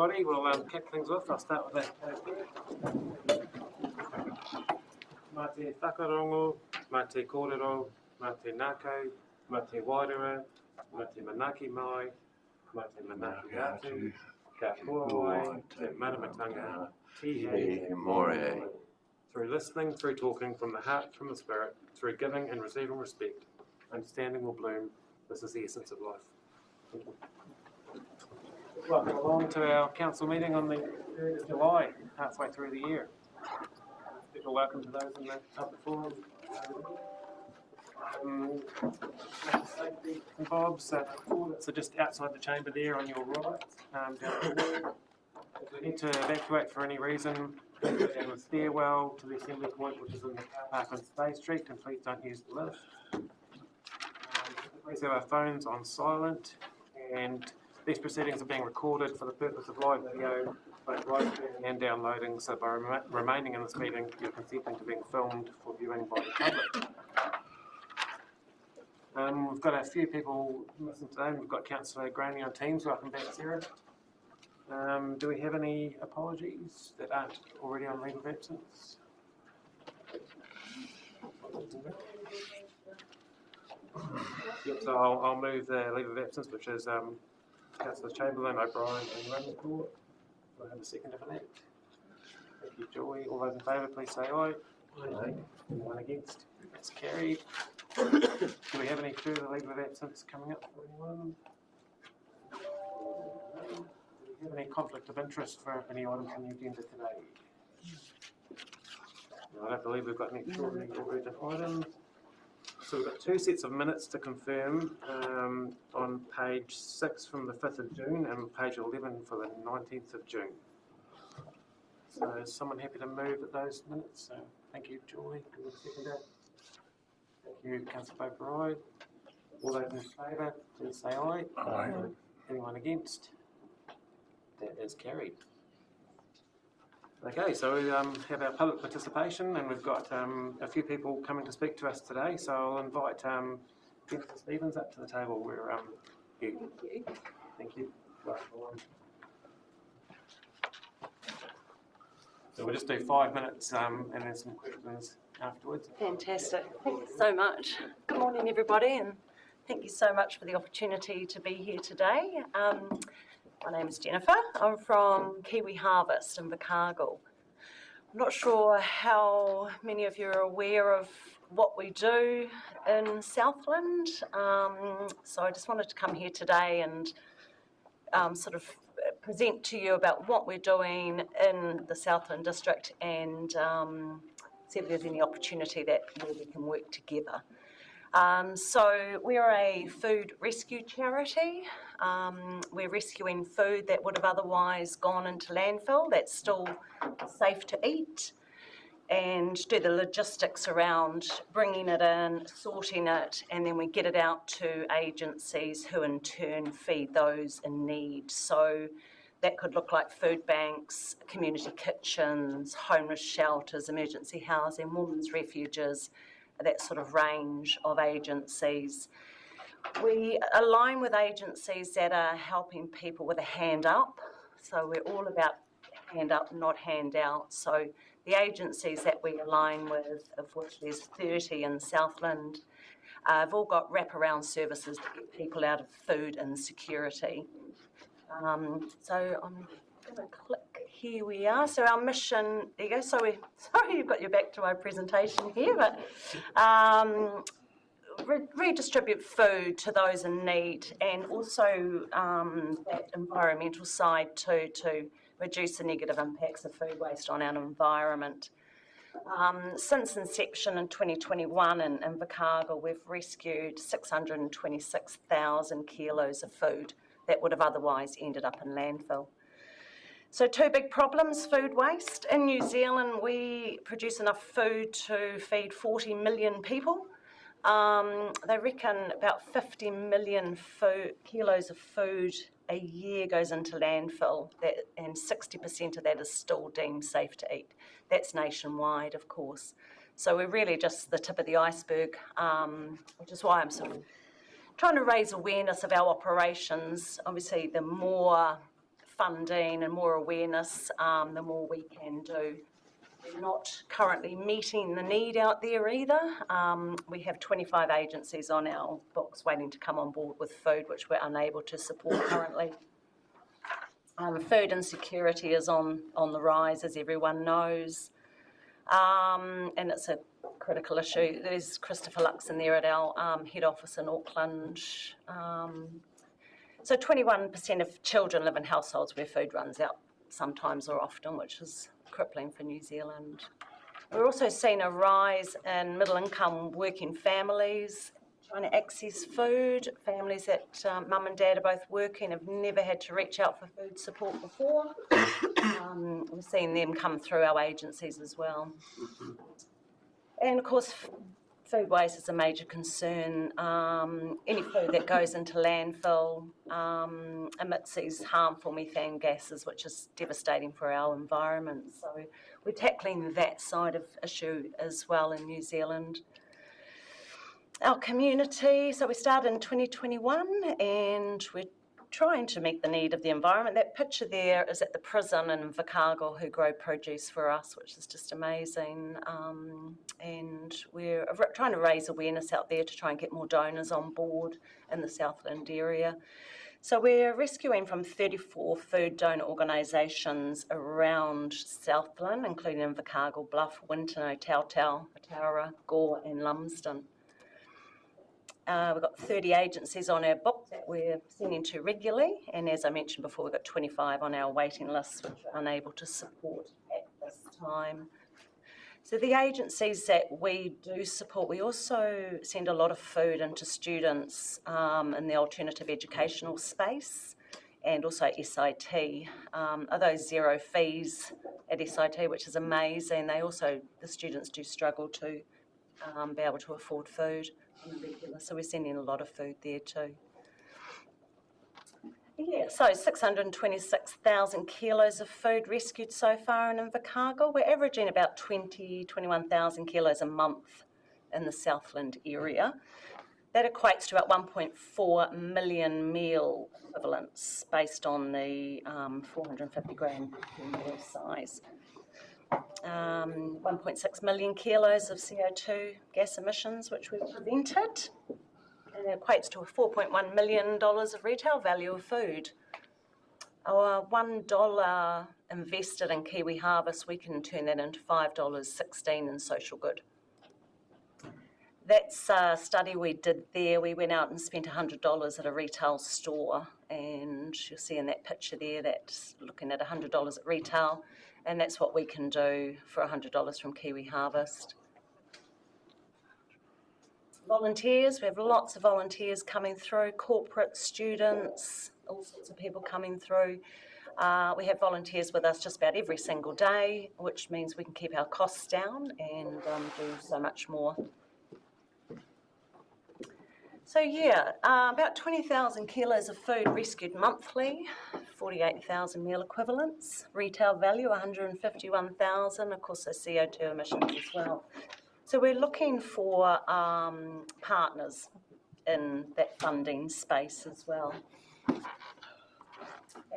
everybody. We'll kick things off. I'll start with that. Mā te whakarongo, mā te kōrero, mā te nākau, mā te wairua, mā te manaki mai, mā te manaki atu, ka puawai, te maramatanga, tihe more. Through listening, through talking, from the heart, from the spirit, through giving and receiving respect, understanding will bloom. This is the essence of life. Welcome along to our council meeting on the 3rd of July, halfway through the year. Special welcome to those in the public forum. Safety and Bob's toilets are just outside the chamber there on your right. Down the if we need to evacuate for any reason, down the stairwell to the assembly point, which is in the car park on Stay Street, and please don't use the lift. Please have our phones on silent, and these proceedings are being recorded for the purpose of live video, both live streaming and downloading, so by remaining in this meeting, you're consenting to being filmed for viewing by the public. We've got a few people missing today. We've got Councillor Graney on Teams. Welcome back, Sarah. Do we have any apologies that aren't already on leave of absence? Yep, so I'll move the leave of absence, which is Councillors Chamberlain, O'Brien and Ravencourt. Do I have a second for that? Thank you, Joy. All those in favour, please say aye. Aye. Anyone against? That's carried. Do we have any further leave of absence coming up for anyone? Do we have any conflict of interest for any items on the agenda today? No, I don't believe we've got any extraordinary or urgent items. So we've got two sets of minutes to confirm on page 6 from the 5th of June and page 11 for the 19th of June. So is someone happy to move at those minutes? So thank you, Julie. Can we second that? Thank you, Councillor O'Brien. All those in favour, please say aye. Aye. Anyone against? That is carried. Okay, so we have our public participation, and we've got a few people coming to speak to us today. So I'll invite Jennifer Stevens up to the table. Where you. Thank you. Thank you. So we'll just do 5 minutes and then some questions afterwards. Fantastic. Thank you so much. Good morning, everybody, and thank you so much for the opportunity to be here today. My name is Jennifer. I'm from Kiwi Harvest in Invercargill. I'm not sure how many of you are aware of what we do in Southland, so I just wanted to come here today and sort of present to you about what we're doing in the Southland district and see if there's any opportunity that we can work together. So we're a food rescue charity. We're rescuing food that would have otherwise gone into landfill that's still safe to eat, and do the logistics around bringing it in, sorting it, and then we get it out to agencies who in turn feed those in need. So that could look like food banks, community kitchens, homeless shelters, emergency housing, women's refuges, that sort of range of agencies. We align with agencies that are helping people with a hand up. So we're all about hand up, not hand out. So the agencies that we align with, of which there's 30 in Southland, have all got wraparound services to get people out of food insecurity. So I'm going to click. Here we are. So our mission, there you go. So sorry you've got your back to my presentation here, but redistribute food to those in need, and also that environmental side too, to reduce the negative impacts of food waste on our environment. Since inception in 2021 in Invercargill, we've rescued 626,000 kilos of food that would have otherwise ended up in landfill. So two big problems, food waste. In New Zealand, we produce enough food to feed 40 million people. They reckon about 50 million kilos of food a year goes into landfill, and 60% of that is still deemed safe to eat. That's nationwide, of course. So we're really just the tip of the iceberg, which is why I'm sort of trying to raise awareness of our operations. Obviously, the more funding and more awareness, the more we can do. We're not currently meeting the need out there either. We have 25 agencies on our books waiting to come on board with food, which we're unable to support currently. Food insecurity is on the rise, as everyone knows, and it's a critical issue. There's Christopher Luxon there at our head office in Auckland. So 21% of children live in households where food runs out sometimes or often, which is crippling for New Zealand. We're also seeing a rise in middle-income working families trying to access food. Families that mum and dad are both working have never had to reach out for food support before. We're seeing them come through our agencies as well. And of course, food waste is a major concern. Any food that goes into landfill emits these harmful methane gases, which is devastating for our environment. So we're tackling that side of issue as well in New Zealand. Our community, so we started in 2021 and we're trying to meet the need of the environment. That picture there is at the prison in Invercargill, who grow produce for us, which is just amazing. And we're trying to raise awareness out there to try and get more donors on board in the Southland area. So we're rescuing from 34 food donor organisations around Southland, including Invercargill, Bluff, Winton, Tautau, Mataura, Gore and Lumsden. We've got 30 agencies on our book that we're sending to regularly, and as I mentioned before, we've got 25 on our waiting list which we're unable to support at this time. So the agencies that we do support, we also send a lot of food into students in the alternative educational space and also SIT. Are those zero fees at SIT, which is amazing. The students do struggle to be able to afford food on a regular, so we're sending a lot of food there too. Yeah, so 626,000 kilos of food rescued so far in Invercargill. We're averaging about 21,000 kilos a month in the Southland area. That equates to about 1.4 million meal equivalents based on the 450 gram per meal size. 1.6 million kilos of CO2 gas emissions, which we've prevented, and it equates to $4.1 million of retail value of food. Our $1 invested in Kiwi Harvest, we can turn that into $5.16 in social good. That's a study we did there. We went out and spent $100 at a retail store, and you'll see in that picture there that's looking at $100 at retail, and that's what we can do for $100 from Kiwi Harvest. Volunteers, we have lots of volunteers coming through, corporate, students, all sorts of people coming through. We have volunteers with us just about every single day, which means we can keep our costs down and do so much more. So yeah, about 20,000 kilos of food rescued monthly, 48,000 meal equivalents, retail value 151,000, of course there's CO2 emissions as well. So we're looking for partners in that funding space as well.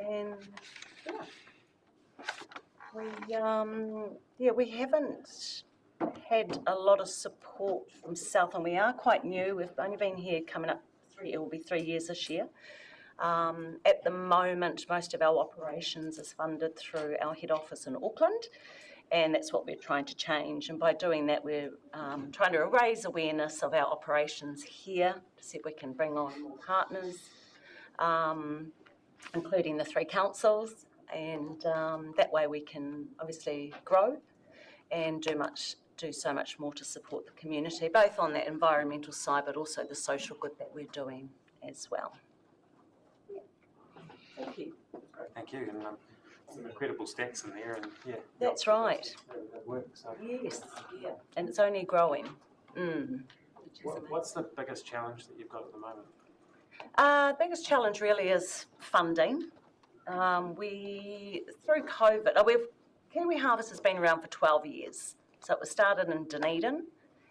And we haven't had a lot of support from Southland. We are quite new. We've only been here coming up it will be 3 years this year. At the moment, most of our operations is funded through our head office in Auckland, and that's what we're trying to change. And by doing that, we're trying to raise awareness of our operations here to see if we can bring on more partners, including the 3 councils, and that way we can obviously grow and do so much more to support the community, both on the environmental side but also the social good that we're doing as well. Yeah. Thank you. Great, thank you. And some incredible stats in there, and yeah. That's right. That work, so. Yes, yeah, and it's only growing. What's the biggest challenge that you've got at the moment? The biggest challenge really is funding. Through COVID, Kiwi Harvest has been around for 12 years. So it was started in Dunedin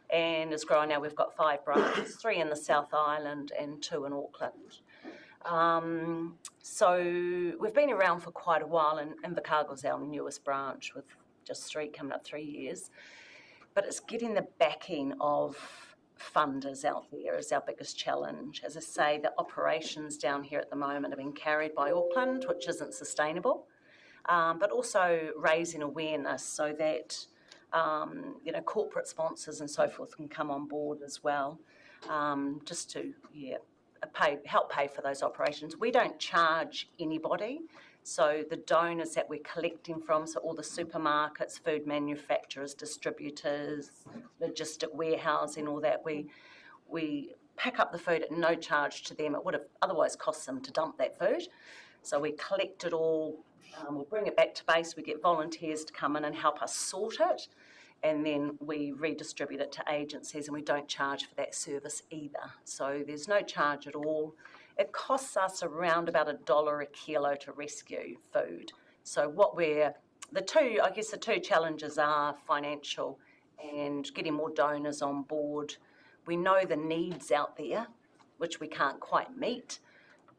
and is growing now. We've got 5 branches, 3 in the South Island and 2 in Auckland. So we've been around for quite a while, and Invercargill's our newest branch with just coming up 3 years. But it's getting the backing of funders out there is our biggest challenge. As I say, the operations down here at the moment are being carried by Auckland, which isn't sustainable, but also raising awareness so that corporate sponsors and so forth can come on board as well, just to help pay for those operations. We don't charge anybody. So the donors that we're collecting from, so all the supermarkets, food manufacturers, distributors, logistic warehousing, all that, we pick up the food at no charge to them. It would have otherwise cost them to dump that food. So we collect it all, we'll bring it back to base, we get volunteers to come in and help us sort it, and then we redistribute it to agencies, and we don't charge for that service either. So there's no charge at all. It costs us around about $1 a kilo to rescue food. So the two challenges are financial and getting more donors on board. We know the needs out there, which we can't quite meet,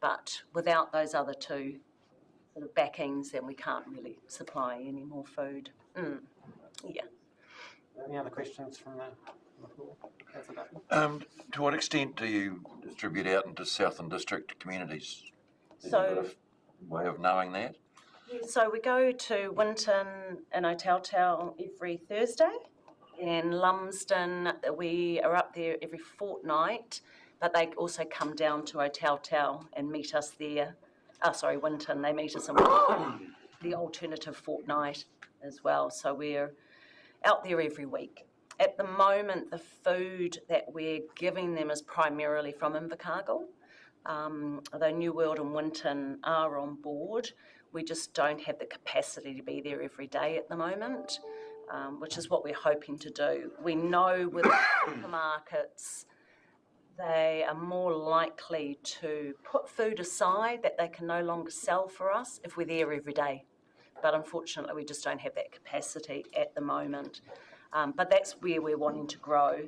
but without those other two sort of backings, then we can't really supply any more food. Yeah. Any other questions from the floor? To what extent do you distribute out into Southland District communities? Is there a way of knowing that? So we go to Winton and Otautau every Thursday. In Lumsden, we are up there every fortnight, but they also come down to Otautau and meet us there. Winton, they meet us on the alternative fortnight as well. So we're out there every week. At the moment, the food that we're giving them is primarily from Invercargill. Although New World and Winton are on board, we just don't have the capacity to be there every day at the moment, which is what we're hoping to do. We know with supermarkets, they are more likely to put food aside that they can no longer sell for us if we're there every day. But unfortunately, we just don't have that capacity at the moment. But that's where we're wanting to grow.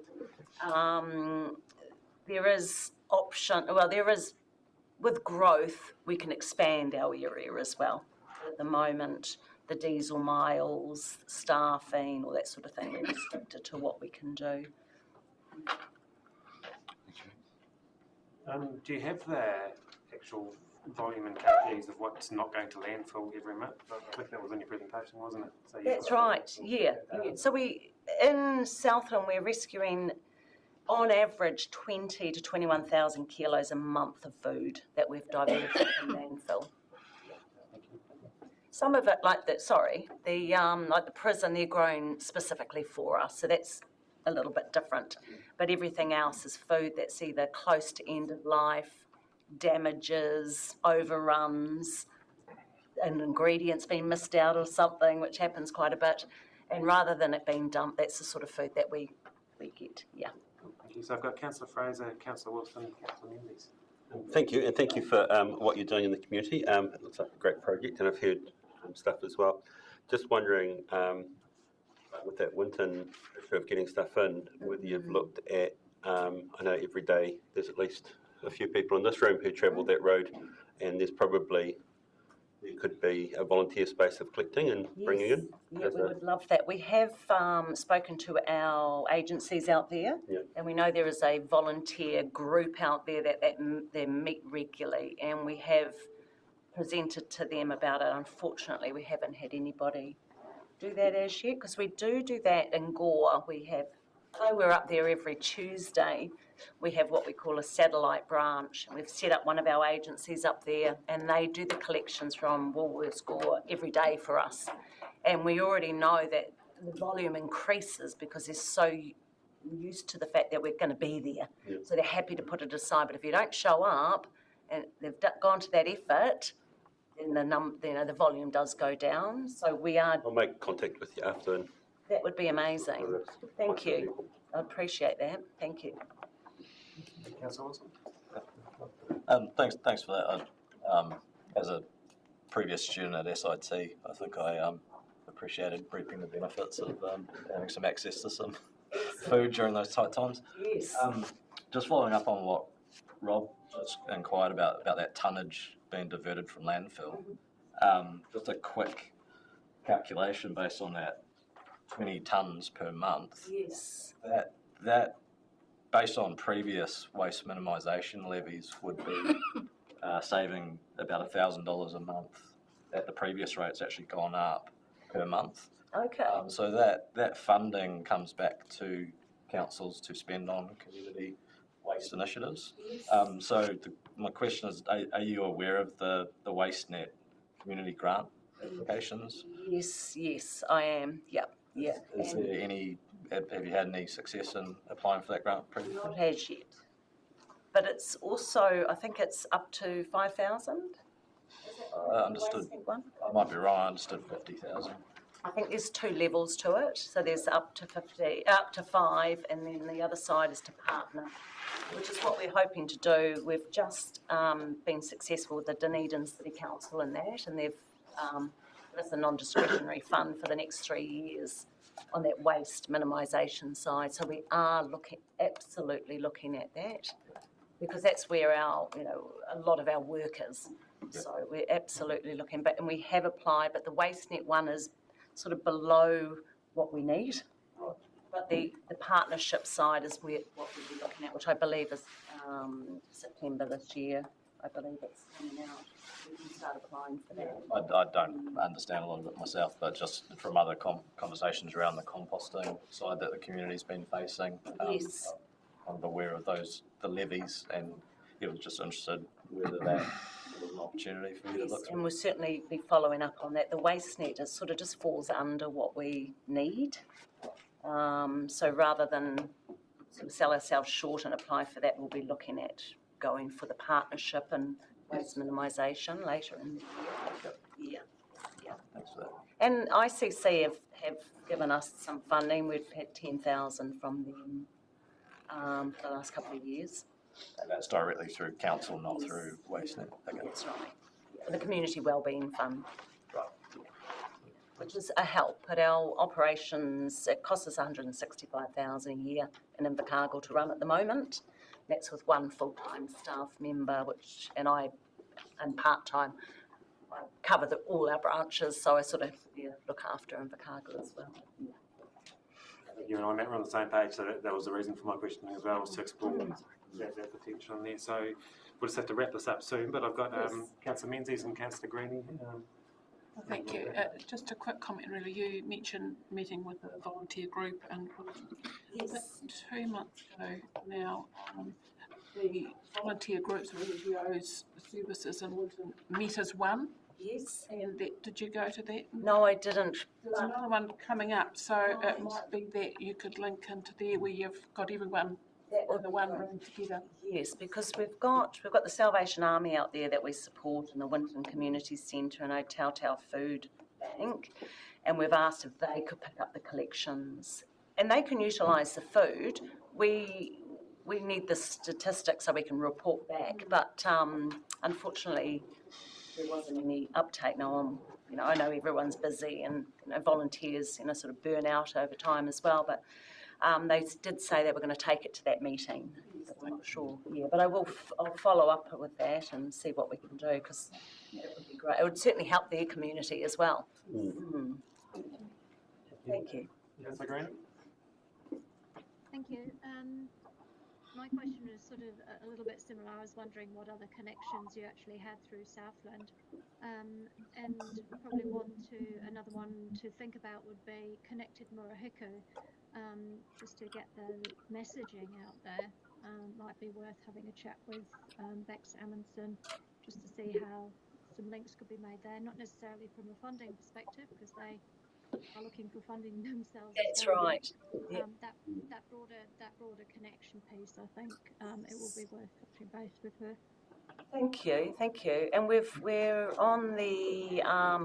With growth, we can expand our area as well. At the moment, the diesel miles, staffing, all that sort of thing, we're restricted to what we can do. Do you have the actual volume and kgs of what's not going to landfill every month? I think that was in your presentation, wasn't it? So that's right, yeah. So in Southland, we're rescuing, on average, 20 to 21,000 kilos a month of food that we've diverted from landfill. Some of it, like the prison, they're grown specifically for us, so that's a little bit different. But everything else is food that's either close to end of life, damages, overruns, and ingredients being missed out or something, which happens quite a bit. And rather than it being dumped, that's the sort of food that we get, yeah. Thank you. So I've got Councillor Fraser, Councillor Wilson, Councillor Mendes. Thank you, and thank you for what you're doing in the community. It looks like a great project, and I've heard stuff as well. Just wondering, with that Winton issue of getting stuff in, whether you've looked at, I know every day there's at least a few people in this room who travel that road, and there could be a volunteer space of collecting and bringing in. Yeah, we would love that. We have spoken to our agencies out there, and we know there is a volunteer group out there that they meet regularly, and we have presented to them about it. Unfortunately, we haven't had anybody do that as yet, because we do that in Gore. Although we're up there every Tuesday, we have what we call a satellite branch. We've set up one of our agencies up there, and they do the collections from Woolworths Gore every day for us. And we already know that the volume increases because they're so used to the fact that we're going to be there. Yeah. So they're happy to put it aside. But if you don't show up and they've gone to that effort, then the volume does go down. So we are... I'll make contact with you after. And that would be amazing. Thank you. I appreciate that. Thank you. Councillor Wilson. Thanks for that. As a previous student at SIT, I think I appreciated reaping the benefits of having some access to some food during those tight times. Yes. Just following up on what Rob just inquired about that tonnage being diverted from landfill. Just a quick calculation based on that 20 tonnes per month. Yes. That based on previous waste minimisation levies would be saving about $1,000 a month. At the previous rate, it's actually gone up per month. Okay. So that funding comes back to councils to spend on community waste initiatives. So my question is, are you aware of the WasteNet community grant applications? Yes, I am. Yep. Yeah. Is there any? Have you had any success in applying for that grant previously? Not as yet. But it's also, I think it's up to 5,000. Understood. I might be wrong. I understood 50,000. I think there's 2 levels to it. So there's up to 5, and then the other side is to partner, which is what we're hoping to do. We've just been successful with the Dunedin City Council in that, and they've given us a non-discretionary fund for the next 3 years on that waste minimisation side. So we are absolutely looking at that, because that's where a lot of our work is. Yep. So we're absolutely looking, and we have applied, but the WasteNet one is sort of below what we need. Right. But the partnership side is what we'll be looking at, which I believe is September this year. I believe it's coming out. We can start applying for that. I don't understand a lot of it myself, but just from other conversations around the composting side that the community's been facing, Yes. I'm aware of the levies, and was just interested whether that was an opportunity for you to look Yes, through. and we'll certainly be following up on that. The WasteNet is sort of just falls under what we need. So rather than sort of sell ourselves short and apply for that, we'll be looking at going for the partnership and waste minimisation later in the year. Yeah. Thanks for that. And ICC have given us some funding. We've had 10,000 from them for the last couple of years. And that's directly through council, not through WasteNet. Okay. That's right. For the Community Wellbeing Fund. Right. Which is a help. At our operations, it costs us $165,000 a year in Invercargill to run at the moment. That's with 1 full-time staff member, and part-time. I cover all our branches, so I sort of look after Invercargill as well. Yeah. You and I met on the same page, so that was the reason for my questioning as well, was to explore that potential on there. So we'll just have to wrap this up soon, but I've got Councillor Menzies and Councillor Greenie. Thank you. Just a quick comment, really. You mentioned meeting with a volunteer group, and Yes. 2 months ago now, the volunteer groups of NGOs services in Winton met as one. Yes. And did you go to that? No, I didn't. There's another one coming up, so it might be that you could link into there where you've got everyone in the one room together. Yes, because we've got the Salvation Army out there that we support in the Winton Community Centre and Otau Food Bank, and we've asked if they could pick up the collections, and they can utilise the food. We need the statistics so we can report back, but unfortunately there wasn't any uptake. Now I know everyone's busy, and volunteers sort of burn out over time as well, but they did say they were going to take it to that meeting. I'm not sure. Yeah, but I'll follow up with that and see what we can do, because it would be great. It would certainly help their community as well. Thank you. Councillor Greenie? Thank you. My question is sort of a little bit similar. I was wondering what other connections you actually had through Southland, and probably another one to think about would be Connected Murahiku, just to get the messaging out there. Might be worth having a chat with Bex Amundsen, just to see how some links could be made there, not necessarily from a funding perspective, because they are looking for funding themselves. That's right. Yeah. That broader connection piece, I think it will be worth touching base with her. Thank you. And we're on the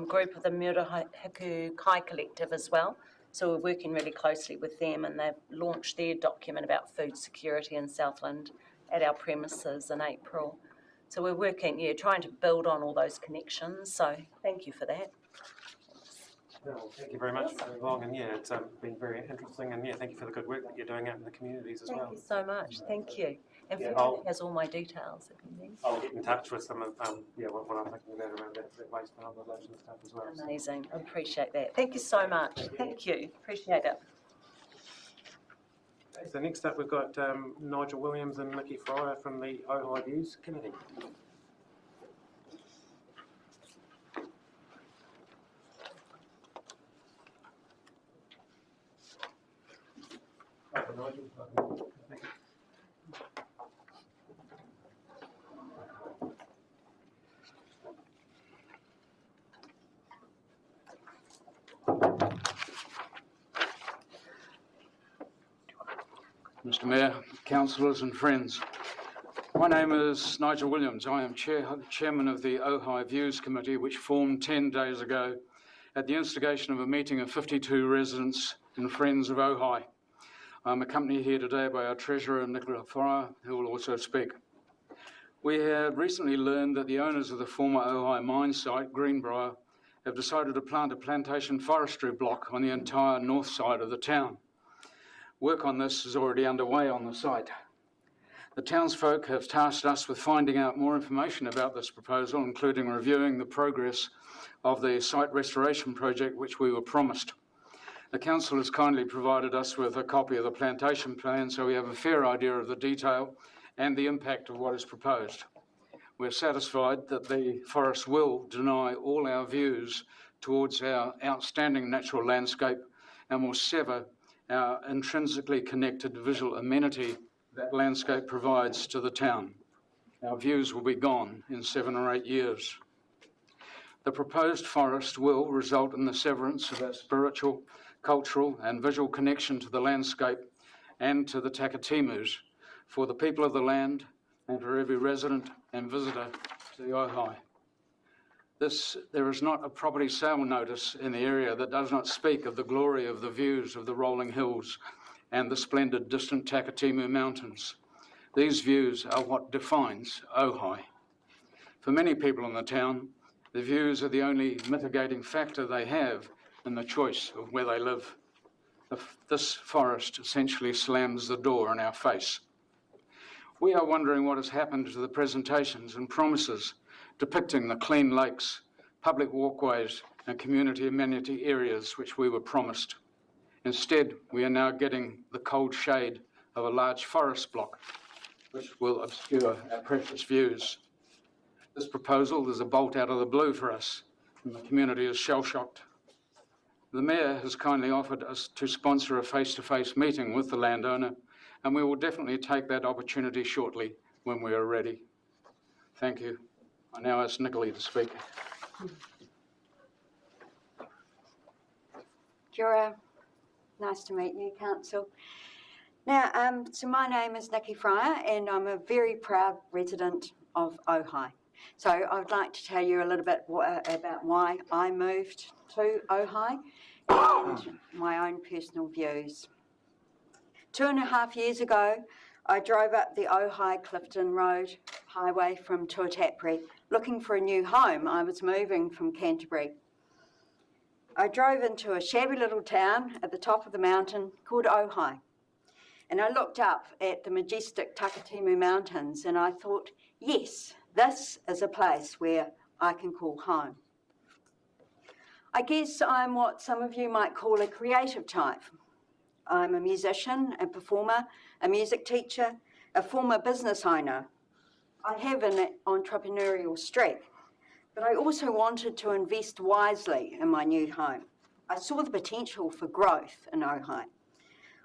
group of the Murahiku Kai Collective as well. So we're working really closely with them, and they've launched their document about food security in Southland at our premises in April. So we're working, trying to build on all those connections. So thank you for that. Well, thank you very much for coming along, and it's been very interesting, and thank you for the good work that you're doing out in the communities as well. Thank you so much. Thank you. And Yeah, Fiona has all my details if you need. I'll get in touch with some of, what I'm thinking about around that waste mobilisation stuff as well. So. Amazing. I appreciate that. Thank you so much. Thank you. Appreciate it. Okay, so next up we've got Nigel Williams and Nikki Fryer from the Ohigh Views Committee. Mr Mayor, councillors and friends. My name is Nigel Williams. I am chairman of the Ohigh Views Committee, which formed 10 days ago at the instigation of a meeting of 52 residents and friends of Ohigh. I'm accompanied here today by our treasurer, Nicola Fryer, who will also speak. We have recently learned that the owners of the former Ohigh mine site, Greenbrier, have decided to plant a plantation forestry block on the entire north side of the town. Work on this is already underway on the site. The townsfolk have tasked us with finding out more information about this proposal, including reviewing the progress of the site restoration project which we were promised. The council has kindly provided us with a copy of the plantation plan, so we have a fair idea of the detail and the impact of what is proposed. We're satisfied that the forest will deny all our views towards our outstanding natural landscape and will sever our intrinsically connected visual amenity that landscape provides to the town. Our views will be gone in 7 or 8 years. The proposed forest will result in the severance of our spiritual, cultural and visual connection to the landscape and to the Takatimus for the people of the land and for every resident and visitor to the Ohigh. There is not a property sale notice in the area that does not speak of the glory of the views of the rolling hills and the splendid distant Takatimu Mountains. These views are what defines Ohigh. For many people in the town, the views are the only mitigating factor they have in the choice of where they live. This forest essentially slams the door in our face. We are wondering what has happened to the presentations and promises depicting the clean lakes, public walkways and community amenity areas which we were promised. Instead, we are now getting the cold shade of a large forest block which will obscure our precious views. This proposal is a bolt out of the blue for us, and the community is shell-shocked. The Mayor has kindly offered us to sponsor a face-to-face meeting with the landowner, and we will definitely take that opportunity shortly when we are ready. Thank you. I now ask Nicola to speak. Kia ora. Nice to meet you, Council. Now, so my name is Nikki Fryer and I'm a very proud resident of Ohigh. So I would like to tell you a little bit about why I moved to Ohigh and my own personal views. 2.5 years ago, I drove up the Ohigh Clifton Road highway from Tuatapere looking for a new home. I was moving from Canterbury. I drove into a shabby little town at the top of the mountain called Ohigh. And I looked up at the majestic Takatimu Mountains and I thought, yes, this is a place where I can call home. I guess I'm what some of you might call a creative type. I'm a musician, a performer, a music teacher, a former business owner. I have an entrepreneurial streak, but I also wanted to invest wisely in my new home. I saw the potential for growth in Ohigh.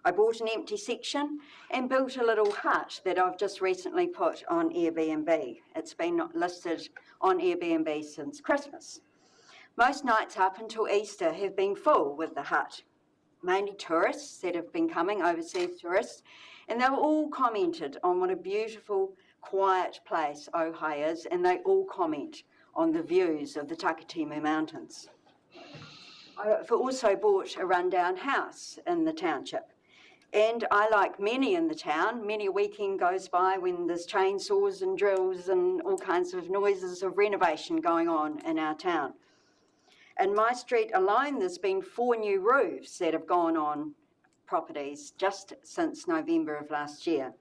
I bought an empty section and built a little hut that I've just recently put on Airbnb. It's been listed on Airbnb since Christmas. Most nights up until Easter have been full with the hut. Mainly tourists that have been coming, overseas tourists, and they've all commented on what a beautiful, quiet place Ohigh is, and they all comment on the views of the Takatimu Mountains. I've also bought a rundown house in the township, and I, like many in the town, many a weekend goes by when there's chainsaws and drills and all kinds of noises of renovation going on in our town. In my street alone, there's been 4 new roofs that have gone on properties just since November of last year.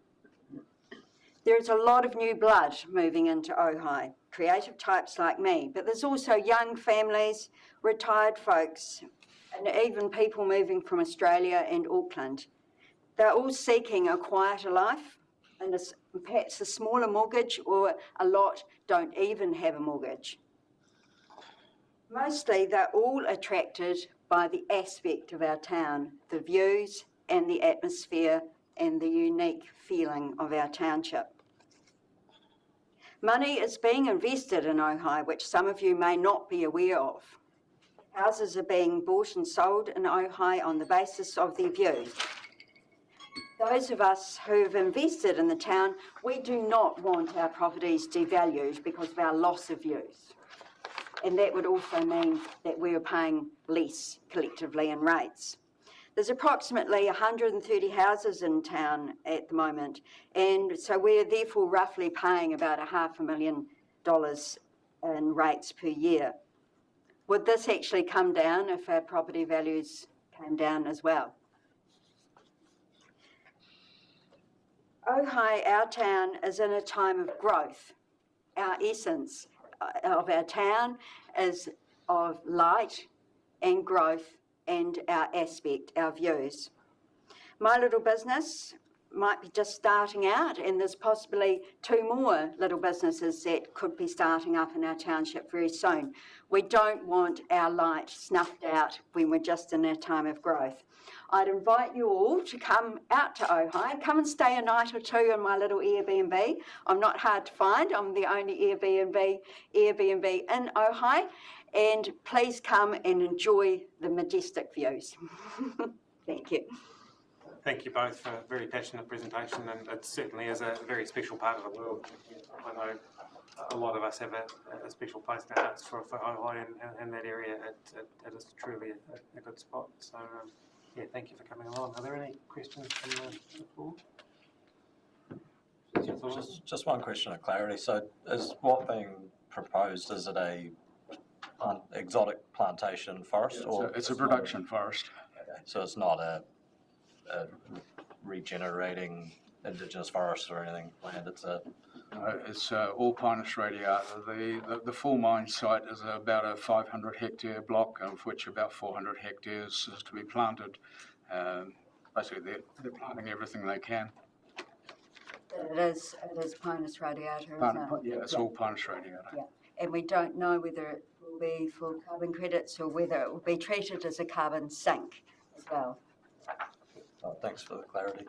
There is a lot of new blood moving into Ohigh, creative types like me, but there's also young families, retired folks, and even people moving from Australia and Auckland. They're all seeking a quieter life and perhaps a smaller mortgage, or a lot don't even have a mortgage. Mostly they're all attracted by the aspect of our town, the views and the atmosphere and the unique feeling of our township. Money is being invested in Ohigh, which some of you may not be aware of. Houses are being bought and sold in Ohigh on the basis of their views. Those of us who've invested in the town, we do not want our properties devalued because of our loss of views. And that would also mean that we are paying less collectively in rates. There's approximately 130 houses in town at the moment, and so we're therefore roughly paying about $500,000 in rates per year. Would this actually come down if our property values came down as well? Ohigh, our town, is in a time of growth. Our essence of our town is of light and growth and our aspect, our views. My little business might be just starting out, and there's possibly 2 more little businesses that could be starting up in our township very soon. We don't want our light snuffed out when we're just in our time of growth. I'd invite you all to come out to Ohigh, come and stay a night or 2 in my little Airbnb. I'm not hard to find, I'm the only Airbnb in Ohigh, and please come and enjoy the majestic views. Thank you. Thank you both for a very passionate presentation, and it certainly is a very special part of the world. I know a lot of us have a special place in our hearts for Ohigh and that area. It is truly a good spot. So, yeah, thank you for coming along. Are there any questions from the floor? Just one question of clarity. So is what being proposed, is it a exotic plantation forest? Or it's a production forest. Okay. So it's not a regenerating indigenous forest or anything planned. It's all Pinus radiata. The full mine site is about a 500 hectare block, of which about 400 hectares is to be planted. Basically, they're planting everything they can. It is Pinus radiata, isn't it? Yeah, it's all Pinus radiata. Yeah, and we don't know whether it will be for carbon credits or whether it will be treated as a carbon sink as well. Thanks for the clarity.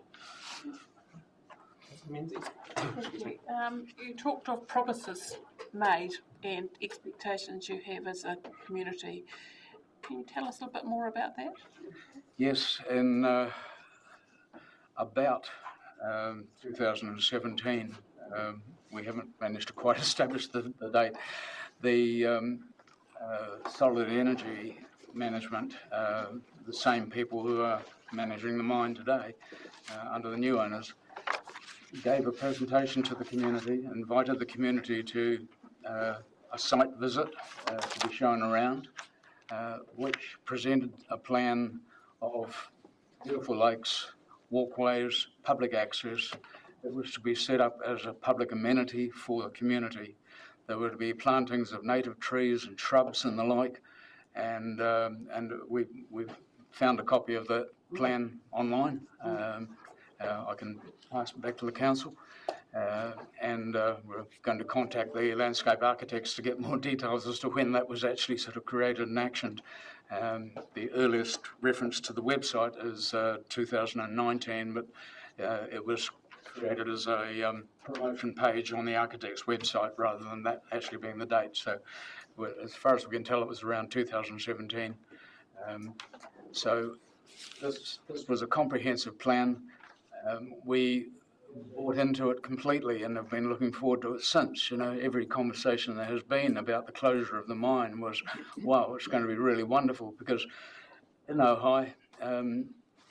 You talked of promises made and expectations you have as a community. Can you tell us a little bit more about that? Yes, in about 2017, we haven't managed to quite establish the date, the Solid Energy Management, the same people who are managing the mine today under the new owners, gave a presentation to the community, invited the community to a site visit to be shown around, which presented a plan of beautiful lakes, walkways, public access that was to be set up as a public amenity for the community. There were to be plantings of native trees and shrubs and the like, and we've found a copy of the plan online. I can pass it back to the council, and we're going to contact the landscape architects to get more details as to when that was actually sort of created and actioned. The earliest reference to the website is 2019, but it was created as a promotion page on the architect's website rather than that actually being the date. So as far as we can tell, it was around 2017. So this was a comprehensive plan. We bought into it completely and have been looking forward to it since. You know, every conversation there has been about the closure of the mine was, wow, it's going to be really wonderful, because in Ohigh,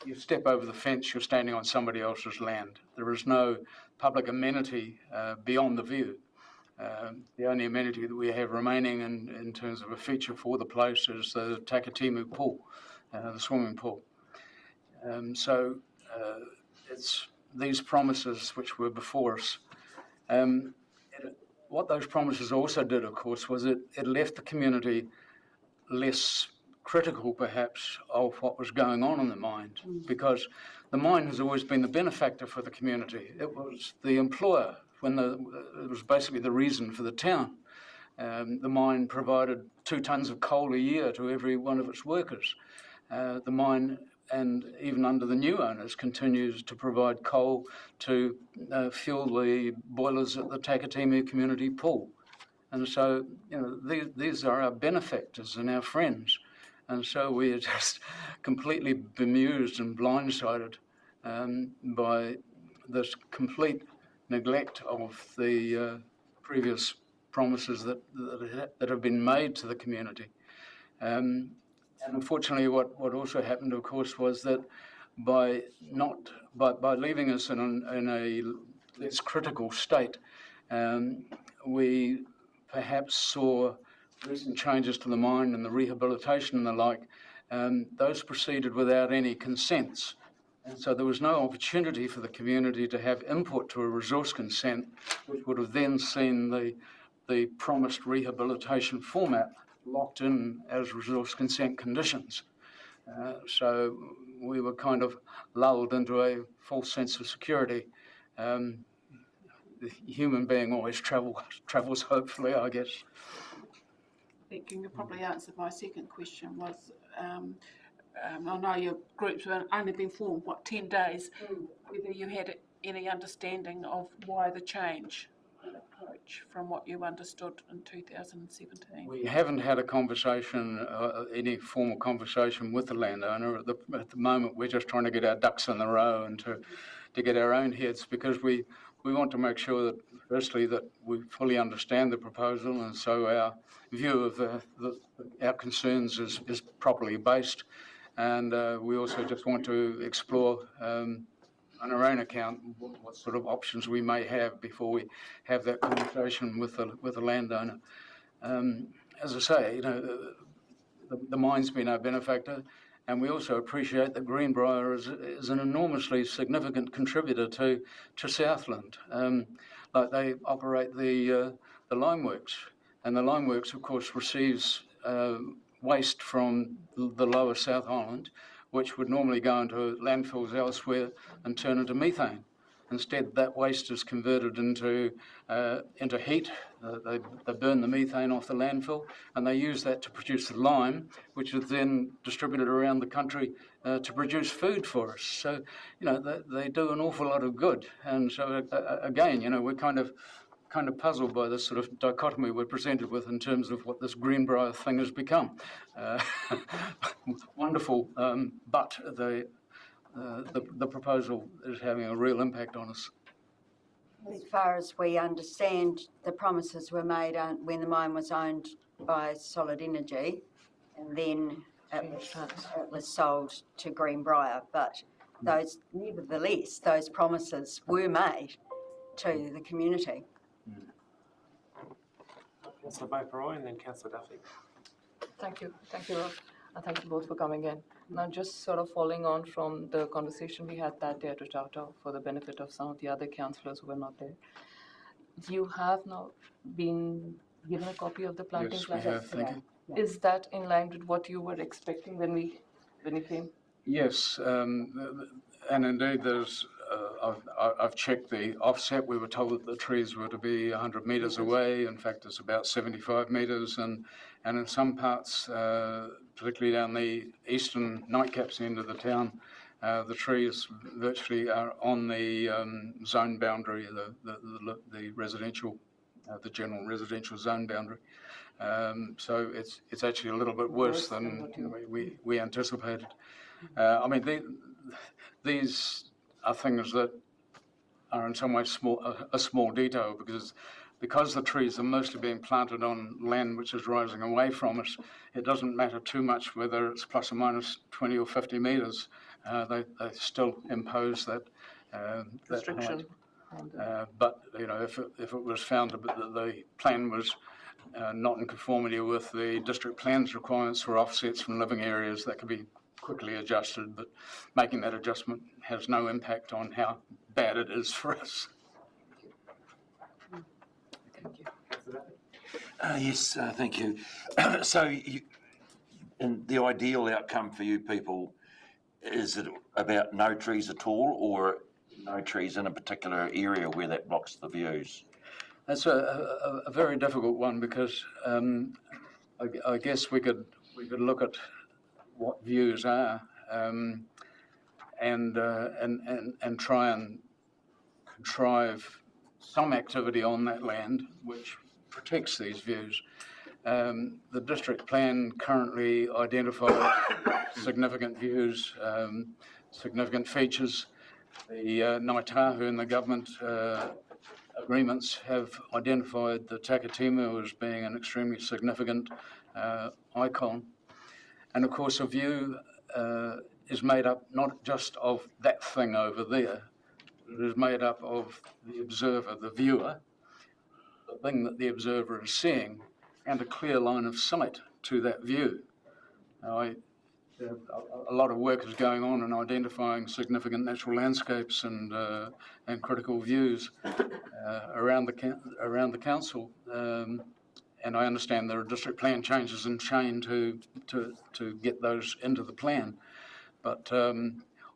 you step over the fence, you're standing on somebody else's land. There is no public amenity beyond the view. The only amenity that we have remaining in terms of a feature for the place is the Takatimu pool, the swimming pool. So it's these promises which were before us What those promises also did, of course, was it left the community less critical, perhaps, of what was going on in the mine, because the mine has always been the benefactor for the community. It was the employer, it was basically the reason for the town. The mine provided 2 tons of coal a year to every one of its workers. The mine, and even under the new owners, continues to provide coal to fuel the boilers at the Takatimu community pool. And so, these are our benefactors and our friends. And so we are just completely bemused and blindsided by this complete neglect of the previous promises that have been made to the community. And unfortunately, what also happened, of course, was that by leaving us in a less critical state, we perhaps saw recent changes to the mine and the rehabilitation and the like. Those proceeded without any consents. And so there was no opportunity for the community to have input to a resource consent, which would have then seen the promised rehabilitation format locked in as resource consent conditions. So we were kind of lulled into a false sense of security. The human being always travels hopefully, I guess. I think you probably answered my second question was, I know your groups have only been formed, 10 days, whether you had any understanding of why the change in approach from what you understood in 2017? We haven't had a conversation, any formal conversation with the landowner. At the moment, we're just trying to get our ducks in a row and to get our own heads, because we want to make sure that, firstly, that we fully understand the proposal, and so our view of our concerns is properly based. And we also just want to explore on our own account what sort of options we may have before we have that conversation with the landowner. As I say, the mine's been our benefactor, and we also appreciate that Greenbrier is an enormously significant contributor to Southland. Like, they operate the limeworks, and the limeworks, of course, receives waste from the lower South Island, which would normally go into landfills elsewhere and turn into methane. Instead, that waste is converted into heat. They burn the methane off the landfill, and they use that to produce the lime, which is then distributed around the country to produce food for us. So, they do an awful lot of good. And so, again, we're kind of puzzled by this sort of dichotomy we're presented with in terms of what this Greenbrier thing has become. Wonderful, but the proposal is having a real impact on us. As far as we understand, the promises were made when the mine was owned by Solid Energy, and then it was sold to Greenbrier. But nevertheless, those promises were made to the community. Councillor Beauperoy and then Councillor Duffy. Thank you, Rob, and thank you both for coming in. Now, just sort of following on from the conversation we had that day at Rotata for the benefit of some of the other councillors who were not there, you have now been given a copy of the planting plan. Yes, we have, thank you. Is that in line with what you were expecting when you came? Yes, and indeed there's, I've checked the offset. We were told that the trees were to be 100 metres away. In fact, it's about 75 metres, and in some parts, particularly down the eastern Nightcaps end of the town, the trees virtually are on the zone boundary, the residential, the general residential zone boundary. So it's actually a little bit worse than we anticipated. I mean, these are things that are in some ways a small detail, because the trees are mostly being planted on land which is rising away from us. It doesn't matter too much whether it's plus or minus 20 or 50 metres. They still impose that restriction. But if it was found that the plan was not in conformity with the district plan's requirements for offsets from living areas, that could be quickly adjusted, but making that adjustment has no impact on how bad it is for us. Thank you. Councillor Duffy? Yes, thank you. And the ideal outcome for you people, is it about no trees at all, or no trees in a particular area where that blocks the views? That's a very difficult one, because I guess we could look at what views are, and try and contrive some activity on that land which protects these views. The district plan currently identifies significant views, significant features. The Ngāi Tahu and the government agreements have identified the Takatimu as being an extremely significant icon. And of course, a view is made up not just of that thing over there, it is made up of the observer, the viewer, the thing that the observer is seeing, and a clear line of sight to that view. Now, a lot of work is going on in identifying significant natural landscapes and critical views around the council, and I understand there are district plan changes in chain to get those into the plan, but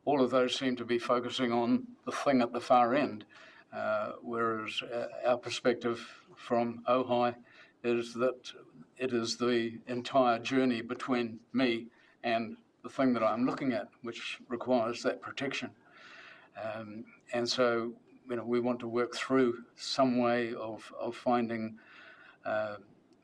all of those seem to be focusing on the thing at the far end, whereas our perspective from Ohigh is that it is the entire journey between me and the thing that I'm looking at, which requires that protection. And so, we want to work through some way of finding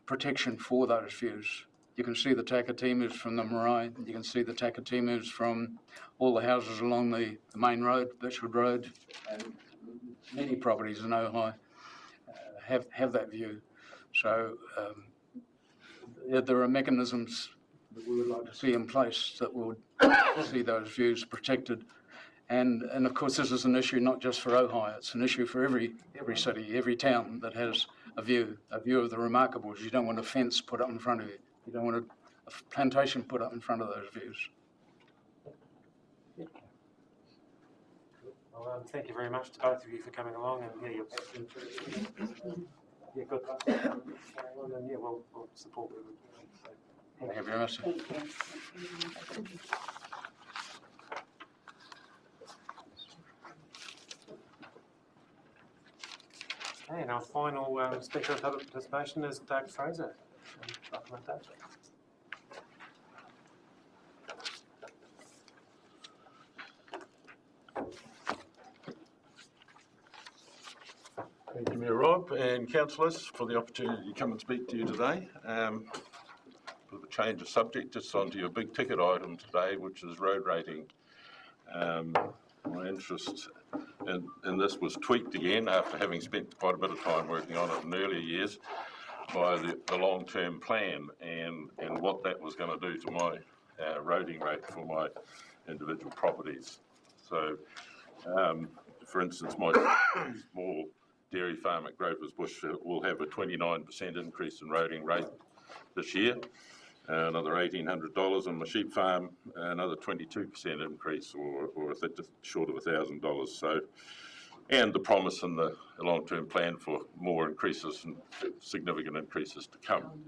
protection for those views. You can see the Takatimus from the marae, you can see the Takatimus from all the houses along the main road, Birchwood Road, and many properties in Ohigh have that view. So there are mechanisms that we would like to see in place that would see those views protected. And of course, this is an issue not just for Ohigh, it's an issue for every city, every town that has a view of the remarkables. You don't want a fence put up in front of you. You don't want a plantation put up in front of those views. Well, thank you very much to both of you for coming along, and your passion for good luck. And we'll support you. So, Thank you very much. Okay, and our final speaker of public participation is Doug Fraser. Welcome, Doug. Thank you, Mayor Rob and councillors, for the opportunity to come and speak to you today. Bit of a change of subject, just onto your big ticket item today, which is road rating. My interest in this was tweaked again after having spent quite a bit of time working on it in earlier years by the long-term plan and what that was going to do to my roading rate for my individual properties. So, for instance, my small dairy farm at Grover's Bush will have a 29% increase in roading rate this year, another $1,800 on my sheep farm, another 22% increase, or just short of $1,000. So, and the promise in the long-term plan for more increases and significant increases to come.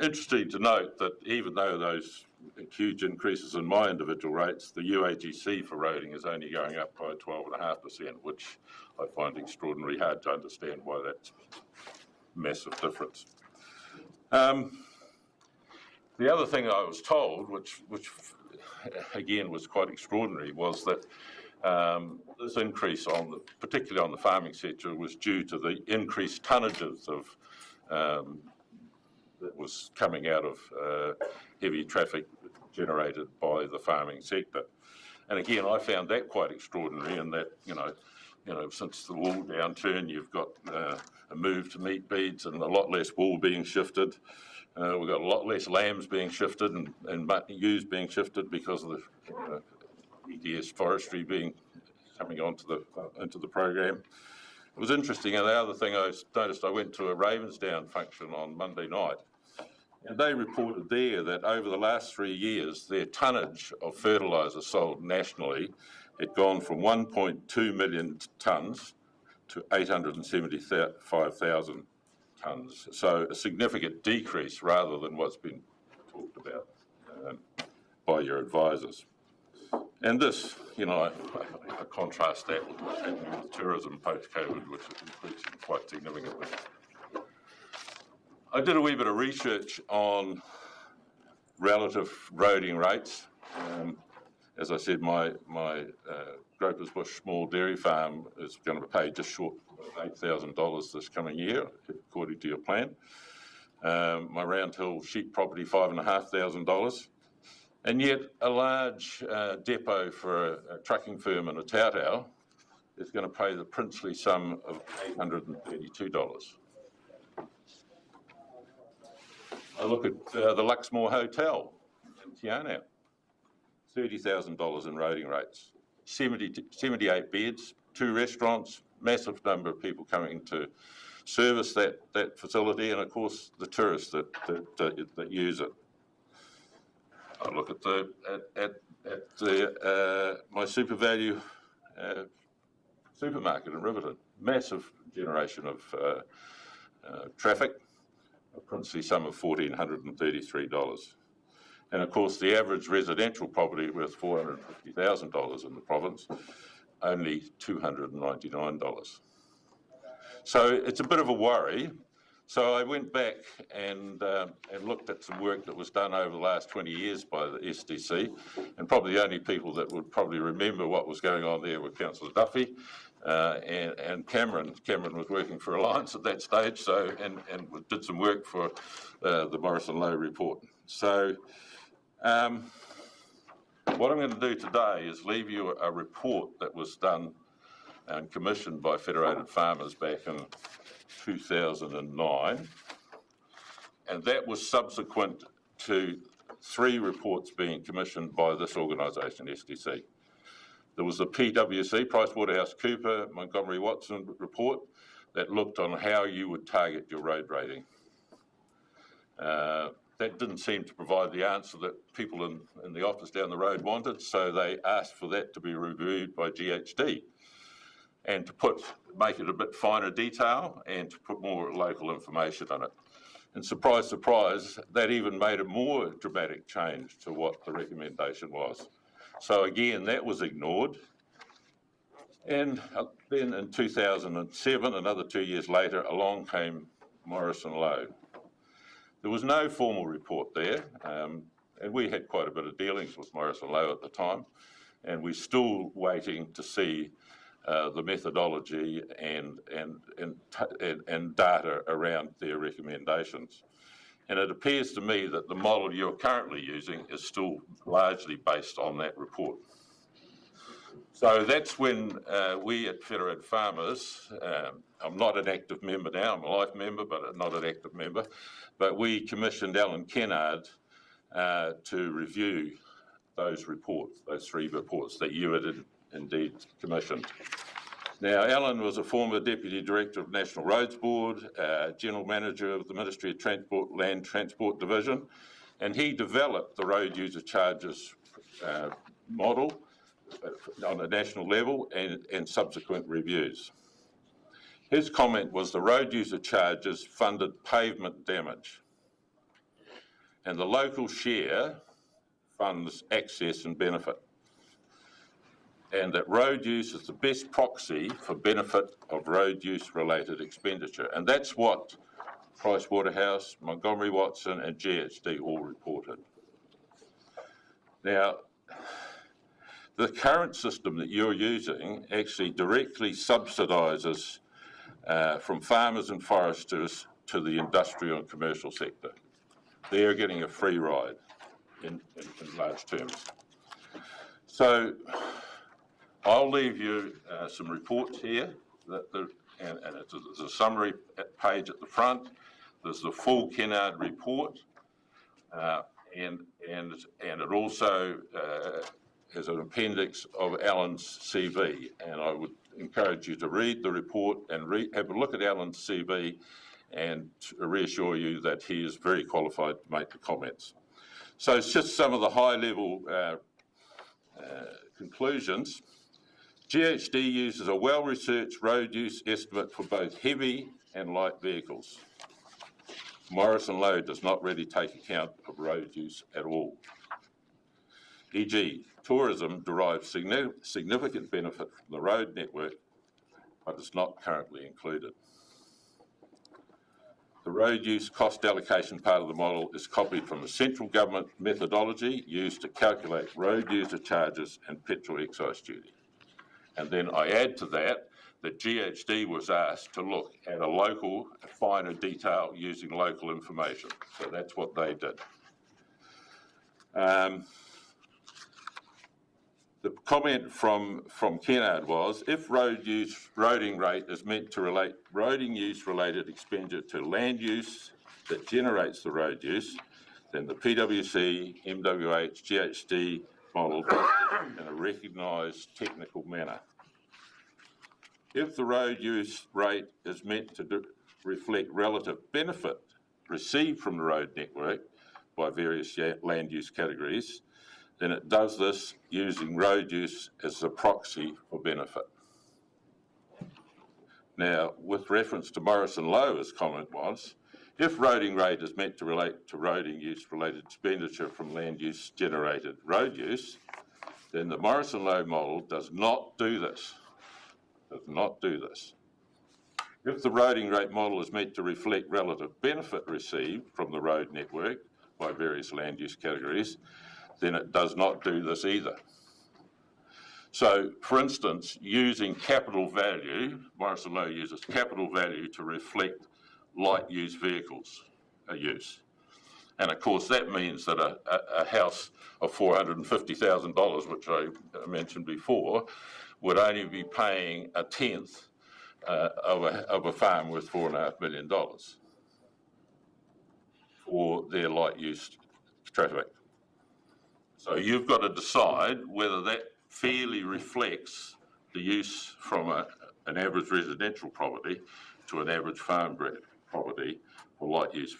Interesting to note that even though those huge increases in my individual rates, the UAGC for roading is only going up by 12.5%, which I find extraordinarily hard to understand why that's a massive difference. The other thing I was told, which again was quite extraordinary, was that this increase particularly on the farming sector, was due to the increased tonnages of that was coming out of heavy traffic generated by the farming sector. And again, I found that quite extraordinary, in that, since the wool downturn, you've got a move to meat beads and a lot less wool being shifted. We've got a lot less lambs being shifted and ewes being shifted because of the EDS forestry coming into the program. It was interesting, and the other thing I noticed, I went to a Riversdale function on Monday night, and they reported there that over the last 3 years, their tonnage of fertiliser sold nationally had gone from 1.2 million tonnes to 875,000 tonnes. So a significant decrease rather than what's been talked about by your advisors. And this, you know, I contrast that with what's happening with tourism post-COVID, which is increasing quite significantly. I did a wee bit of research on relative roading rates. As I said, my Gropers Bush small dairy farm is going to pay just short of $8,000 this coming year, according to your plan. My Round Hill sheep property, $5,500. And yet a large depot for a trucking firm in a Tautau is going to pay the princely sum of $832. I look at the Luxmore Hotel in Te Anau, $30,000 in roading rates, 78 beds, 2 restaurants, massive number of people coming to service that facility, and of course the tourists that use it. I look at my Super Value supermarket in Riverton, massive generation of traffic, a princely sum of $1,433. And of course, the average residential property worth $450,000 in the province, only $299. So it's a bit of a worry. So I went back and looked at some work that was done over the last 20 years by the SDC, and probably the only people that would probably remember what was going on there were Councillor Duffy and Cameron. Cameron was working for Alliance at that stage, so and did some work for the Morrison Lowe report. So what I'm going to do today is leave you a report that was done and commissioned by Federated Farmers back in 2009, and that was subsequent to 3 reports being commissioned by this organisation, SDC. There was the PwC, PricewaterhouseCoopers, Montgomery Watson report that looked on how you would target your road rating. That didn't seem to provide the answer that people in the office down the road wanted, so they asked for that to be reviewed by GHD and to make it a bit finer detail and to put more local information on it. And surprise, surprise, that even made a more dramatic change to what the recommendation was. So again, that was ignored. And then in 2007, another 2 years later, along came Morrison Lowe. There was no formal report there, and we had quite a bit of dealings with Morrison Lowe at the time, and we're still waiting to see the methodology and data around their recommendations. And it appears to me that the model you're currently using is still largely based on that report. So that's when we at Federated Farmers, I'm not an active member now, I'm a life member, but not an active member, but we commissioned Alan Kennard to review those reports, those 3 reports that you had indeed commissioned. Now, Alan was a former Deputy Director of National Roads Board, General Manager of the Ministry of Transport, Land Transport Division, and he developed the road user charges model on a national level and subsequent reviews. His comment was the road user charges funded pavement damage, and the local share funds access and benefit, and that road use is the best proxy for benefit of road use related expenditure. And that's what Pricewaterhouse, Montgomery Watson and GHD all reported. Now, the current system that you're using actually directly subsidises from farmers and foresters to the industrial and commercial sector. They're getting a free ride in large terms. So I'll leave you some reports here, and there's a summary page at the front. There's the full Kennard report, and it also has an appendix of Alan's CV. And I would encourage you to read the report and have a look at Alan's CV and to reassure you that he is very qualified to make the comments. So it's just some of the high-level conclusions. GHD uses a well-researched road use estimate for both heavy and light vehicles. Morrison Low does not really take account of road use at all. E.g., tourism derives significant benefit from the road network, but is not currently included. The road use cost allocation part of the model is copied from the central government methodology used to calculate road user charges and petrol excise duty. And then I add to that GHD was asked to look at a local, finer detail using local information. So that's what they did. The comment from Kennard was, if roading rate is meant to relate roading use related expenditure to land use that generates the road use, then the PwC, MWH, GHD model does it in a recognised technical manner. If the road use rate is meant to reflect relative benefit received from the road network by various land use categories, then it does this using road use as a proxy for benefit. Now, with reference to Morrison Lowe's comment was, if roading rate is meant to relate to roading use related expenditure from land use generated road use, then the Morrison Lowe model does not do this. Does not do this. If the roading rate model is meant to reflect relative benefit received from the road network by various land use categories, then it does not do this either. So, for instance, using capital value, Morrison Lowe uses capital value to reflect light use vehicles use. And of course that means that a house of $450,000, which I mentioned before, would only be paying a tenth of a farm worth $4.5 million for their light use traffic. So you've got to decide whether that fairly reflects the use from an average residential property to an average farm property for light use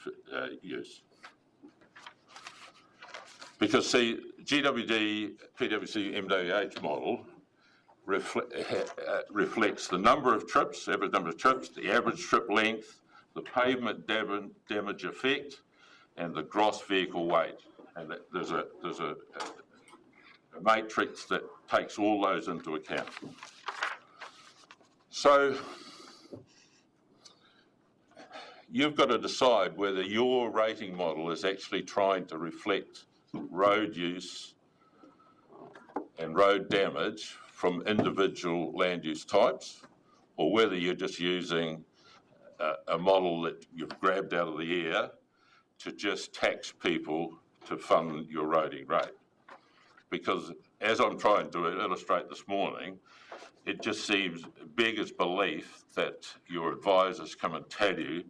use. Because see, GWD, PwC, MWH model reflects the number of trips, average number of trips, the average trip length, the pavement damage effect, and the gross vehicle weight. And there's a matrix that takes all those into account. So you've got to decide whether your rating model is actually trying to reflect road use and road damage from individual land use types, or whether you're just using a model that you've grabbed out of the air to just tax people to fund your roading rate. Because as I'm trying to illustrate this morning, it just seems beggars belief that your advisors come and tell you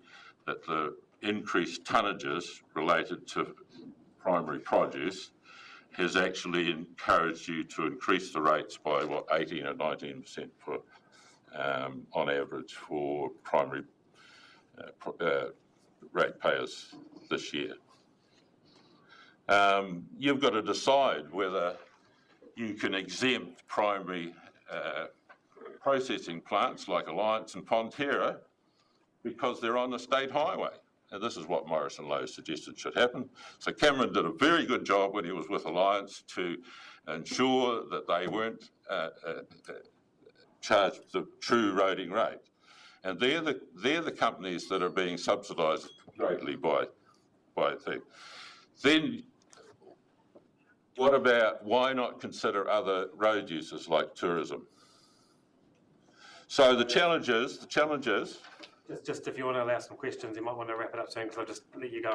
that the increased tonnages related to primary produce has actually encouraged you to increase the rates by, 18 or 19% for, on average for primary ratepayers this year. You've got to decide whether you can exempt primary processing plants like Alliance and Fonterra because they're on the state highway. And this is what Morrison Lowe suggested should happen. So Cameron did a very good job when he was with Alliance to ensure that they weren't charged the true roading rate. And they're the companies that are being subsidised greatly by things. Then what about, why not consider other road uses like tourism? So the challenge is, Just if you want to allow some questions, you might want to wrap it up soon because I'll just let you go.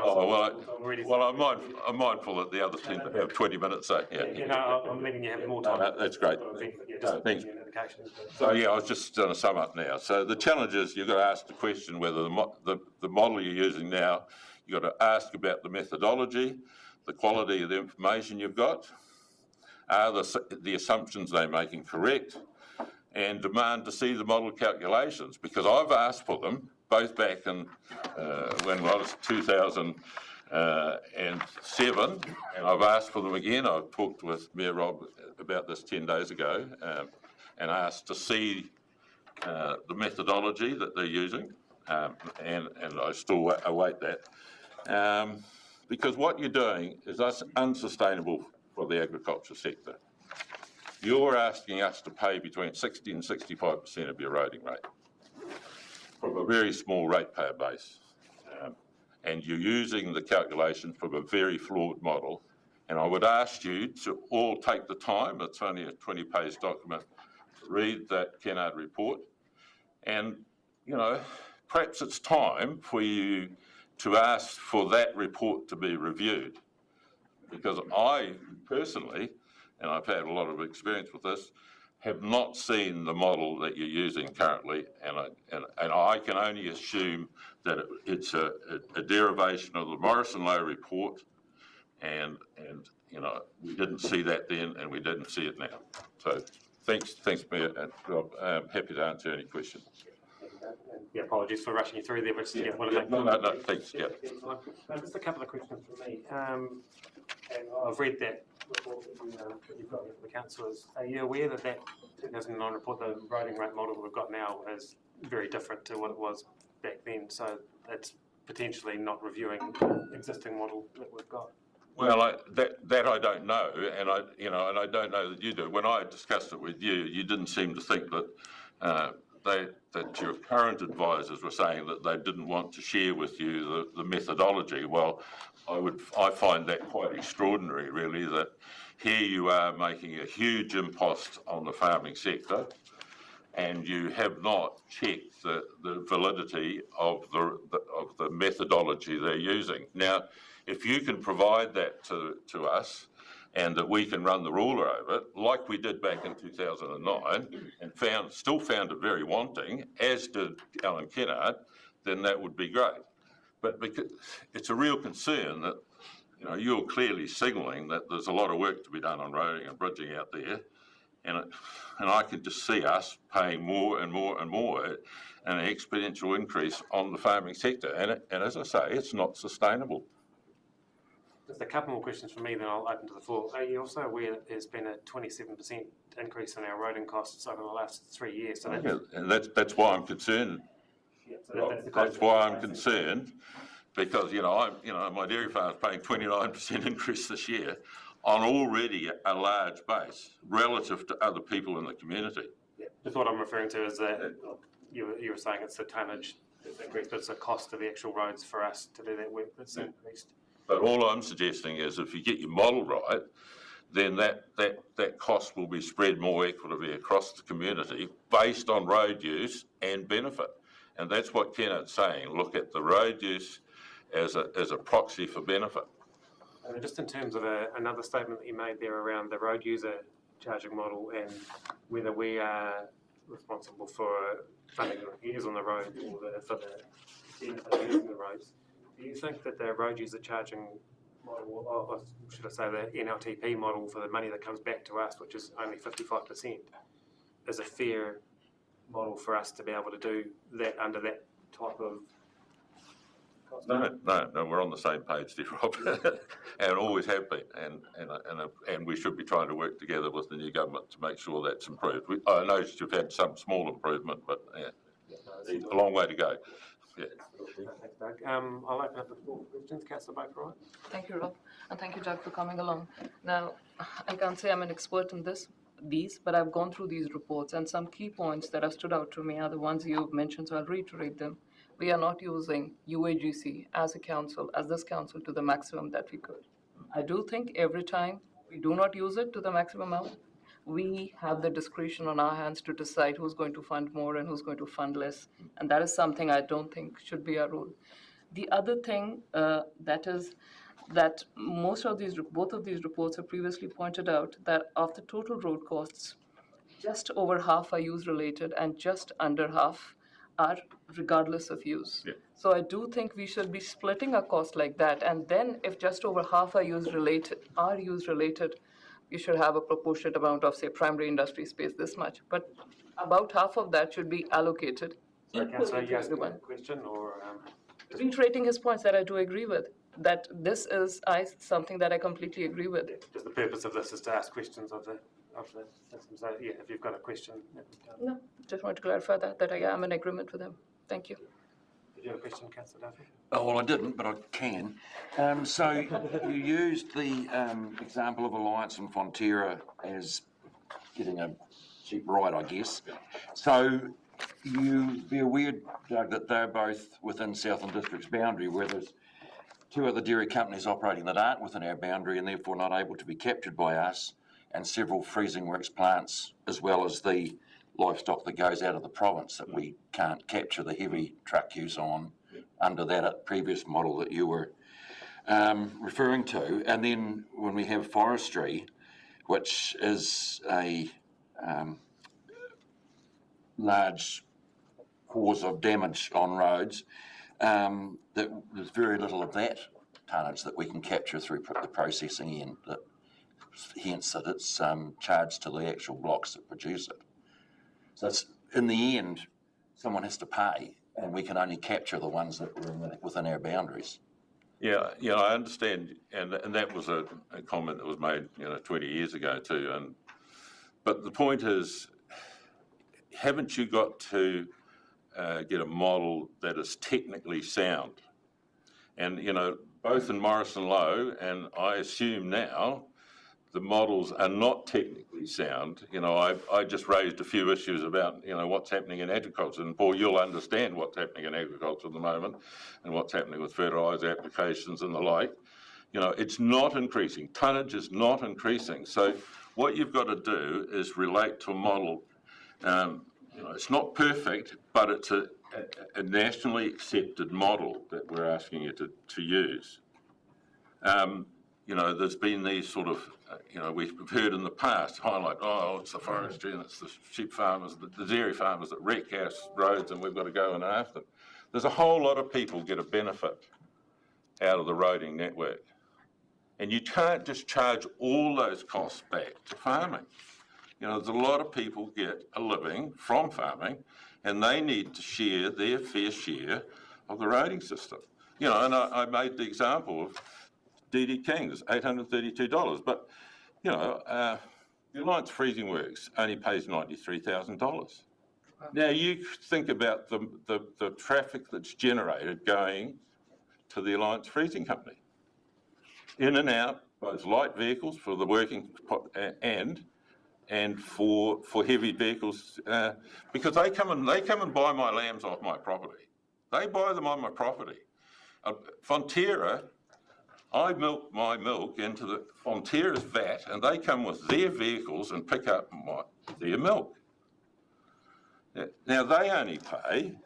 I'm mindful that the others tend to have 20 minutes. So I'm letting you have more time. No, that's great. Thanks. So yeah, I was just going to sum up now. So the challenge is you've got to ask the question whether the model you're using now, you've got to ask about the methodology, the quality of the information you've got, are the assumptions they're making correct, and demand to see the model calculations, because I've asked for them both back in when I was 2007, and I've asked for them again. I've talked with Mayor Rob about this 10 days ago, and asked to see the methodology that they're using, and I still await that. Because what you're doing is unsustainable for the agriculture sector. You're asking us to pay between 60 and 65% of your roading rate from a very small ratepayer base. And you're using the calculation from a very flawed model. And I would ask you to all take the time, it's only a 20-page document, to read that Kennard report. And, you know, perhaps it's time for you to ask for that report to be reviewed. Because I personally, and I've had a lot of experience with this, have not seen the model that you're using currently, and I can only assume that it's a derivation of the Morrison Lowe report, and you know, we didn't see that then, and we didn't see it now. So thanks, Mayor, and I'm happy to answer any questions. Yeah, apologies for rushing you through there, but Yeah, what no, thanks, yeah. Just a couple of questions from me. And I've read that report that you've got with the councillors. Are you aware that that 2009 report, the roading rate model we've got now, is very different to what it was back then? So it's potentially not reviewing the existing model that we've got. Well, that I don't know, and I don't know that you do. When I discussed it with you, you didn't seem to think that that your current advisors were saying that they didn't want to share with you the methodology. Well, I find that quite extraordinary, really, that here you are making a huge impost on the farming sector, and you have not checked the validity of the methodology they're using. Now, if you can provide that to us, and that we can run the ruler over it, like we did back in 2009, and still found it very wanting, as did Alan Kennard, then that would be great. But because it's a real concern that, you know, you're clearly signalling that there's a lot of work to be done on roading and bridging out there, and I can just see us paying more and more and more, and an exponential increase on the farming sector. And as I say, it's not sustainable. Just a couple more questions from me, then I'll open to the floor. Are you also aware that there's been a 27% increase in our roading costs over the last 3 years? So and that's why I'm concerned. Yeah, so that's why I'm concerned, because my dairy farm is paying 29% increase this year on already a large base relative to other people in the community. Yeah, just what I'm referring to is that you were saying it's the tonnage that's increased, but it's the cost of the actual roads for us to do that work that's increased. But all I'm suggesting is if you get your model right, then that cost will be spread more equitably across the community based on road use and benefit. And that's what Kennard's saying. Look at the road use as a proxy for benefit. Just in terms of another statement that you made there around the road user charging model and whether we are responsible for funding the repairs on the road or for the benefit of using the roads. Do you think that the road user charging model, or should I say the NLTP model for the money that comes back to us, which is only 55%, is a fair model for us to be able to do that under that type of cost? No, we're on the same page there, Rob, and always have been, and we should be trying to work together with the new government to make sure that's improved. I noticed you've had some small improvement, but yeah, a long way to go. Yeah. Thanks, Doug. I'll open up the floor for questions. Councillor Baker, Thank you, Rob, and thank you, Doug, for coming along. Now, I can't say I'm an expert in these, but I've gone through these reports, and some key points that have stood out to me are the ones you've mentioned, so I'll reiterate them. We are not using UAGC as a council, as this council, to the maximum that we could. I do think every time we do not use it to the maximum amount, we have the discretion on our hands to decide who's going to fund more and who's going to fund less. And that is something I don't think should be our rule. The other thing that both of these reports have previously pointed out that of the total road costs, just over half are use related and just under half are regardless of use. Yeah. So I do think we should be splitting our cost like that. And then if just over half are use related, you should have a proportionate amount of, say, primary industry space, this much. But about half of that should be allocated. Sorry, Councillor, you asked a question or? Reiterating his points that I do agree with, that this is something that I completely agree with. Just the purpose of this is to ask questions of the of the system. So yeah, if you've got a question. No, just wanted to clarify that I am in agreement with him. Thank you. Did you have a question, Councillor Duffy? Oh, well, I didn't, but I can. So you used the example of Alliance and Fonterra as getting a cheap ride, I guess. So you be aware, Doug, that they're both within Southland District's boundary, where there's two other dairy companies operating that aren't within our boundary and therefore not able to be captured by us, and several freezing works plants, as well as the livestock that goes out of the province that we can't capture the heavy truck use on under that previous model that you were referring to. And then when we have forestry, which is a large cause of damage on roads, that there's very little of that tonnage that we can capture through the processing end, hence that it's charged to the actual blocks that produce it. So it's, in the end, someone has to pay, and we can only capture the ones that were within our boundaries. Yeah, I understand, and that was a comment that was made, 20 years ago too. But the point is, haven't you got to get a model that is technically sound? And both in Morrison Low, and I assume now, the models are not technically sound. I just raised a few issues about, what's happening in agriculture. And Paul, you'll understand what's happening in agriculture at the moment and what's happening with fertiliser applications and the like. It's not increasing. Tonnage is not increasing. So what you've got to do is relate to a model. It's not perfect, but it's a nationally accepted model that we're asking you to use. There's been these sort of, we've heard in the past highlight, it's the forestry and it's the sheep farmers, the dairy farmers that wreck our roads and we've got to go in after them. There's a whole lot of people get a benefit out of the roading network. And you can't just charge all those costs back to farming. There's a lot of people get a living from farming and they need to share their fair share of the roading system. And I made the example of D.D. King's, $832, but, the Alliance Freezing Works only pays $93,000. Now, you think about the traffic that's generated going to the Alliance Freezing Company. In and out, both light vehicles for the working and for heavy vehicles, because they come and buy my lambs off my property. They buy them on my property. Fonterra, I milk my milk into the Fonterra's vat, and they come with their vehicles and pick up their milk. Now they only pay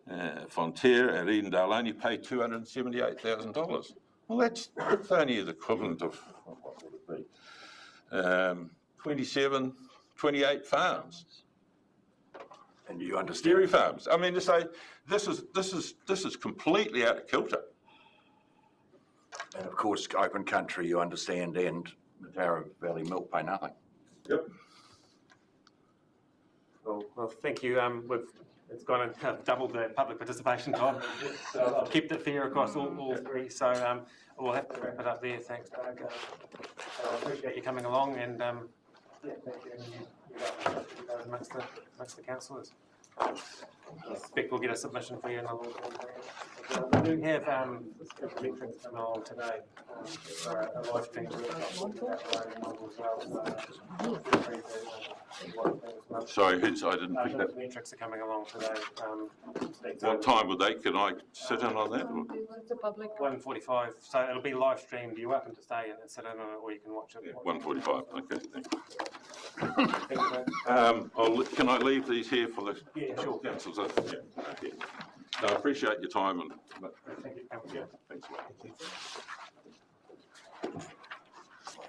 Fonterra and Edendale only pay $278,000. Well, that's only the equivalent of what would it be? 27, 28 farms. And you understand? Dairy farms. I mean, to say this is completely out of kilter. And of course, open country, you understand, and Matara Valley Milk pay nothing. Yep. Well, thank you. It's gone and doubled the public participation time. So I've kept it fair across all three. So we'll have to wrap it up there. Thanks, Doug. I appreciate you coming along, and thank you. You guys amongst the councillors. I expect we'll get a submission for you in a little bit. We do have metrics coming along today for a live stream Sorry, I didn't pick that. Metrics are coming along today. What time would they? Can I sit in on that? It's a public. 1:45. So it'll be live streamed. You're welcome to stay and sit in on it, or you can watch it. Yeah, 1:45. Okay, thank you. Thank you. Can I leave these here for the sure. councils? Yeah. Okay. So I appreciate your time and Thank you. yeah, thanks a lot.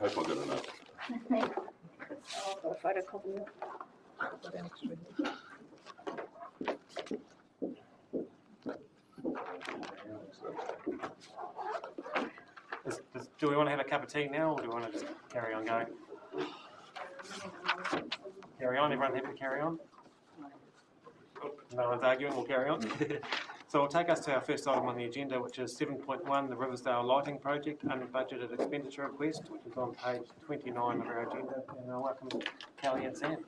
Hope I got enough. I've got a photocopy. Do we want to have a cup of tea now, or do we want to just carry on going? Carry on. Everyone happy to carry on? No one's arguing. We'll carry on. So So I'll take us to our first item on the agenda, which is 7.1, the Riversdale Lighting Project, unbudgeted expenditure request, which is on page 29 of our agenda. And I welcome Kelly and Sam.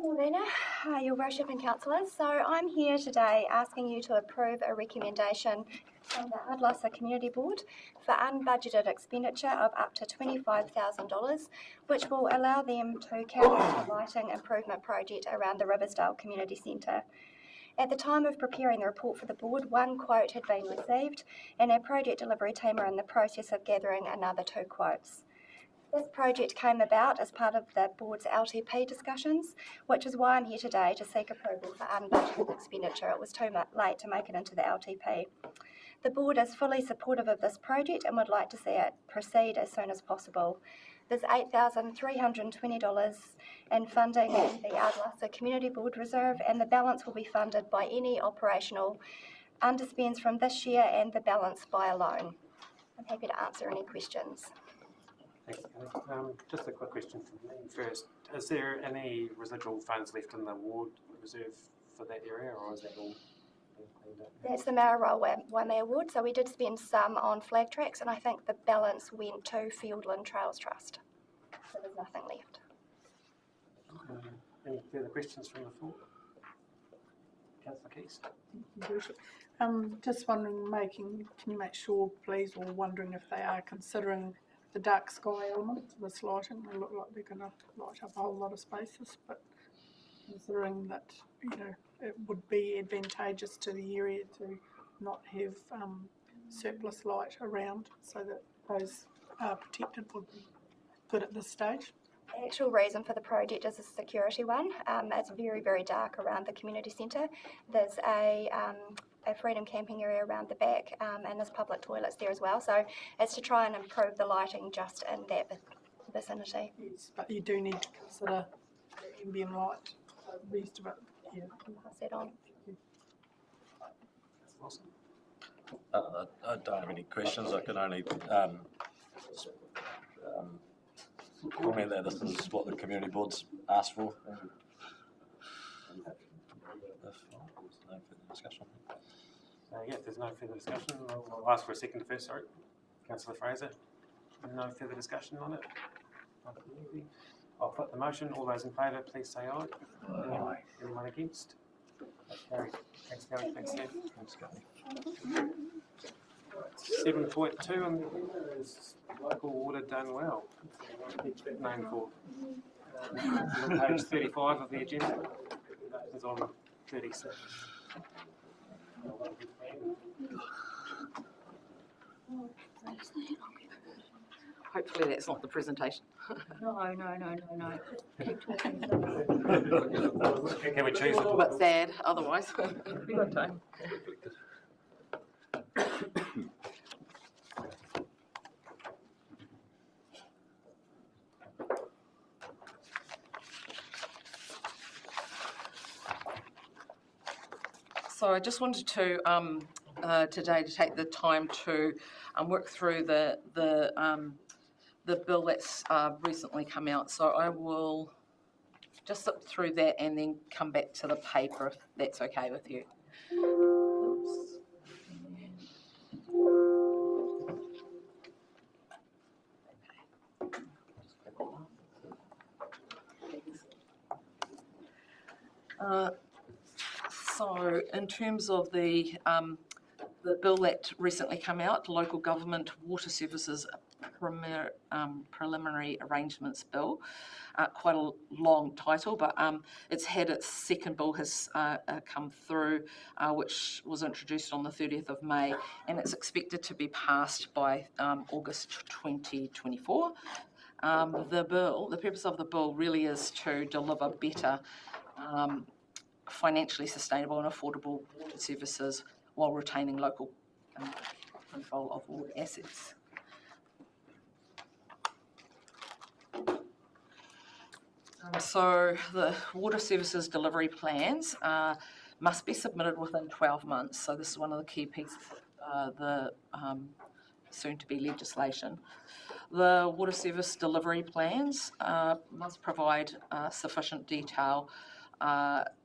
Morena, Your Worship and Councillors. So I'm here today asking you to approve a recommendation from the Ardlossa Community Board for unbudgeted expenditure of up to $25,000, which will allow them to carry out a lighting improvement project around the Riversdale Community Centre. At the time of preparing the report for the board, one quote had been received and our project delivery team are in the process of gathering another 2 quotes. This project came about as part of the board's LTP discussions, which is why I'm here today to seek approval for unbudgeted expenditure. It was too late to make it into the LTP. The board is fully supportive of this project and would like to see it proceed as soon as possible. There's $8,320 in funding in the Ardlossa Community Board Reserve, and the balance will be funded by any operational underspends from this year and the balance by a loan. I'm happy to answer any questions. Thanks, Kelly. Just a quick question from me first. Is there any residual funds left in the ward reserve for that area, or is that all been cleaned up? That's the Mararoa Waimea Ward, so we did spend some on flag tracks, and I think the balance went to Fieldland Trails Trust. So there's nothing left. Any further questions from the floor? Councillor Keys. Thank you, Worship. Just wondering, can you make sure, please, or wondering if they are considering the dark sky element to this lighting? They look like they're going to light up a whole lot of spaces, but considering that, it would be advantageous to the area to not have surplus light around, so that those are protected, would be good at this stage. The actual reason for the project is a security one. It's very, very dark around the community centre. There's a freedom camping area around the back, and there's public toilets there as well. So it's to try and improve the lighting just in that vicinity. Yes, but you do need to consider the ambient light, the rest of it. Yeah. Pass that on. Awesome. I don't have any questions. I can only comment that this is what the community board's asked for. If no further discussion. Yeah, if there's no further discussion, I'll ask for a second first, sorry. Councillor Fraser. No further discussion on it? I'll put the motion. All those in favour, please say aye. Aye. Anyone against? That's carried. Thanks, Gary. Thanks, Sam. Thanks, Gary. 7.2 on the agenda is local water done well. Keep that name for. On page 35 of the agenda. That is on 36. Hopefully that's not the presentation. No. Keep talking. Can we choose it? But sad, otherwise. We got time. So I just wanted to today to take the time to work through the bill that's recently come out. So I will just look through that and then come back to the paper if that's okay with you. Oops. So in terms of the bill that recently came out, Local Government Water Services Preliminary Arrangements Bill, quite a long title, but it's had its second bill has come through, which was introduced on the 30th of May, and it's expected to be passed by August 2024. The purpose of the bill really is to deliver better financially sustainable and affordable water services while retaining local control of water assets. So the water services delivery plans must be submitted within 12 months. So this is one of the key pieces of the soon-to-be legislation. The water service delivery plans must provide sufficient detail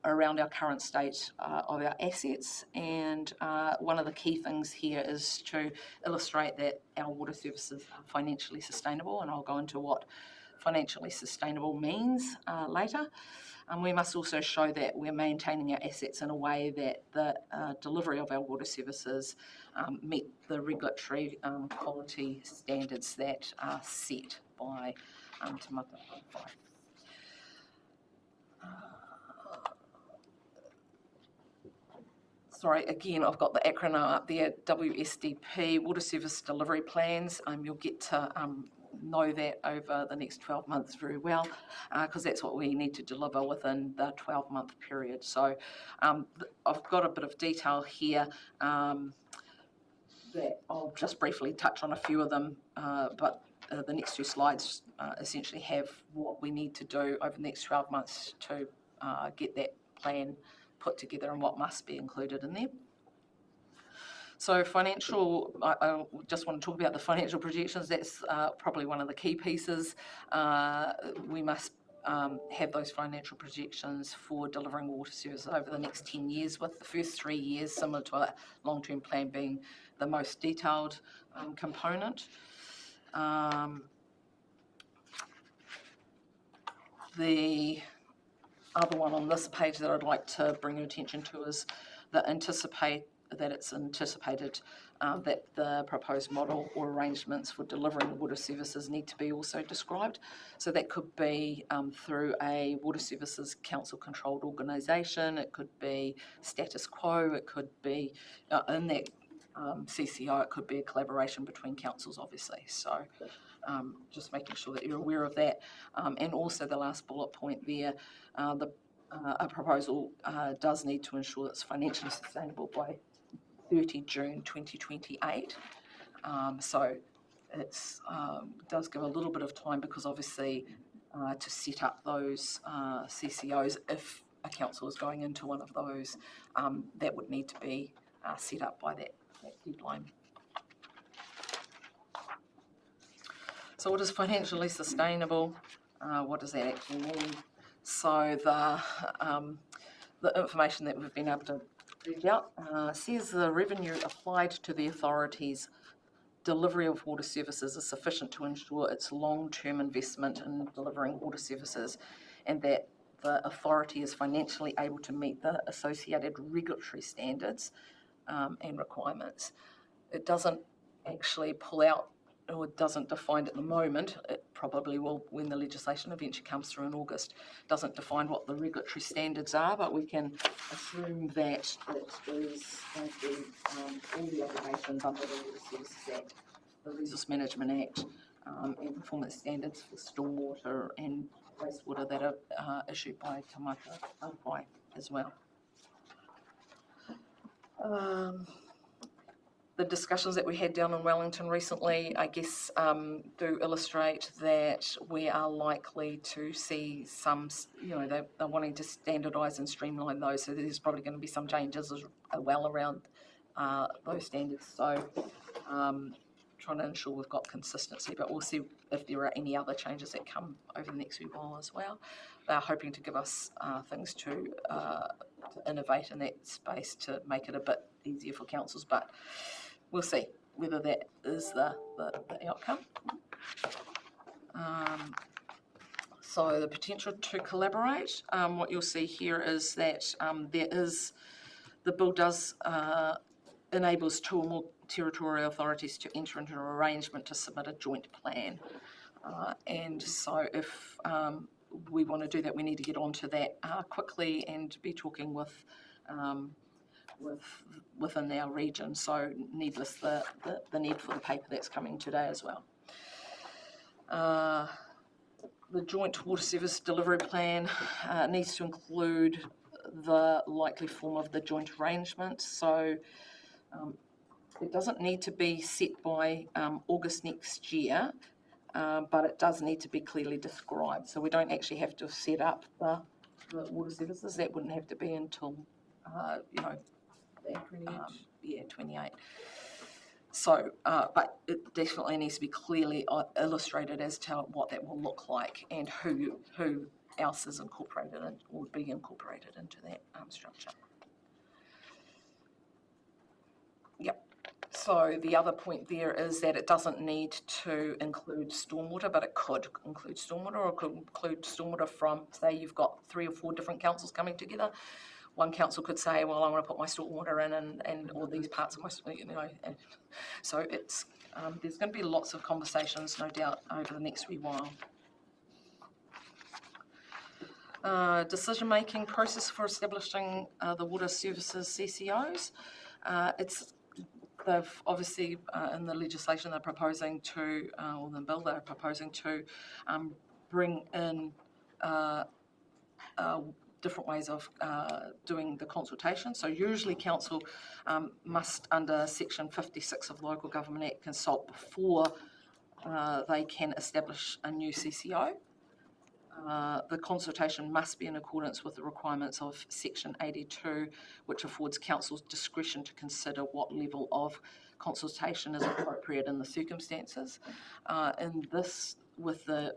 around our current state of our assets, and one of the key things here is to illustrate that our water services are financially sustainable, and I'll go into what financially sustainable means later. We must also show that we're maintaining our assets in a way that the delivery of our water services meet the regulatory quality standards that are set by Te Mata Whawhai. Sorry, again, I've got the acronym up there, WSDP, Water Service Delivery Plans. You'll get to know that over the next 12 months very well, because that's what we need to deliver within the 12-month period. So I've got a bit of detail here that I'll just briefly touch on a few of them, but the next two slides essentially have what we need to do over the next 12 months to get that plan put together and what must be included in there. So financial, I just want to talk about the financial projections. That's probably one of the key pieces. We must have those financial projections for delivering water services over the next 10 years, with the first 3 years, similar to a long-term plan, being the most detailed component. The other one on this page that I'd like to bring your attention to is it's anticipated that the proposed model or arrangements for delivering water services need to be also described. So that could be through a Water Services Council controlled organisation, it could be status quo, it could be in that CCO, it could be a collaboration between councils, obviously. So just making sure that you're aware of that. And also the last bullet point there, a proposal does need to ensure that it's financially sustainable by 30 June 2028. So it does give a little bit of time, because obviously to set up those CCOs, if a council is going into one of those, that would need to be set up by that deadline. So what is financially sustainable? What does that actually mean? So the information that we've been able to read out says the revenue applied to the authority's delivery of water services is sufficient to ensure its long-term investment in delivering water services, and that the authority is financially able to meet the associated regulatory standards and requirements. It doesn't actually pull out, or it doesn't define at the moment, it probably will when the legislation eventually comes through in August, doesn't define what the regulatory standards are, but we can assume that it is going to be all the obligations under the Water Services Act, the Resource Management Act, and performance standards for stormwater and wastewater that are issued by Te Mata Whawhai as well. The discussions that we had down in Wellington recently, I guess, do illustrate that we are likely to see some, they're wanting to standardise and streamline those, so there's probably going to be some changes as well around those standards. So trying to ensure we've got consistency, but we'll see if there are any other changes that come over the next few while as well. They're hoping to give us things to innovate in that space to make it a bit easier for councils, but we'll see whether that is the outcome. So the potential to collaborate, what you'll see here is that the bill does enables 2 or more territorial authorities to enter into an arrangement to submit a joint plan. And so if we want to do that, we need to get onto that quickly and be talking within our region. So needless the need for the paper that's coming today as well. The joint water service delivery plan needs to include the likely form of the joint arrangement. So it doesn't need to be set by August next year, but it does need to be clearly described. So we don't actually have to set up the water services. That wouldn't have to be until, 28. But it definitely needs to be clearly illustrated as to what that will look like and who else is incorporated in, or would be incorporated into that structure. Yep. So the other point there is that it doesn't need to include stormwater, but it could include stormwater, or it could include stormwater from, say, you've got 3 or 4 different councils coming together. One council could say, well, I want to put my stormwater in and all these parts of my, and so it's, there's going to be lots of conversations, no doubt, over the next wee while. Decision-making process for establishing the water services CCOs. They've obviously, in the legislation they're proposing to, or the bill they're proposing to, bring in different ways of doing the consultation. So usually council must, under section 56 of the Local Government Act, consult before they can establish a new CCO. The consultation must be in accordance with the requirements of section 82, which affords councils discretion to consider what level of consultation is appropriate in the circumstances. In this, with the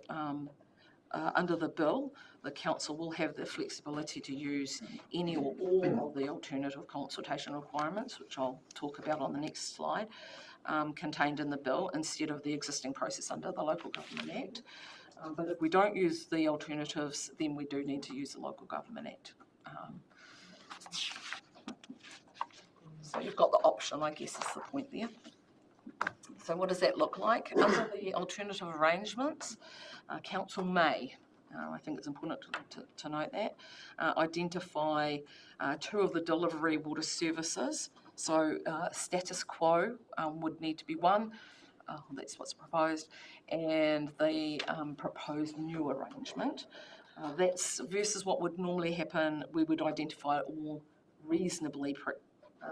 under the bill, the council will have the flexibility to use any or all of the alternative consultation requirements, which I'll talk about on the next slide, contained in the bill, instead of the existing process under the Local Government Act. But if we don't use the alternatives, then we do need to use the Local Government Act. So you've got the option, I guess, is the point there. So what does that look like? Under the alternative arrangements, council may, I think it's important to note that, identify 2 of the delivery water services. So status quo would need to be 1. That's what's proposed, and the proposed new arrangement. That's versus what would normally happen. We would identify all reasonably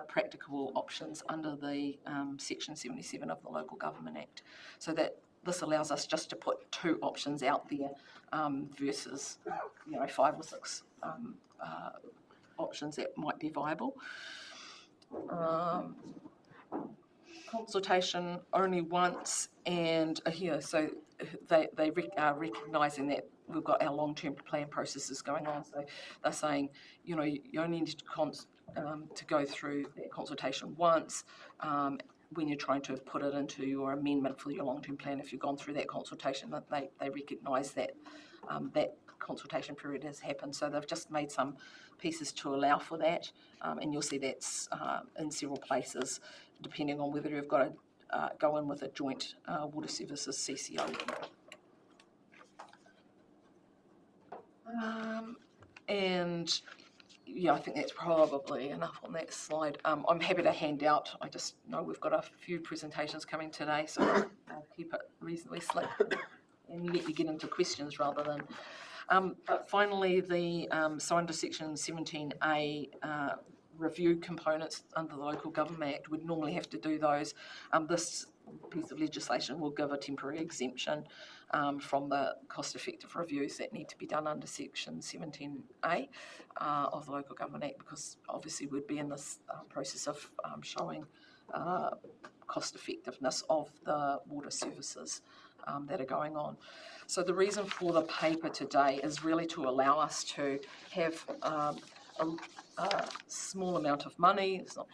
practicable options under the section 77 of the Local Government Act. So that this allows us just to put 2 options out there versus 5 or 6 options that might be viable. Consultation only once, and here, so they are recognising that we've got our long-term plan processes going on. So they're saying, you only need to go through that consultation once when you're trying to put it into your amendment for your long-term plan. If you've gone through that consultation, they recognise that that consultation period has happened. So they've just made some pieces to allow for that, and you'll see that's in several places, depending on whether you've got to go in with a joint water services CCO. And yeah, I think that's probably enough on that slide. I'm happy to hand out, I just know we've got a few presentations coming today, so I'll keep it reasonably slick and let you get into questions rather than... but finally, so under section 17A, review components under the Local Government Act would normally have to do those. This piece of legislation will give a temporary exemption from the cost-effective reviews that need to be done under section 17A of the Local Government Act, because obviously we'd be in this process of showing cost-effectiveness of the water services that are going on. So the reason for the paper today is really to allow us to have a small amount of money. It's not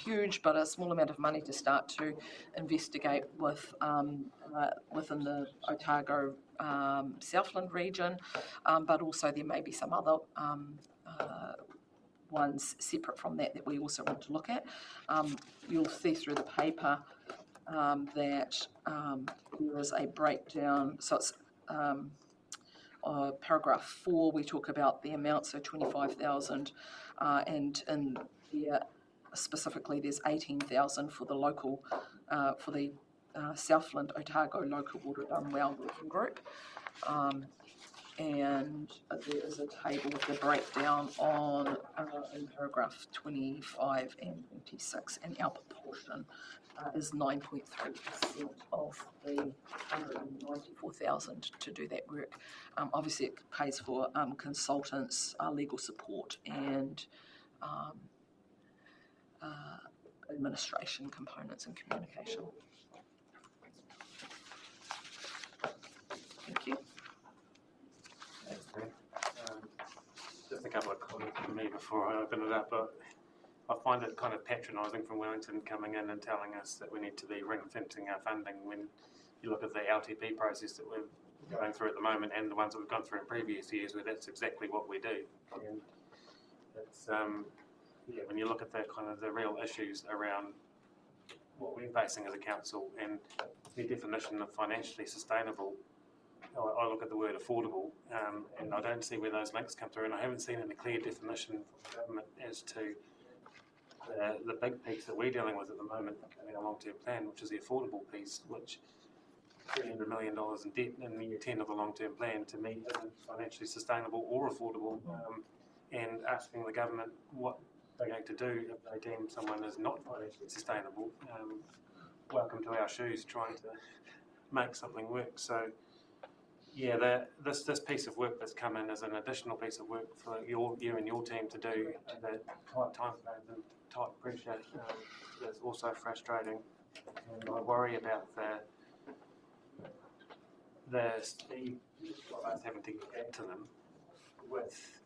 huge, but a small amount of money to start to investigate with within the Otago Southland region, but also there may be some other ones separate from that we also want to look at. You'll see through the paper that there is a breakdown. So it's paragraph 4, we talk about the amount, so 25,000, and in there specifically there's 18,000 for the local, for the Southland Otago Local Water Done Well Working Group. And there is a table with the breakdown on in paragraph 25 and 26, and our proportion is 9.3% of the 194,000 to do that work. Obviously, it pays for consultants, legal support, and administration components and communication. Thank you. Thanks, Ben. Just a couple of comments from me before I open it up. I find it kind of patronising from Wellington coming in and telling us that we need to be ring-fencing our funding when you look at the LTP process that we're going through at the moment and the ones that we've gone through in previous years, where that's exactly what we do. And it's when you look at the kind of the real issues around what we're facing as a council and the definition of financially sustainable, I look at the word affordable, and I don't see where those links come through, and I haven't seen any clear definition from the government as to the big piece that we're dealing with at the moment in our long-term plan, which is the affordable piece, which $300 million in debt in year 10 of the long-term plan, to me, isn't financially sustainable or affordable, and asking the government what they're going to do if they deem someone as not financially sustainable. Welcome to our shoes, trying to make something work. So, yeah, this piece of work that's come in as an additional piece of work for you and your team to do at the tight time frames and tight pressure is also frustrating. And I worry about the speed of us having to get back to them with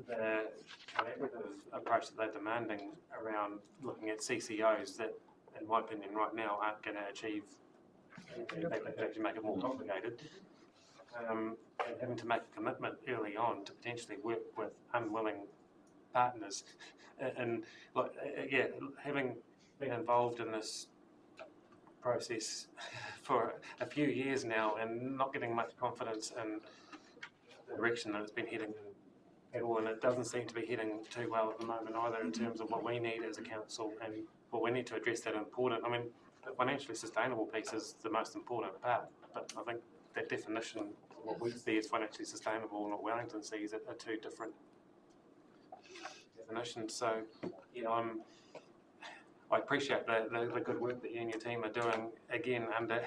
the collaborative approach that they're demanding around looking at CCOs that, in my opinion, right now aren't going to achieve anything. They could actually make it more complicated. And having to make a commitment early on to potentially work with unwilling partners, and having been involved in this process for a few years now and not getting much confidence in the direction that it's been heading at all, and it doesn't seem to be heading too well at the moment either in terms of what we need as a council and what we need to address that important. I mean, the financially sustainable piece is the most important part, but I think that definition of what we see as financially sustainable and what Wellington sees are two different definitions. So, I appreciate the good work that you and your team are doing, again, under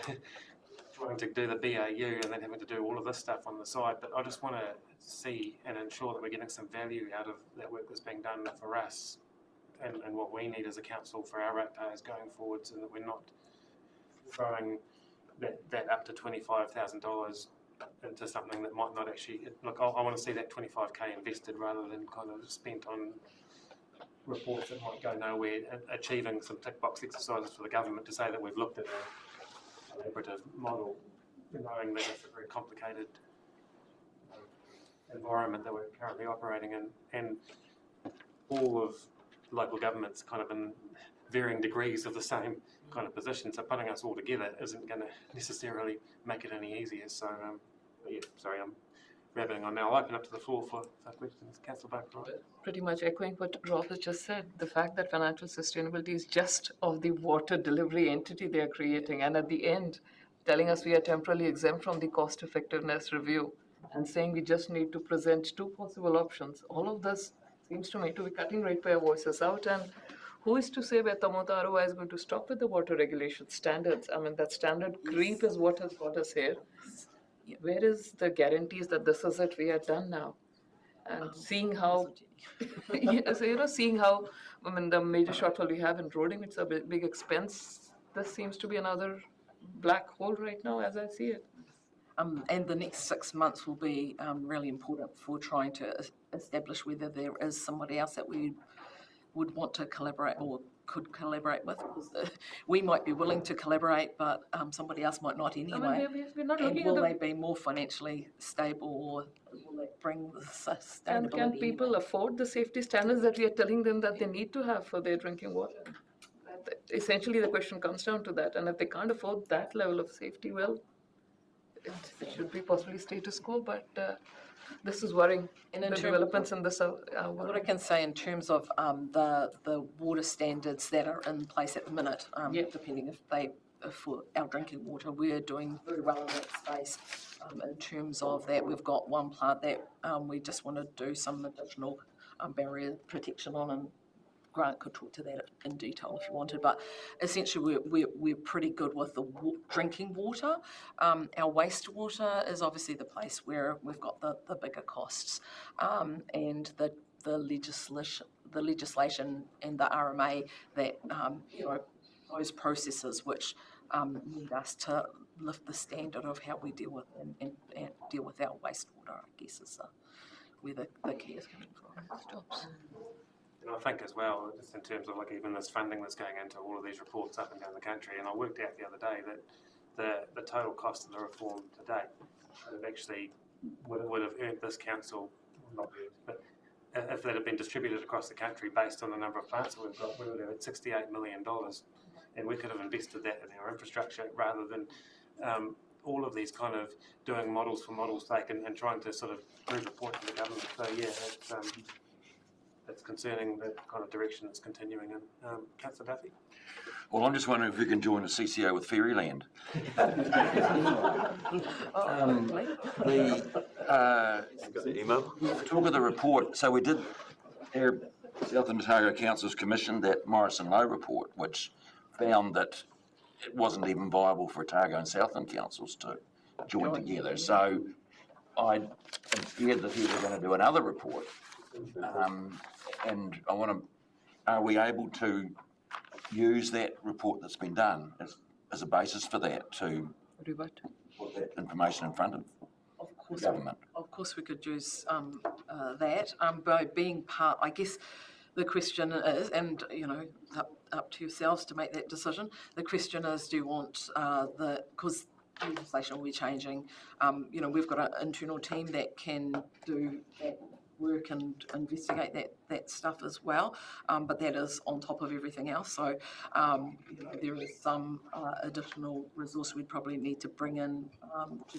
trying to do the BAU and then having to do all of this stuff on the side, but I just want to see and ensure that we're getting some value out of that work that's being done for us and what we need as a council for our ratepayers going forwards, and that we're not throwing that up to $25,000 into something that might not actually look. I want to see that 25k invested rather than kind of spent on reports that might go nowhere, achieving some tick box exercises for the government to say that we've looked at a collaborative model, knowing that it's a very complicated environment that we're currently operating in, and all of local governments kind of in varying degrees of the same kind of position, so putting us all together isn't going to necessarily make it any easier. So, sorry, I'm rabbiting on now. I'll open up to the floor for questions. Councillor Barker. Pretty much echoing what Rob has just said, the fact that financial sustainability is just of the water delivery entity they are creating, and at the end telling us we are temporarily exempt from the cost effectiveness review and saying we just need to present two possible options. All of this seems to me to be cutting ratepayer voices out, and who is to say where Tamota ROI is going to stop with the water regulation standards? I mean, that standard creep is what has got us here. Where is the guarantees that this is it, we are done now? And seeing how, seeing how, I mean, the major shortfall we have in roading, it's a big expense. This seems to be another black hole right now as I see it. And the next 6 months will be really important for trying to establish whether there is somebody else that we would want to collaborate or could collaborate with. We might be willing to collaborate, but somebody else might not anyway. I mean, we're not and looking will at they be more financially stable, or will they bring the sustainability? And can people afford the safety standards that we are telling them that they need to have for their drinking water? Essentially, the question comes down to that. And if they can't afford that level of safety, well, it should be possibly status quo, but this is worrying. And in the developments in this what I can say in terms of the water standards that are in place at the minute, depending if for our drinking water, we're doing very well in that space. In terms of that, we've got one plant that we just want to do some additional barrier protection on, and Grant could talk to that in detail if you wanted, but essentially we're pretty good with the drinking water. Our wastewater is obviously the place where we've got the bigger costs, and the the legislation and the RMA that, those processes which need us to lift the standard of how we deal with and deal with our wastewater, I guess, is where the key is coming from. And I think as well, just in terms of like even this funding that's going into all of these reports up and down the country, and I worked out the other day that the total cost of the reform to date actually would have earned this council, not earned, but if that had been distributed across the country based on the number of plants that we've got, we would have had $68 million, and we could have invested that in our infrastructure rather than all of these kind of doing models for models' sake and trying to sort of prove a point to the government. So yeah, it's concerning the kind of direction it's continuing in. Councillor Duffy? Well, I'm just wondering if we can join a CCO with Fairyland. Talk of the report, so we did, our Southland Otago Council's commissioned that Morrison Low report, which found that it wasn't even viable for Otago and Southland councils to join together. So I'm scared that he was going to do another report. And I want to, are we able to use that report that's been done as a basis for that to put that information in front of the government? Of course we could use that. By being part, I guess the question is, and up to yourselves to make that decision, the question is, do you want because legislation will be changing, we've got an internal team that can do that work and investigate that stuff as well, but that is on top of everything else. So there is some additional resource we'd probably need to bring in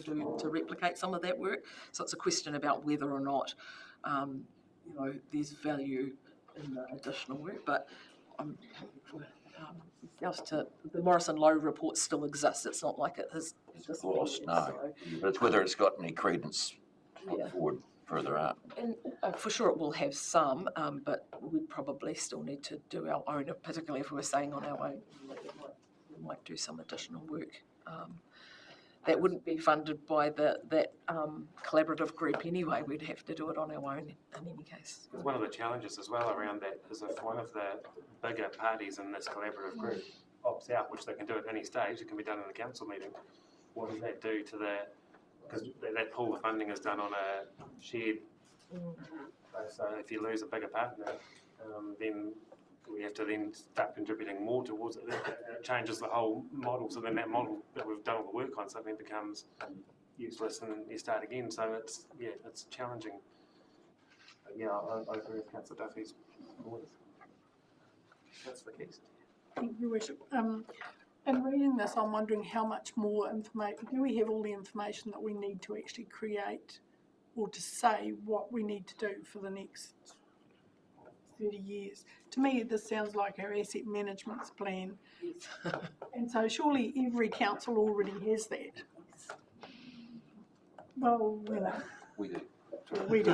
to replicate some of that work. So it's a question about whether or not there's value in the additional work. But I'm happy for the Morrison Low report still exists. It's not like it has just lost. No, but it's whether it's got any credence forward. Further up. And for sure it will have some, but we'd probably still need to do our own, particularly if we were staying on our own. We might do some additional work. That wouldn't be funded by that collaborative group anyway. We'd have to do it on our own in any case. One of the challenges as well around that is if one of the bigger parties in this collaborative group opts out, which they can do at any stage, it can be done in a council meeting, what does that do to the... Because that pool of funding is done on a shared, so if you lose a bigger partner, then we have to then start contributing more towards it. It changes the whole model, so then that model that we've done all the work on suddenly becomes useless and then you start again. So it's challenging. But yeah, I agree with Councillor Duffy's points. That's the case. Thank you, Worship. In reading this, I'm wondering how much more information, do we have all the information that we need to actually create or to say what we need to do for the next 30 years? To me, this sounds like our asset management plan. And so surely every council already has that. Well, we do. We do.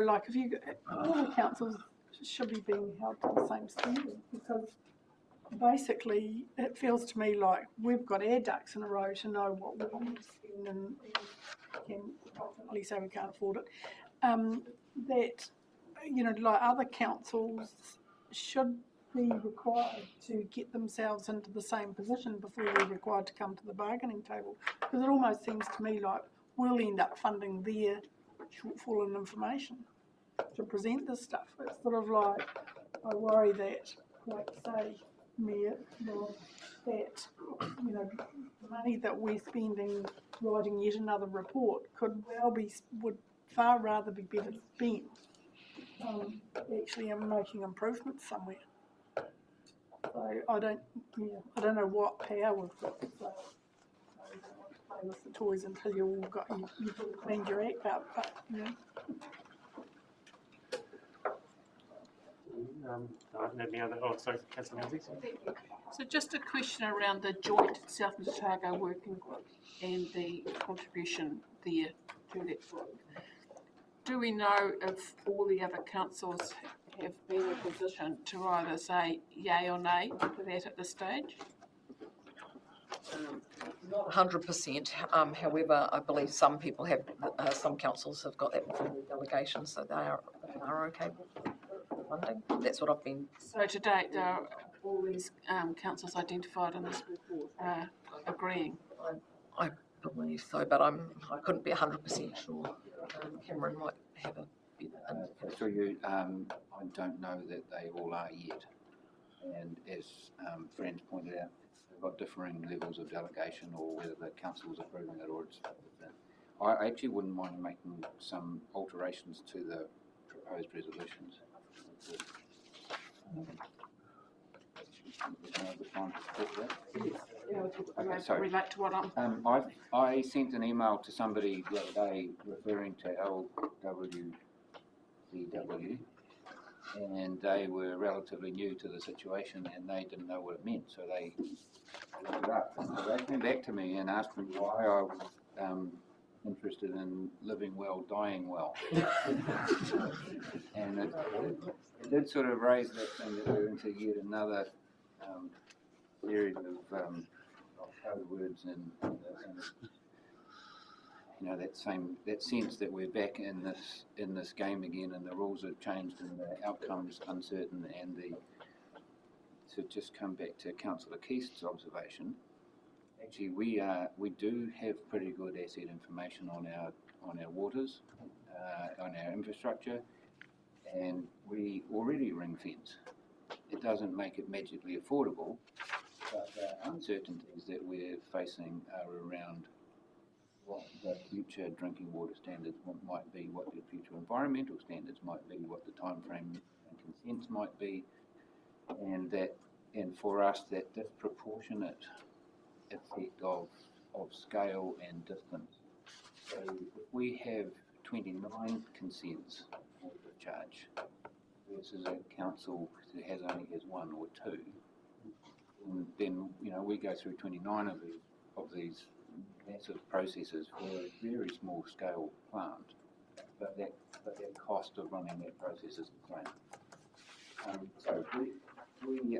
Like if you, all the councils should be being held to the same standard, because basically it feels to me like we've got our ducks in a row to know what we need to spend and can ultimately say we can't afford it. That, like other councils should be required to get themselves into the same position before they're required to come to the bargaining table. Because it almost seems to me like we'll end up funding their shortfall in information to present this stuff. It's sort of like, I worry that, like say, Mayor, that the money that we're spending writing yet another report would far rather be better spent actually in making improvements somewhere. So I don't know what power we've got. So I don't want to play with the toys until you've cleaned your act up. But Any other? Oh, sorry, Councillor Lindsay. So just a question around the joint Southland Otago working group and the contribution there to that group. Do we know if all the other councils have been in a position to either say yay or nay to that at this stage? Not 100%. However, I believe some people have, some councils have got that from their delegations, so they are okay with funding. That's what I've been. So to date, all these councils identified in this report are agreeing. I believe so, but I couldn't be 100% sure. Cameron might have a better. Through you, I don't know that they all are yet. And as friends pointed out, they've got differing levels of delegation, or whether the council is approving it or it's. I actually wouldn't mind making some alterations to the proposed resolutions. Okay, so relate to what I'm. I sent an email to somebody the other day referring to LWDW, and they were relatively new to the situation and they didn't know what it meant, so they looked it up. And so they came back to me and asked me why I was interested in living well, dying well. And it did sort of raise that thing that we're into yet another series of code words and that sense that we're back in this game again, and the rules have changed and the outcome's uncertain. And to just come back to Councillor Keith's observation, actually we do have pretty good asset information on our waters, on our infrastructure, and we already ring fence. It doesn't make it magically affordable, but the uncertainties that we're facing are around what the future drinking water standards might be, what the future environmental standards might be, what the time frame and consents might be, and for us that disproportionate effect of scale and distance. So if we have 29 consents for the charge versus a council that only has one or two, and then we go through 29 of these massive processes for a very small scale plant, but that cost of running that process is the same. So we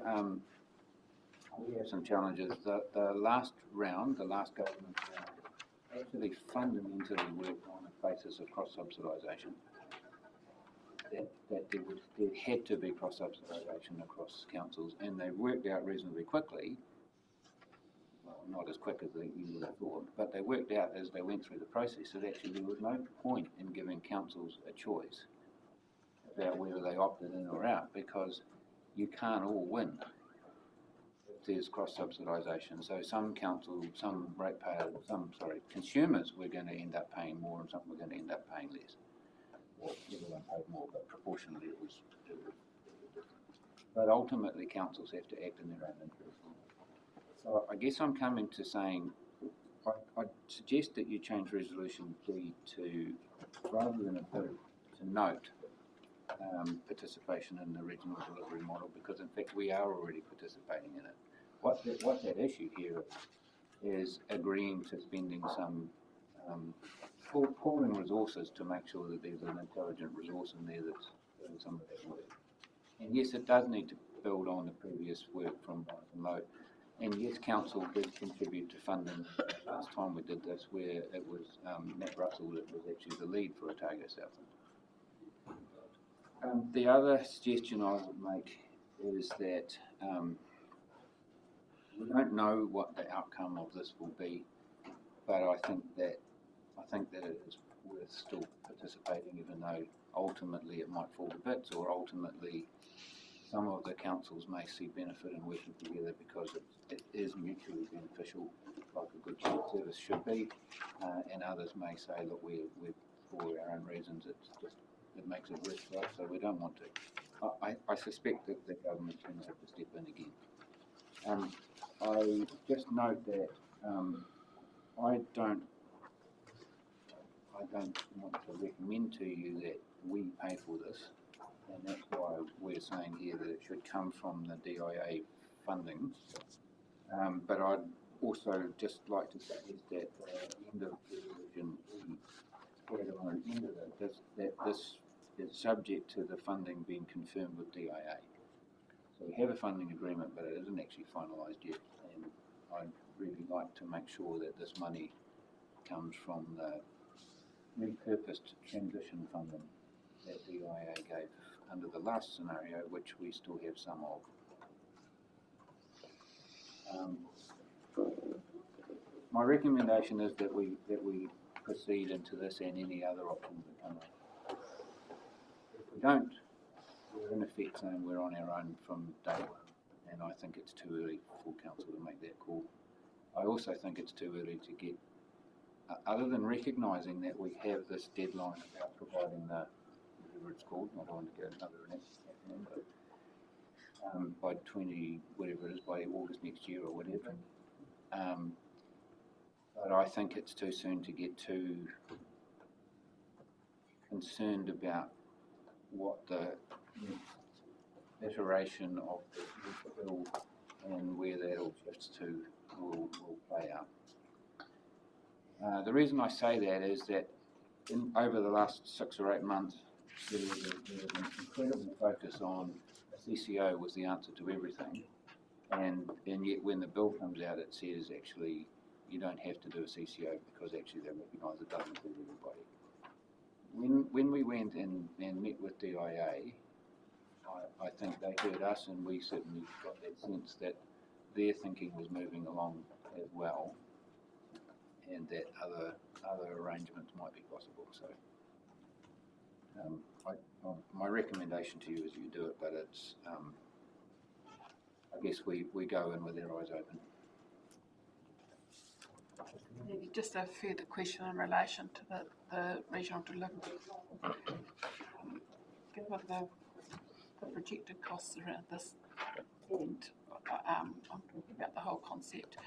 have some challenges. The last round, the last government round, actually fundamentally worked on a basis of cross-subsidisation. That there had to be cross-subsidisation across councils, and they worked out reasonably quickly. Well, not as quick as you would have thought, but they worked out as they went through the process that actually there was no point in giving councils a choice about whether they opted in or out, because you can't all win if there's cross-subsidisation. So some councils, some ratepayers, consumers were going to end up paying more, and some were going to end up paying less. Well, everyone paid more, but proportionally it was different. But ultimately councils have to act in their own interest. So I guess I'm coming to saying, I suggest that you change resolution 3 to, rather than approve, to note participation in the regional delivery model, because in fact we are already participating in it. What's at issue here is agreeing to spending some pooling resources to make sure that there's an intelligent resource in there that's doing some of that work. And yes, it does need to build on the previous work from Low. And yes, council did contribute to funding last time we did this, where it was Matt Russell that was actually the lead for Otago Southland. The other suggestion I would make is that we don't know what the outcome of this will be, but I think that it is worth still participating, even though ultimately it might fall to bits, or ultimately some of the councils may see benefit in working together because it is mutually beneficial, like a good shared service should be, and others may say, look, we're for our own reasons, it makes it worse for us, so we don't want to. I suspect that the government's going to have to step in again. I just note that I don't want to recommend to you that we pay for this, and that's why we're saying here that it should come from the DIA funding. But I'd also just like to suggest that at the end of resolution that this is subject to the funding being confirmed with DIA. So we have a funding agreement, but it isn't actually finalised yet, and I'd really like to make sure that this money comes from the repurposed transition funding that DIA gave under the last scenario, which we still have some of. My recommendation is that we proceed into this and any other options that come up. If we don't, we're in effect saying we're on our own from day one, and I think it's too early for council to make that call. I also think it's too early to get, other than recognising that we have this deadline about providing the, whatever it's called, I don't want to go another acronym, but by 20, whatever it is, by August next year or whatever. But I think it's too soon to get too concerned about what the iteration of the bill and where that all shifts to will play out. The reason I say that is that over the last 6 or 8 months, there was an incredible focus on CCO was the answer to everything, and yet when the bill comes out, it says actually you don't have to do a CCO because actually they recognise it doesn't include everybody. When we went and met with DIA, I think they heard us, and we certainly got that sense that their thinking was moving along as well, and that other arrangements might be possible. So my recommendation to you is you do it, but it's I guess we go in with our eyes open. Maybe just a further question in relation to the regional delivery. Given the projected costs around this, and I'm talking about the whole concept,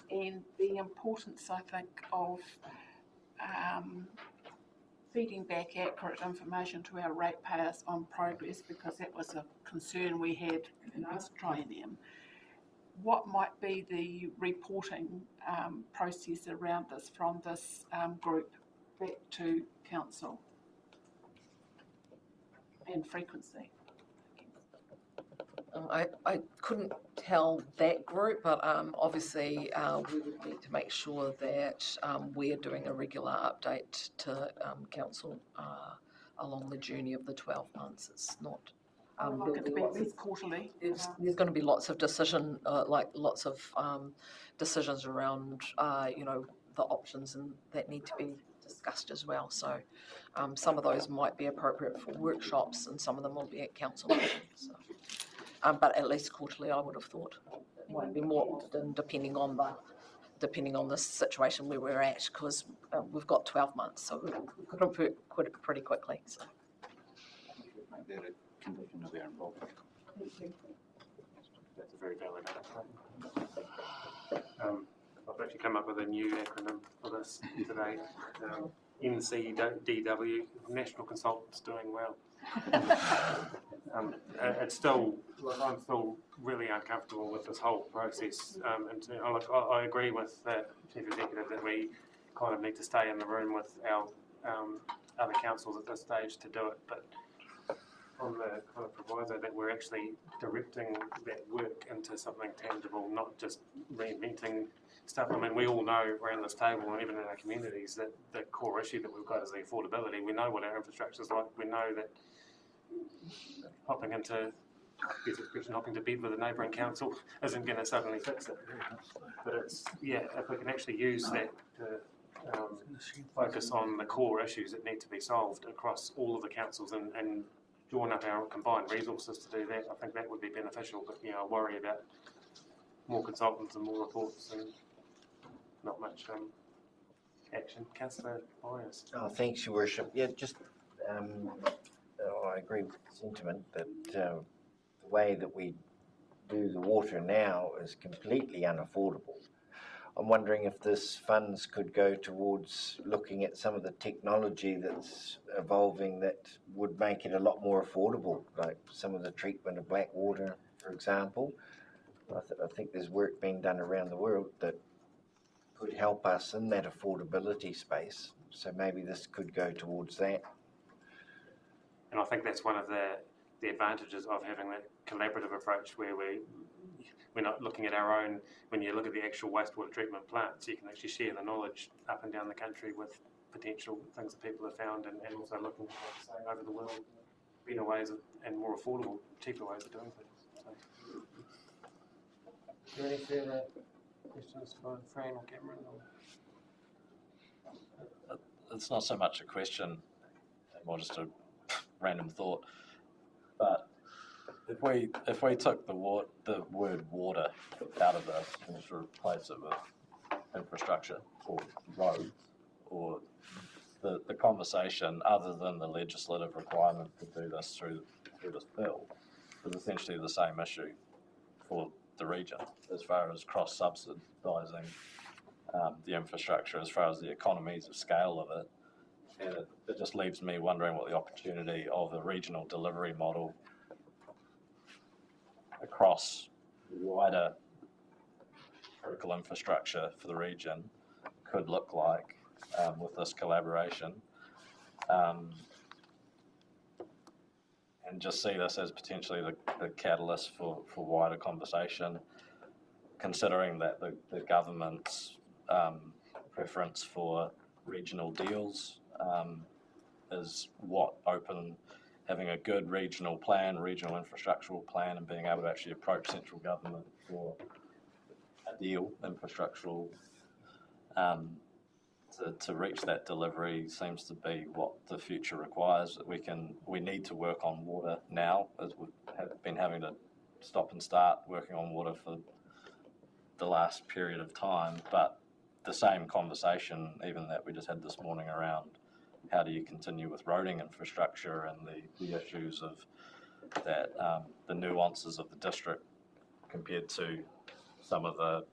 and the importance, I think, of feeding back accurate information to our ratepayers on progress, because that was a concern we had in this triennium. What might be the reporting process around this from this group back to council, and frequency? I couldn't tell that group, but obviously we would need to make sure that we're doing a regular update to council along the journey of the 12 months. It's not. Like it's been quarterly. There's going to be lots of decisions around, the options and that need to be discussed as well. So some of those might be appropriate for workshops, and some of them will be at council meetings. So. But at least quarterly, I would have thought. It might be more often, depending on the situation where we're at, because we've got 12 months, so we've got to put it pretty quickly. So. Make that a condition of our involvement. That's a very valid answer. I've actually come up with a new acronym for this today. NCDW, National Consultants Doing Well. It's still, I'm still really uncomfortable with this whole process. And I agree with the Chief Executive that we kind of need to stay in the room with our other councils at this stage to do it. But on the kind of proviso that we're actually directing that work into something tangible, not just reinventing stuff. I mean, we all know around this table and even in our communities that the core issue that we've got is the affordability. We know what our infrastructure is like. We know that hopping to bed with a neighbouring council isn't going to suddenly fix it. But it's, if we can actually use that to focus on the core issues that need to be solved across all of the councils and join up our combined resources to do that, I think that would be beneficial. But I worry about more consultants and more reports and not much action. Councillor Byers. Oh, thanks, Your Worship. Yeah, just I agree with the sentiment that the way that we do the water now is completely unaffordable. I'm wondering if this funds could go towards looking at some of the technology that's evolving that would make it a lot more affordable, like some of the treatment of black water, for example. I think there's work being done around the world that could help us in that affordability space. So maybe this could go towards that. And I think that's one of the advantages of having that collaborative approach where we're not looking at our own. When you look at the actual wastewater treatment plants, you can actually share the knowledge up and down the country with potential things that people have found, and also looking, like I say, over the world, better ways and more affordable, cheaper ways of doing things. So, are there any further questions for Fran or Cameron? It's not so much a question, more just a random thought. But if we took the word water out of this and just replace it with infrastructure or roads, or the conversation, other than the legislative requirement to do this through this bill, is essentially the same issue for the region as far as cross-subsidising the infrastructure, as far as the economies of scale of it. And it just leaves me wondering what the opportunity of a regional delivery model across wider critical infrastructure for the region could look like with this collaboration. And just see this as potentially the catalyst for wider conversation, considering that the government's preference for regional deals is what having a good regional plan, regional infrastructural plan, and being able to actually approach central government for a deal, infrastructural, to reach that delivery seems to be what the future requires. We need to work on water now, as we have been having to stop and start working on water for the last period of time. But the same conversation, even that we just had this morning around how do you continue with roading infrastructure and the issues of that, the nuances of the district compared to some of the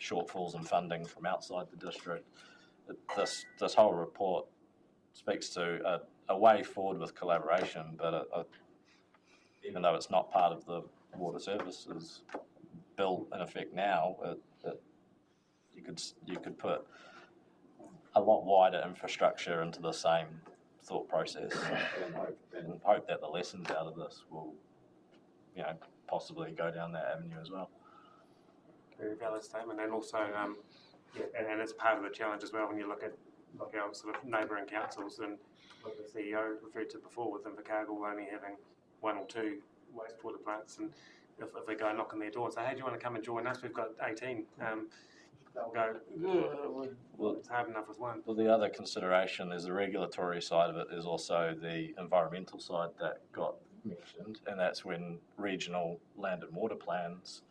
shortfalls in funding from outside the district. This whole report speaks to a way forward with collaboration, but even though it's not part of the water services bill in effect now, you could put a lot wider infrastructure into the same thought process and hope that the lessons out of this will, possibly go down that avenue as well. Very valid statement, and also, and it's part of the challenge as well when you look at our sort of neighbouring councils, and what the CEO referred to before with Invercargill only having one or two wastewater plants, and if they go knock on their door and say, hey, do you want to come and join us? We've got 18. They'll go, well, it's hard enough with one. Well, the other consideration is the regulatory side of it, is also the environmental side that got mentioned, and that's when regional land and water plans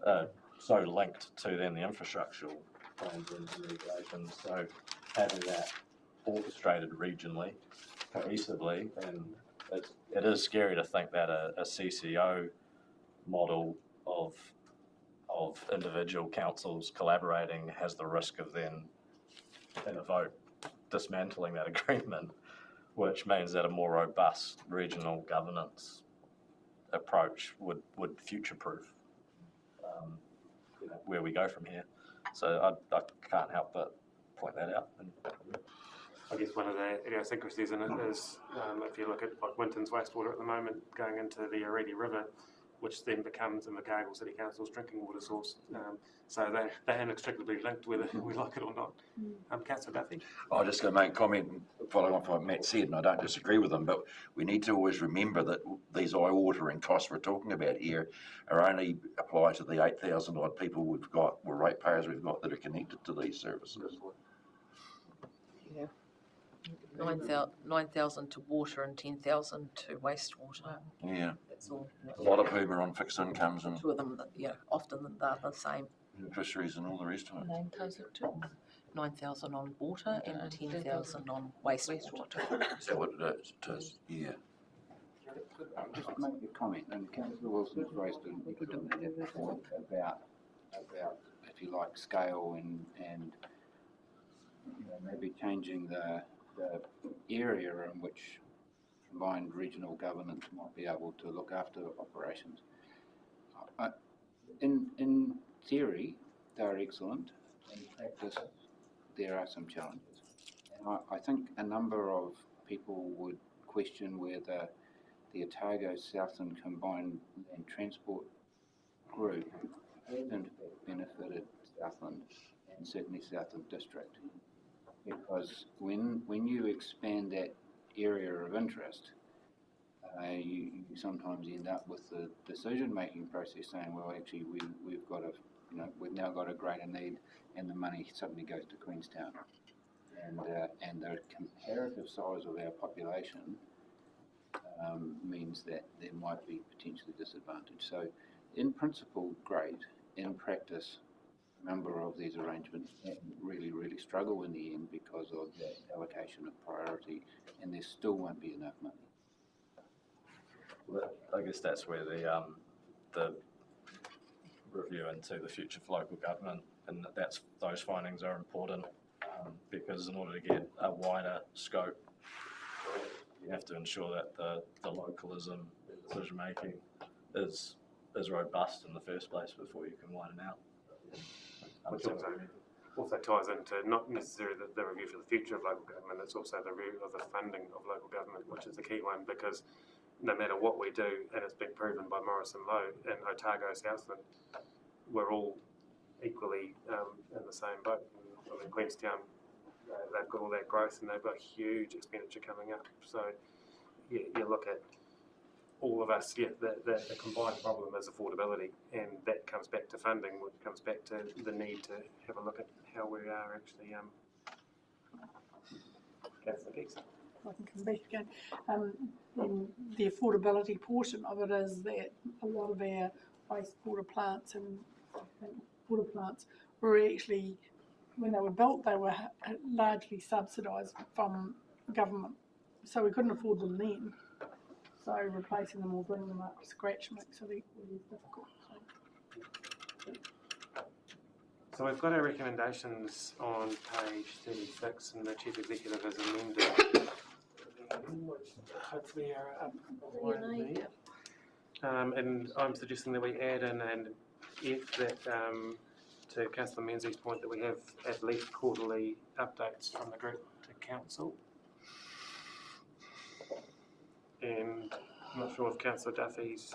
are so linked to then the infrastructural plans and regulations. So having that orchestrated regionally, cohesively, and it is scary to think that a CCO model of individual councils collaborating has the risk of then, in a vote, dismantling that agreement, which means that a more robust regional governance approach would future-proof where we go from here. So I can't help but point that out. I guess one of the idiosyncrasies in it is, if you look at like Winton's wastewater at the moment going into the Ohigh River, which then becomes Invercargill City Council's drinking water source. So they're inextricably linked, whether we like it or not. Councillor Duffy? I'm just going to make a comment following on from what Matt said, and I don't disagree with him, but we need to always remember that these eye-watering costs we're talking about here are only apply to the 8,000 odd people we've got, or ratepayers we've got, that are connected to these services. Yeah. 9,000 to water and 10,000 to wastewater. Yeah. That's all. A lot of whom are on fixed incomes and Two of them, often they're the same. fisheries and all the rest of it. 9,000 too. 9,000 on water and 10,000 on wastewater. Is that what it is? It is, yeah. Just make a comment, and Councillor Wilson's raised an excellent point about, if you like, scale and maybe changing the area in which combined regional governance might be able to look after operations. In theory, they're excellent. In practice, there are some challenges. And I think a number of people would question whether the Otago Southland Combined Land Transport Group has in fact benefited Southland and certainly Southland District. because when you expand that area of interest, you sometimes end up with the decision-making process saying, well, actually, we've got a, we've now got a greater need, and the money suddenly goes to Queenstown, and the comparative size of our population means that there might be potentially disadvantage. So, in principle, great. In practice, a number of these arrangements really struggle in the end because of that allocation of priority, and there still won't be enough money. Well, I guess that's where the review into the future for local government, and those findings are important, because in order to get a wider scope, you have to ensure that the localism in decision making is robust in the first place before you can widen out. Which also ties into not necessarily the review for the future of local government, it's also the review of the funding of local government, which is the key one, because no matter what we do, and it's been proven by Morris and Lowe and Otago, Southland, we're all equally in the same boat. I mean, Queenstown, they've got all that growth and they've got huge expenditure coming up. So you look at all of us, the combined problem is affordability, and that comes back to funding, which comes back to the need to have a look at how we are actually Councillor Geeks. I can come back again. The affordability portion of it is that a lot of our wastewater plants and water plants were actually, when they were built, they were largely subsidised from government, so we couldn't afford them then. So replacing them or bringing them up to scratch makes it equally difficult. So we've got our recommendations on page 36, and the Chief Executive has amended, which hopefully are up behind me. And I'm suggesting that we add in an F that, to Councillor Menzies' point, that we have at least quarterly updates from the group to council. And I'm not sure if Councillor Duffy's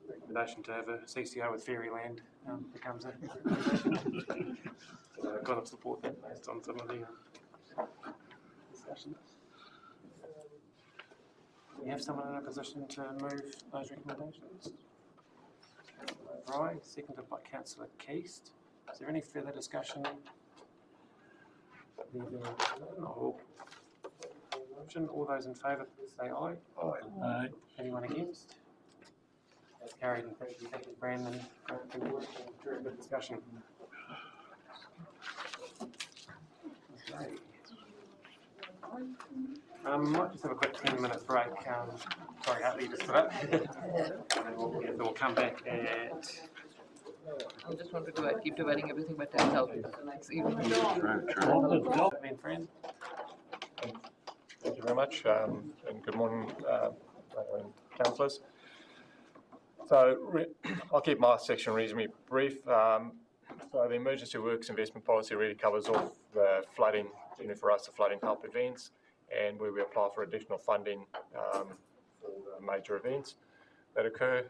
recommendation to have a CCO with Fairyland becomes a recommendation. So I've got to support that based on some of the discussions. Do we have someone in a position to move those recommendations? Right, seconded by Councillor Keast. Is there any further discussion? All those in favour, please say aye. Aye. Anyone against? That's carried, and thank you, Brandon, for your work and very good discussion. Okay. Might just have a quick 10-minute break. Sorry, Hartley, you just stood up. And we'll come back at... I just wanted to keep dividing everything by 10,000. Friend. Thank you very much, and good morning, councillors. So I'll keep my section reasonably brief. So the emergency works investment policy really covers off the flooding, for us, the flooding help events, and where we apply for additional funding for the major events that occur.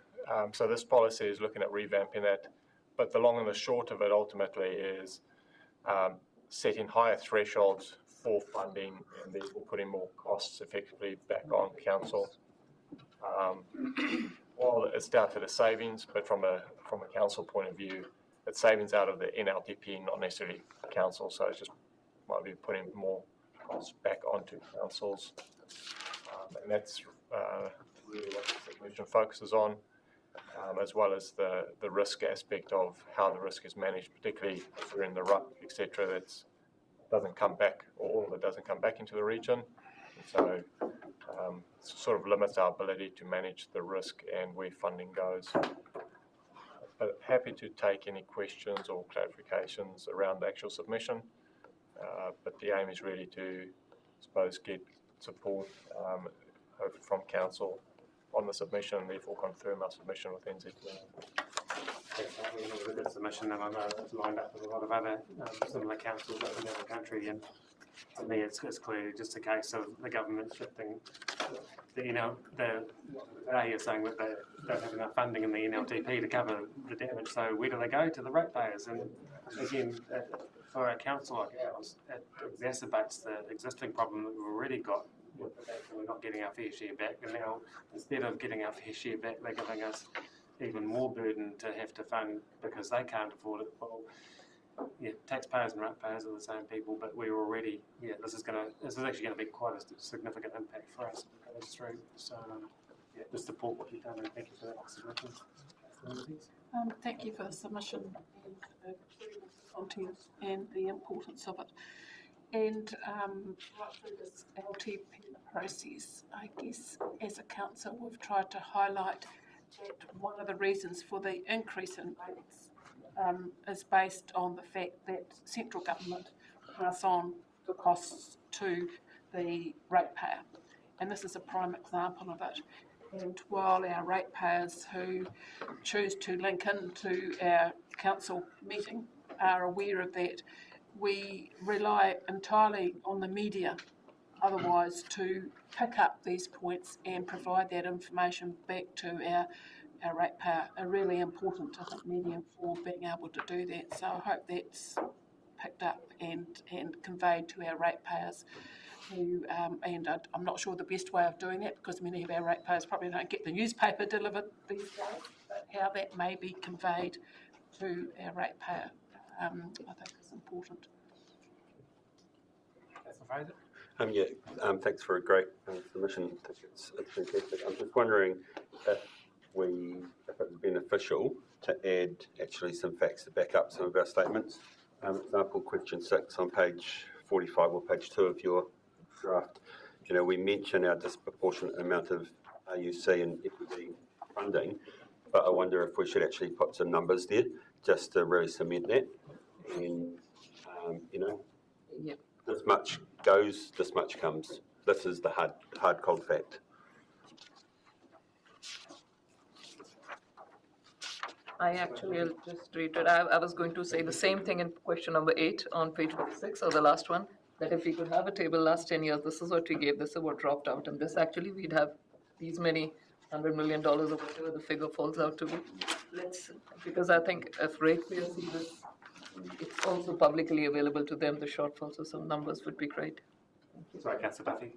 So this policy is looking at revamping that, but the long and the short of it ultimately is setting higher thresholds for funding and therefore putting more costs effectively back on council. Well, it's down to the savings, but from a council point of view, it's savings out of the NLTP, not necessarily council. So it's just might be putting more costs back onto councils, and that's really what the commission focuses on, as well as the risk aspect of how the risk is managed, particularly if we're in the rut, etc. That's doesn't come back, or all of it doesn't come back into the region. So sort of limits our ability to manage the risk and where funding goes. But happy to take any questions or clarifications around the actual submission. But the aim is really to, I suppose, get support hopefully from council on the submission and therefore confirm our submission with NZP. It was a good submission, and I know it's lined up with a lot of other similar councils around the country, and to me it's clearly just a case of the government shifting. They are saying that they don't have enough funding in the NLTP to cover the damage, so where do they go? To the ratepayers, and again for a council like ours, it exacerbates the existing problem that we've already got with the fact that we're not getting our fair share back. And now, instead of getting our fair share back, they're giving us even more burden to have to fund because they can't afford it. Well, yeah, taxpayers and ratepayers are the same people, but we're already, this is actually going to be quite a significant impact for us if it goes through. So, just support what you've done and thank you for that submission. Thank you for the submission and the content and the importance of it. And right through this LTP process, I guess as a council we've tried to highlight that one of the reasons for the increase in rates is based on the fact that central government pass on the costs to the ratepayer. And this is a prime example of it. And while our ratepayers who choose to link into our council meeting are aware of that, we rely entirely on the media otherwise to pick up these points and provide that information back to our ratepayer. Are really important, I think, medium for being able to do that. So I hope that's picked up and conveyed to our ratepayers. And I'm not sure the best way of doing that because many of our ratepayers probably don't get the newspaper delivered these days, but how that may be conveyed to our ratepayer, I think is important. Thanks for a great submission. I think it's fantastic. I'm just wondering if it's beneficial to add actually some facts to back up some of our statements. Example, question 6 on page 45 or page 2 of your draft. We mention our disproportionate amount of RUC and equity funding, but I wonder if we should actually put some numbers there just to really cement that. And, this much goes, this much comes. This is the hard cold fact. I actually will just read it. I was going to say the same thing in question number 8 on page 46, or the last one, that if we could have a table last 10 years, this is what we gave, this is what dropped out, and this actually we'd have these many $100 million or whatever the figure falls out to be. Because I think if ratepayers see this, it's also publicly available to them, the shortfall, so some numbers would be great. Sorry, Councillor Duffy.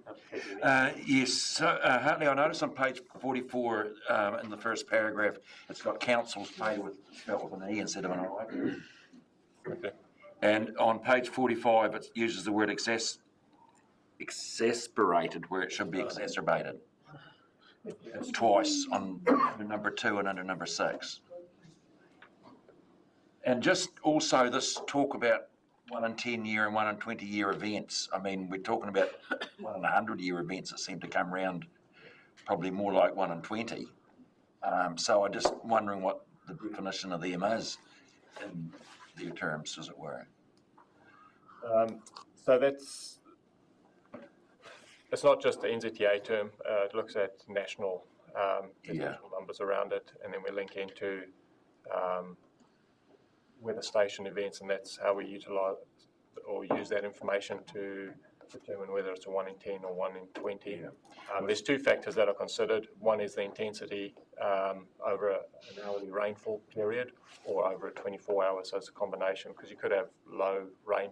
Yes, so Hartley, I noticed on page 44 in the first paragraph, it's got councils paid spelled with an E instead of an I. Okay. And on page 45, it uses the word exasperated where it should be exacerbated. It's twice on under number 2 and under number 6. And just also this talk about 1 in 10 year and 1 in 20 year events. I mean, we're talking about 1 in 100 year events that seem to come round probably more like 1 in 20. So I'm just wondering what the definition of them is in their terms, as it were. So it's not just the NZTA term, it looks at national numbers around it, and then we link into weather station events, and that's how we utilise or use that information to determine whether it's a 1 in 10 or 1 in 20. There's 2 factors that are considered. One is the intensity over an hourly rainfall period or over a 24 hours, so it's a combination, because you could have low rain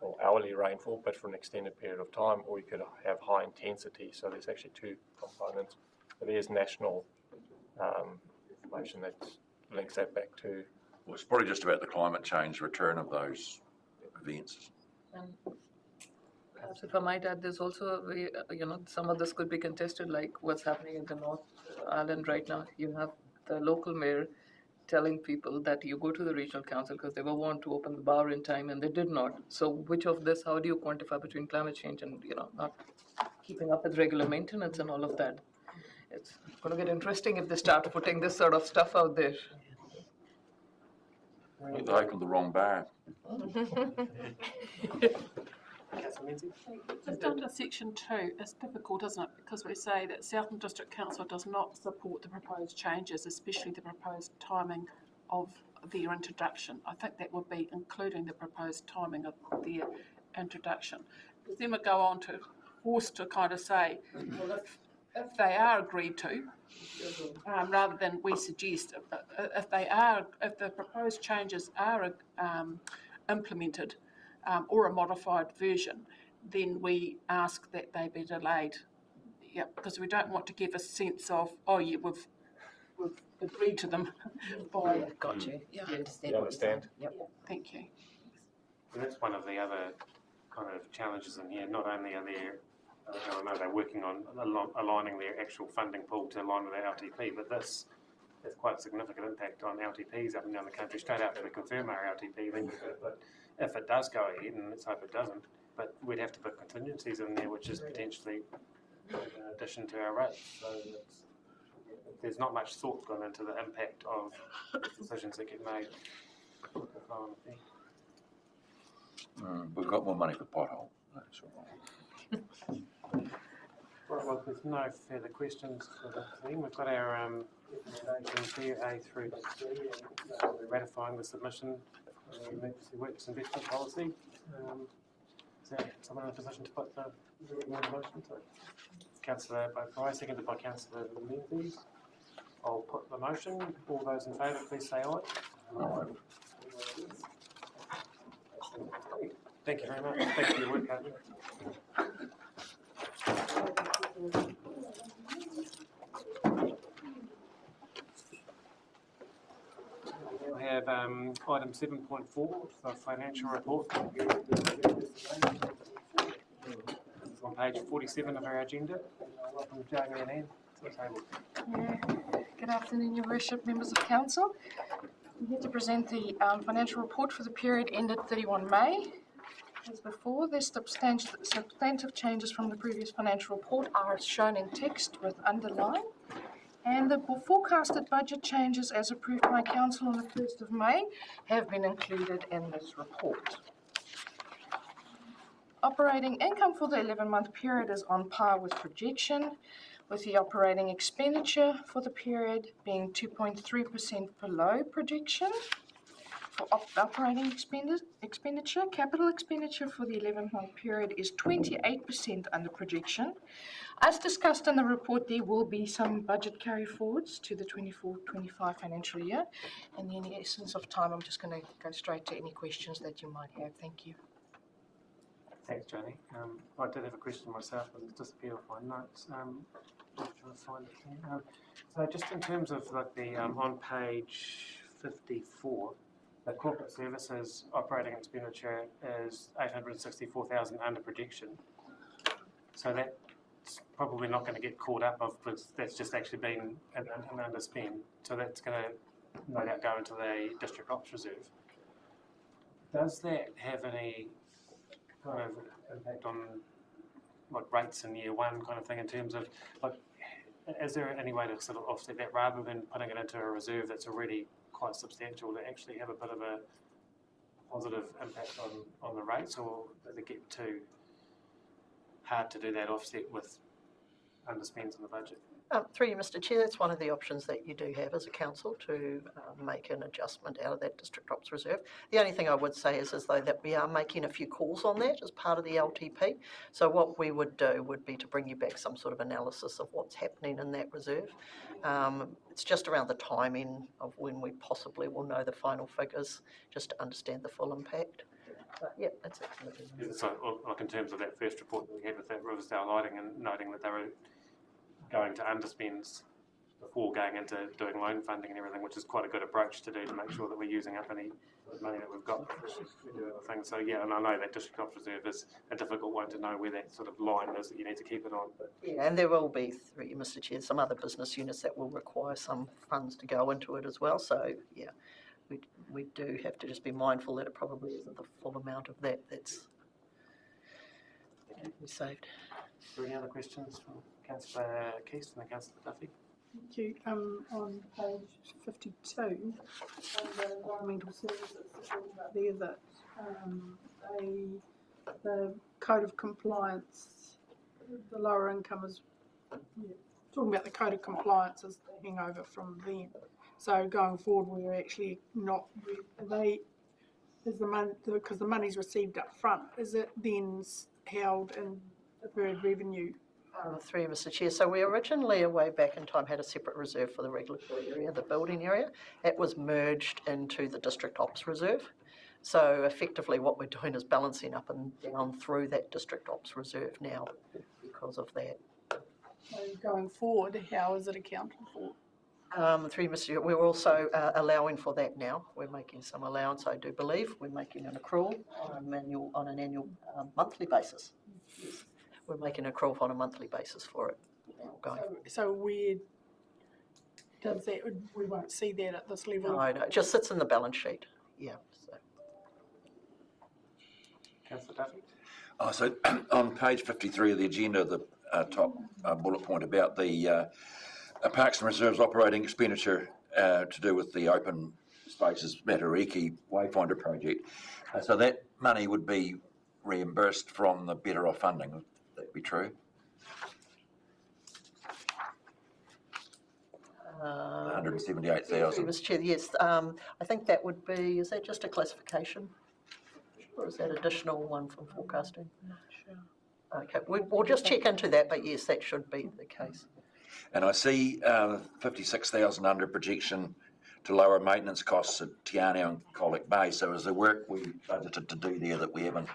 or hourly rainfall but for an extended period of time, or you could have high intensity, so there's actually 2 components. But there's national information that links that back to. Well, it's probably just about the climate change return of those events. And perhaps if I might add, there's also a way, some of this could be contested, like what's happening in the North Island right now. You have the local mayor telling people that you go to the regional council because they were warned to open the bar in time and they did not. So which of this, how do you quantify between climate change and, not keeping up with regular maintenance and all of that? It's going to get interesting if they start putting this sort of stuff out there. They opened the wrong bar. Just under section 2, it's difficult, isn't it? Because we say that Southland District Council does not support the proposed changes, especially the proposed timing of their introduction. I think that would be including the proposed timing of their introduction. Because then we go on to force to kind of say, well, if they are agreed to, rather than we suggest, if the proposed changes are implemented or a modified version, then we ask that they be delayed. Yeah, because we don't want to give a sense of, oh yeah, we've agreed to them by. Yeah, got you. Yeah. You understand. You understand? Yep. Thank you. And that's one of the other kind of challenges in here. Not only are there, I know they're working on aligning their actual funding pool to align with our LTP, but this has quite a significant impact on LTPs up and down the country straight after we confirm our LTP. Then if it does go ahead, and let's hope it doesn't, but we'd have to put contingencies in there, which is potentially in addition to our rates. So there's not much thought gone into the impact of decisions that get made. We've got more money for pothole. That's all right. Right, well, there's no further questions for the team. We've got our recommendations here, A through to C, and we're ratifying the submission of the emergency works investment policy. Is there someone in a position to put the recommended motion to? Councillor O'Brien, seconded by Councillor Menzies. I'll put the motion. All those in favour, please say aye. Aye. Thank you very much. Thank you for your work, Harvey. We have item 7.4, the financial report. It's on page 47 of our agenda. Welcome Jamie and Anne to the table. Yeah. Good afternoon, Your Worship, members of Council. I'm here to present the financial report for the period ended 31 May. As before, the substantive changes from the previous financial report are shown in text with underline, and the forecasted budget changes as approved by Council on the 1st of May have been included in this report. Operating income for the 11-month period is on par with projection, with the operating expenditure for the period being 2.3% below projection. For operating expenditure, capital expenditure for the 11-month period is 28% under projection. As discussed in the report, there will be some budget carry forwards to the 24-25 financial year. And in the essence of time, I'm just going to go straight to any questions that you might have. Thank you. Thanks, Johnny. I did have a question myself, but it's disappeared off my notes. Just trying to find it here. So just in terms of like the on page 54, the corporate services operating expenditure is 864,000 under projection. So that's probably not going to get caught up of, because that's just actually been an underspend. So that's going to no doubt go into the district ops reserve. Does that have any kind of impact on like rates in year one kind of thing in terms of like, is there any way to sort of offset that rather than putting it into a reserve that's already quite substantial to actually have a bit of a positive impact on the rates, or does it get too hard to do that offset with underspends in the budget? Through you, Mr Chair, that's one of the options that you do have as a council to make an adjustment out of that district ops reserve. The only thing I would say is though that we are making a few calls on that as part of the LTP. So what we would do would be to bring you back some sort of analysis of what's happening in that reserve. It's just around the timing of when we possibly will know the final figures, just to understand the full impact. But yeah, that's it. So like in terms of that first report that we had with that Riversdale lighting and noting that they were going to underspends before going into doing loan funding and everything, which is quite a good approach to do to make sure that we're using up any money that we've got to do other things. So yeah, and I know that district ops reserve is a difficult one to know where that sort of line is that you need to keep it on. But yeah, and there will be, through you, Mr Chair, some other business units that will require some funds to go into it as well. So yeah, we do have to just be mindful that it probably isn't the full amount of that that's saved. Are there any other questions from Councillor Keast and Councillor Duffy? Thank you. On page 52, under environmental services, it talks about there that the code of compliance, the lower income is talking about the code of compliance as the hangover from them. So going forward, we're actually not. Is the money, because the money's received up front, is it then held in deferred revenue? Through you, Mr Chair. So we originally, way back in time, had a separate reserve for the regulatory area, the building area. It was merged into the district ops reserve. So effectively what we're doing is balancing up and down through that district ops reserve now because of that. So going forward, how is it accounted for? Through Mr. Chair, we're also allowing for that now. We're making some allowance, I do believe. We're making an accrual on an annual monthly basis. Yes. We're making an accrual on a monthly basis for it now going. So where does that, we won't see that at this level? No, it just sits in the balance sheet, yeah. So. Councillor Duffy? Oh, so on page 53 of the agenda, the top bullet point about the Parks and Reserves operating expenditure to do with the open spaces Matariki Wayfinder project. So that money would be reimbursed from the Better Off funding, would that be true? 178,000. Mr. Chair, yes. I think that would be, is that just a classification? Or is that additional one from forecasting? Not sure. Okay, we'll just check into that, but yes, that should be the case. And I see 56,000 under projection to lower maintenance costs at Tiana and Colic Bay. So is the work we budgeted to do there that we haven't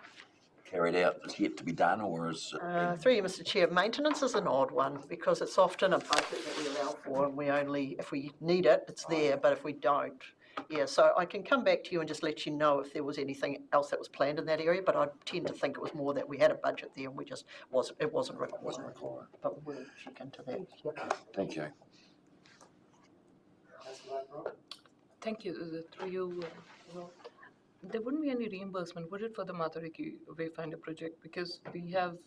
carried out that's yet to be done, or is it? Through you, Mr. Chair, maintenance is an odd one because it's often a budget that we allow for, and we only, if we need it, it's there, but if we don't, yeah. So I can come back to you and just let you know if there was anything else that was planned in that area, but I tend to think it was more that we had a budget there and we just wasn't required. But we'll check into that. Yeah. Thank you. Thank you. Through you, well, there wouldn't be any reimbursement, would it, for the Matariki Wayfinder project? Because we have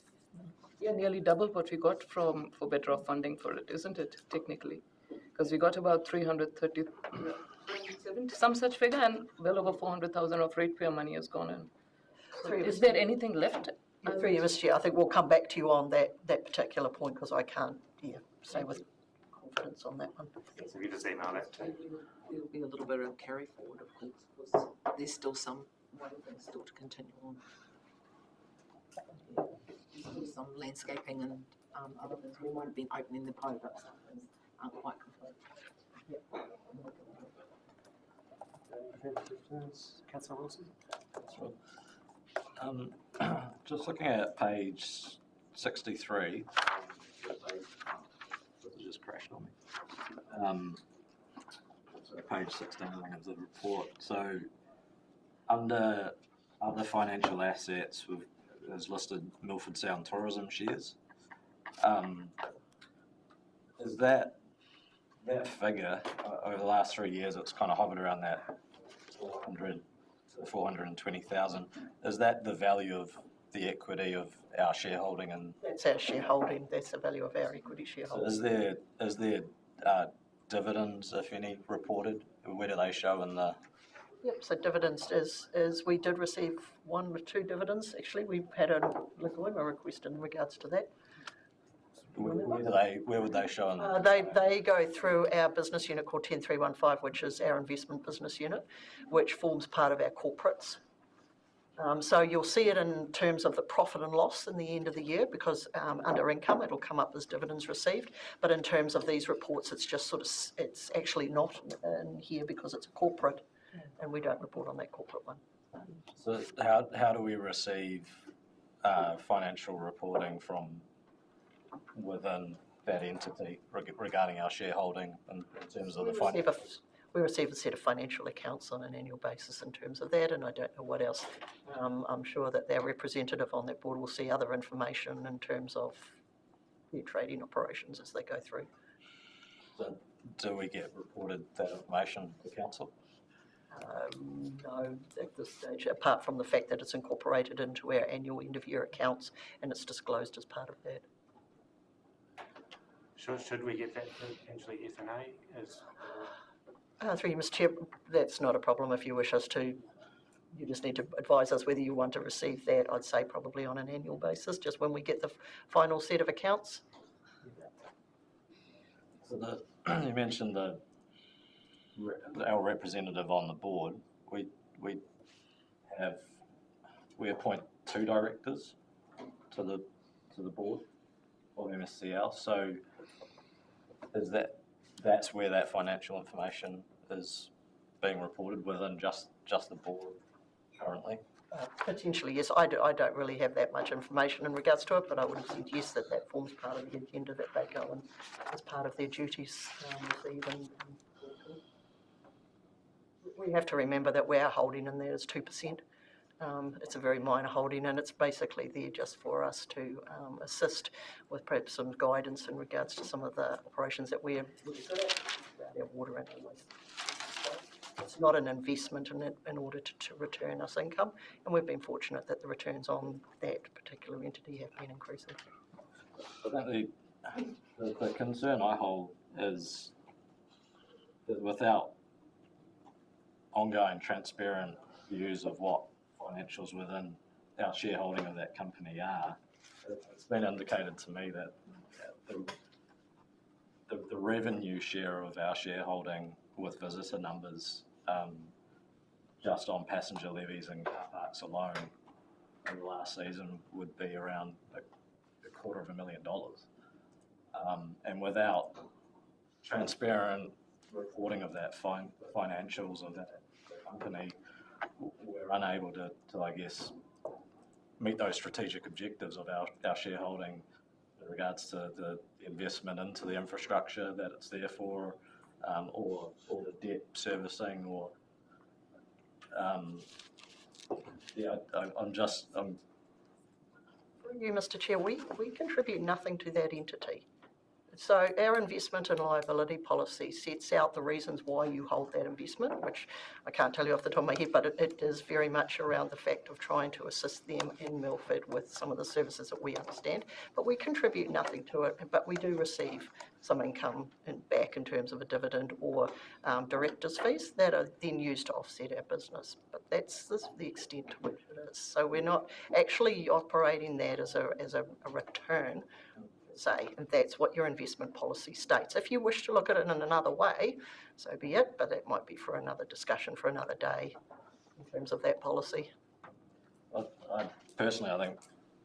nearly double what we got for Better Off funding for it, isn't it, technically? Because we got about 330, some such figure, and well over 400,000 of ratepayer money has gone in. So is there anything left? Through you, Mr. Chair, I think we'll come back to you on that particular point because I can't, say with confidence on that one. So you just email that to. There'll be a little bit of carry forward, of course, because there's still some things still to continue on. There's still some landscaping and other things. We won't be opening the pole, but some things aren't quite complete. Councillor Wilson? Just looking at page 63, it just crashed on me. So page 16, I think, of the report. So under other financial assets, is listed Milford Sound tourism shares. Is that figure over the last 3 years? It's kind of hovered around that 400 to 420,000. Is that the value of the equity of our shareholding? And that's our shareholding. That's the value of our equity shareholding. So is there dividends, if any, reported? Where do they show in the? Yep. So dividends is we did receive 1 or 2 dividends. Actually, we've had a request in regards to that. Where would they show in? They go through our business unit called 10315, which is our investment business unit, which forms part of our corporates. So you'll see it in terms of the profit and loss in the end of the year because under income it'll come up as dividends received, but in terms of these reports it's just it's actually not in here because it's a corporate and we don't report on that corporate one. So how do we receive financial reporting from within that entity regarding our shareholding in terms of the finance? We receive a set of financial accounts on an annual basis in terms of that, and I don't know what else. I'm sure that their representative on that board will see other information in terms of their trading operations as they go through. So do we get reported that information to council? No, at this stage, apart from the fact that it's incorporated into our annual end-of-year accounts and it's disclosed as part of that. Should we get that potentially F&A as? Through you, Mr. Chair, that's not a problem if you wish us to. You just need to advise us whether you want to receive that, I'd say probably on an annual basis, just when we get the final set of accounts. So you mentioned our representative on the board. We appoint 2 directors to the board of MSCL. So is that's where that financial information is being reported within just the board currently? Potentially, yes. I don't really have that much information in regards to it, but I would have said yes, that forms part of the agenda that they go and as part of their duties receive. And we have to remember that our holding in there is 2%. It's a very minor holding, and it's basically there just for us to assist with perhaps some guidance in regards to some of the operations that we're good at around our water and our waste. It's not an investment in it in order to return us income, and we've been fortunate that the returns on that particular entity have been increasing. I think the concern I hold is that without ongoing transparent views of what financials within our shareholding of that company are, it's been indicated to me that the revenue share of our shareholding with visitor numbers just on passenger levies and car parks alone in the last season would be around $250,000. And without transparent reporting of that financials of that company, we're unable to I guess, meet those strategic objectives of our shareholding in regards to the investment into the infrastructure that it's there for, or the debt servicing, or You, Mr. Chair, we contribute nothing to that entity. So our investment and liability policy sets out the reasons why you hold that investment, which I can't tell you off the top of my head, but it is very much around the fact of trying to assist them in Milford with some of the services that we understand. But we contribute nothing to it, but we do receive some income back in terms of a dividend or directors' fees that are then used to offset our business. But that's the extent to which it is. So we're not actually operating that as a return, say, and that's what your investment policy states. If you wish to look at it in another way, so be it, but that might be for another discussion for another day in terms of that policy. Personally, I think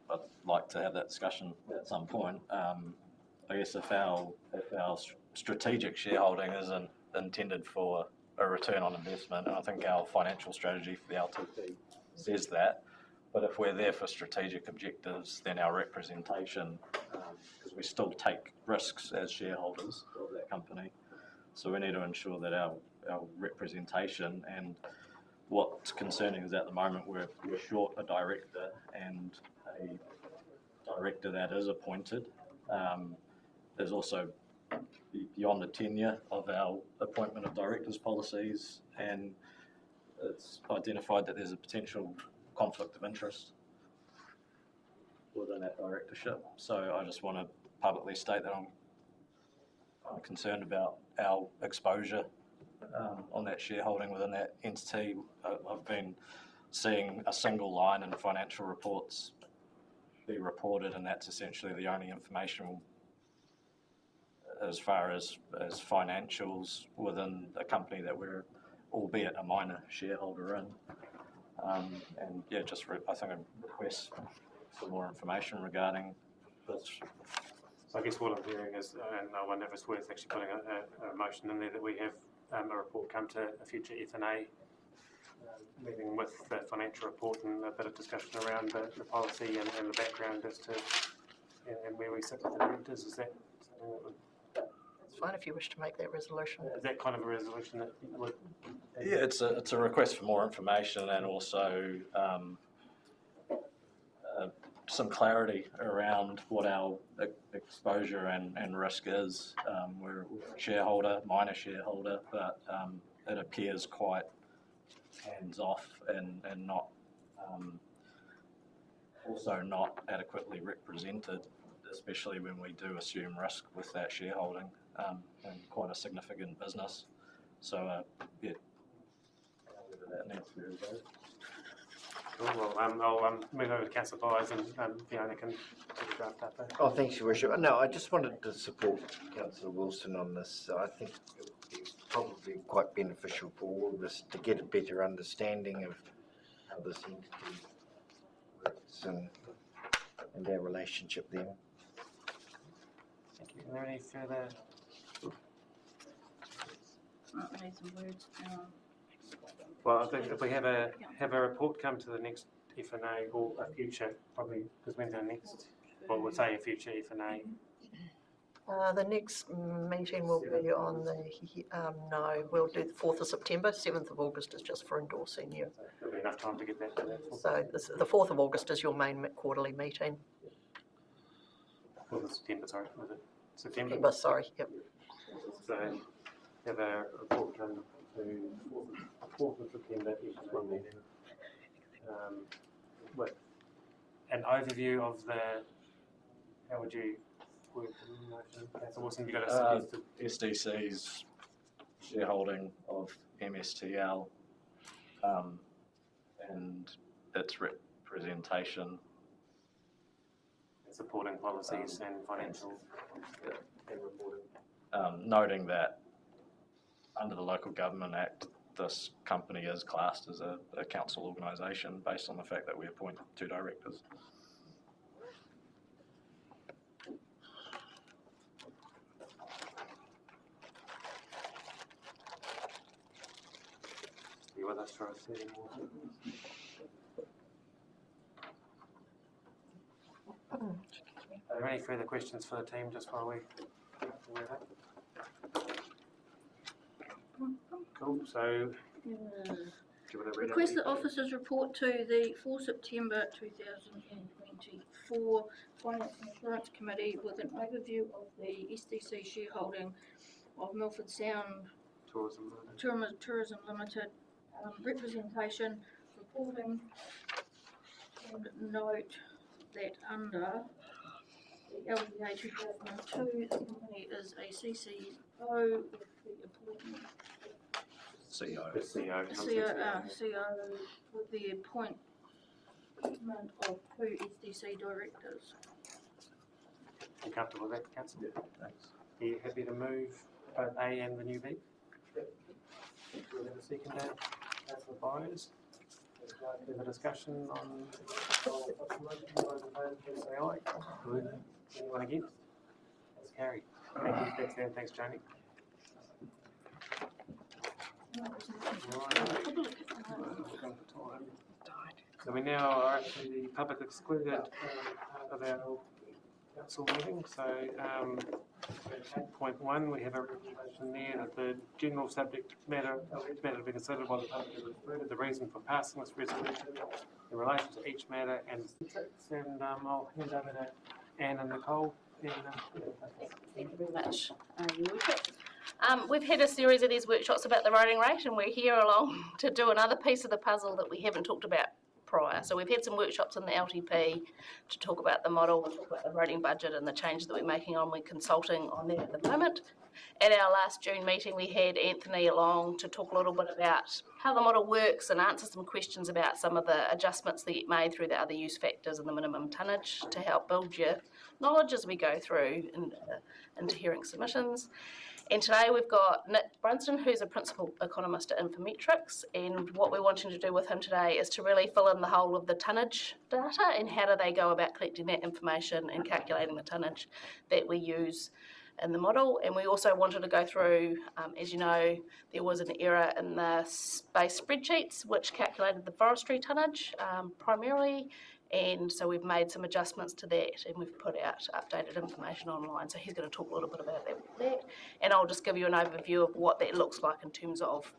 I'd like to have that discussion at some point. I guess if our strategic shareholding isn't intended for a return on investment, and I think our financial strategy for the LTP says that, but if we're there for strategic objectives, then our representation, because we still take risks as shareholders of that company, so we need to ensure that our representation, and what's concerning is at the moment we're short a director, and a director that is appointed. There's also beyond the tenure of our appointment of directors policies, and it's identified that there's a potential conflict of interest within that directorship. So I just want to publicly state that I'm concerned about our exposure on that shareholding within that entity. I've been seeing a single line in financial reports be reported, and that's essentially the only information as far as financials within a company that we're, albeit a minor shareholder in. And yeah, I think I'd request some more information regarding this. So I guess what I'm hearing is, and I wonder if it's worth actually putting a motion in there that we have a report come to a future F&A meeting with the financial report and a bit of discussion around the policy and the background as to and where we sit with the directors. Is that something that would... It's fine if you wish to make that resolution. Is that kind of a resolution that would... Yeah, it's a request for more information, and also some clarity around what our exposure and risk is. We're a shareholder, minor shareholder, but it appears quite hands-off and not also not adequately represented, especially when we do assume risk with that shareholding in quite a significant business. So yeah, that needs to be resolved. Cool. Well, I'll move over to Councillor Byers, and Fiona can draft up there. Oh, thanks, Your Worship. No, I just wanted to support Councillor Wilson on this. I think it's probably quite beneficial for all of us to get a better understanding of how this entity works and our relationship there. Thank you. Are there any further... Need some words. Well, I think if we have a report come to the next F&A or a future, probably, because when's our next, well, we'll say a future F&A. The next meeting will be on the, no, we'll do the 4th of September, 7th of August is just for endorsing you. There'll be enough time to get that done. So the 4th of August is your main quarterly meeting. 4th of September, sorry, was it September? September, sorry, yep. So have a report come to 4th of September F&A meeting. With an overview of the, how would you work the motion? Councillor Wilson, you got a suggested? SDC's shareholding of MSTL and its representation. Supporting policies and financial and reporting. Noting that under the Local Government Act, this company is classed as a council organisation based on the fact that we appoint 2 directors. You with us for a second? Are there any further questions for the team just while we move up? Cool, so do you want to read Request out that officers report to the 4 September 2024 Finance and Insurance Committee with an overview of the SDC shareholding of Milford Sound Tourism Limited, representation, reporting, and note that under the LDA 2002, the company is a CCO with the appointment CEO with the appointment of 2 SDC directors. You comfortable with that, Councillor? Thanks. Are you happy to move both A and the new B? Yep. Do we have a second there? Councillor Byers? Further discussion on all those in favour, please say aye. Anyone against? That's carried. Thank you, thanks Dan, thanks Janie. So we now are at the public excluded part of our council meeting. So 8.1, we have a recommendation there that the general subject matter to be considered by the public is excluded. The reason for passing this resolution in relation to each matter and I'll hand over to Anne and Nicole. Thank you very much. We've had a series of these workshops about the roading rate, and we're here along to do another piece of the puzzle that we haven't talked about prior. So we've had some workshops in the LTP to talk about the model, and talk about the roading budget and the changes that we're making on. We're consulting on that at the moment. At our last June meeting, we had Anthony along to talk a little bit about how the model works and answer some questions about some of the adjustments that get made through the other use factors and the minimum tonnage to help build your knowledge as we go through into hearing submissions. And today we've got Nick Brunston, who's a principal economist at Infometrics, and what we're wanting to do with him today is to really fill in the whole of the tonnage data and how do they go about collecting that information and calculating the tonnage that we use in the model. And we also wanted to go through, as you know, there was an error in the space spreadsheets which calculated the forestry tonnage primarily, and so we've made some adjustments to that and we've put out updated information online. So he's going to talk a little bit about that, and I'll just give you an overview of what that looks like in terms of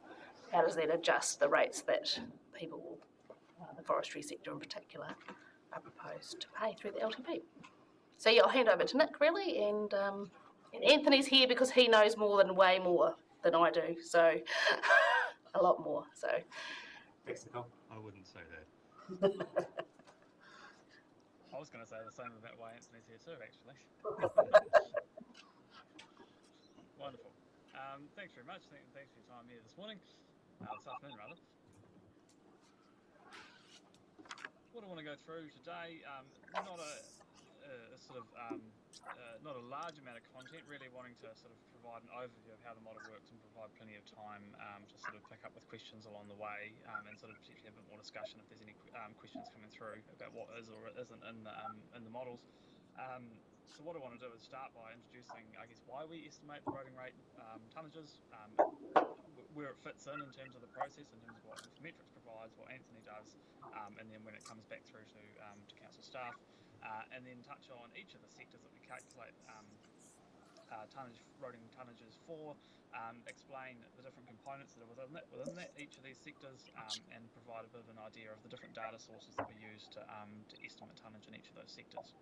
how does that adjust the rates that people will, the forestry sector in particular, are proposed to pay through the LTP. So yeah, I'll hand over to Nick really, and Anthony's here because he knows way more than I do, so a lot more. So thanks, Nicole. I wouldn't say that. I was going to say the same about why Anthony's here too, actually. Wonderful. Thanks very much. Thanks for your time here this morning, this afternoon rather. What I want to go through today, not a large amount of content, really wanting to sort of provide an overview of how the model works and provide plenty of time to sort of pick up with questions along the way, and sort of particularly have a bit more discussion if there's any questions coming through about what is or isn't in the models. So what I want to do is start by introducing, I guess, why we estimate the roading rate tonnages, where it fits in terms of the process, in terms of what Informatics provides, what Anthony does, and then when it comes back through to council staff, and then touch on each of the sectors that we calculate roading tonnages for, explain the different components that are within each of these sectors, and provide a bit of an idea of the different data sources that we use to estimate tonnage in each of those sectors.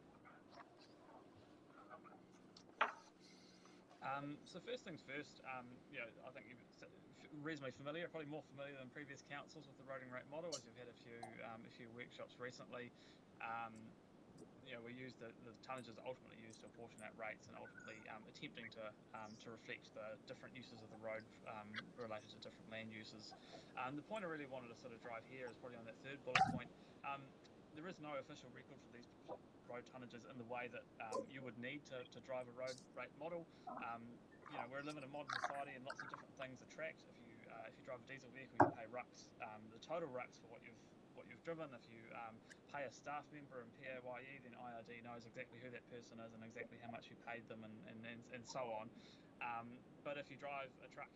So first things first, I think you're reasonably familiar, probably more familiar than previous councils with the roading rate model, as you've had a few workshops recently. We use the tonnages ultimately used to apportion out rates and ultimately attempting to reflect the different uses of the road related to different land uses. The point I really wanted to sort of drive here is probably on that third bullet point. There is no official record for these road tonnages in the way that you would need to drive a road rate model. We live in a modern society and lots of different things attract. If you drive a diesel vehicle, you pay rucks, the total rucks for what you've driven. If you pay a staff member in PAYE, then IRD knows exactly who that person is and exactly how much you paid them and so on. But if you drive a truck,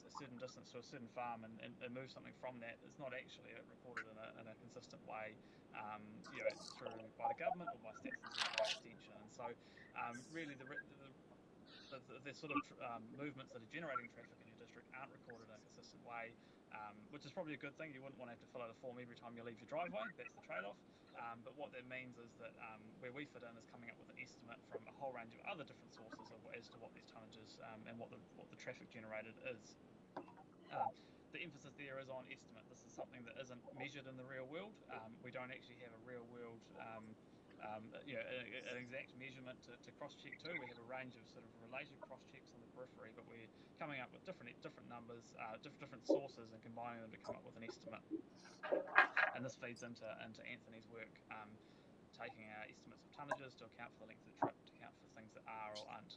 a certain distance to a certain farm and move something from that, it's not actually recorded in a consistent way, through by the government or by Stats and by extension. And so, really, the sort of movements that are generating traffic in your district aren't recorded in a consistent way, which is probably a good thing. You wouldn't want to have to fill out a form every time you leave your driveway. That's the trade-off. But what that means is that where we fit in is coming up with an estimate from a whole range of other different sources as to what these tonnages and what the traffic generated is. The emphasis there is on estimate. This is something that isn't measured in the real world. We don't actually have a real world an exact measurement to cross-check to. We have a range of sort of related cross-checks on the periphery, but we're coming up with different numbers, different sources, and combining them to come up with an estimate. And this feeds into Anthony's work, taking our estimates of tonnages to account for the length of the trip, to account for things that are or aren't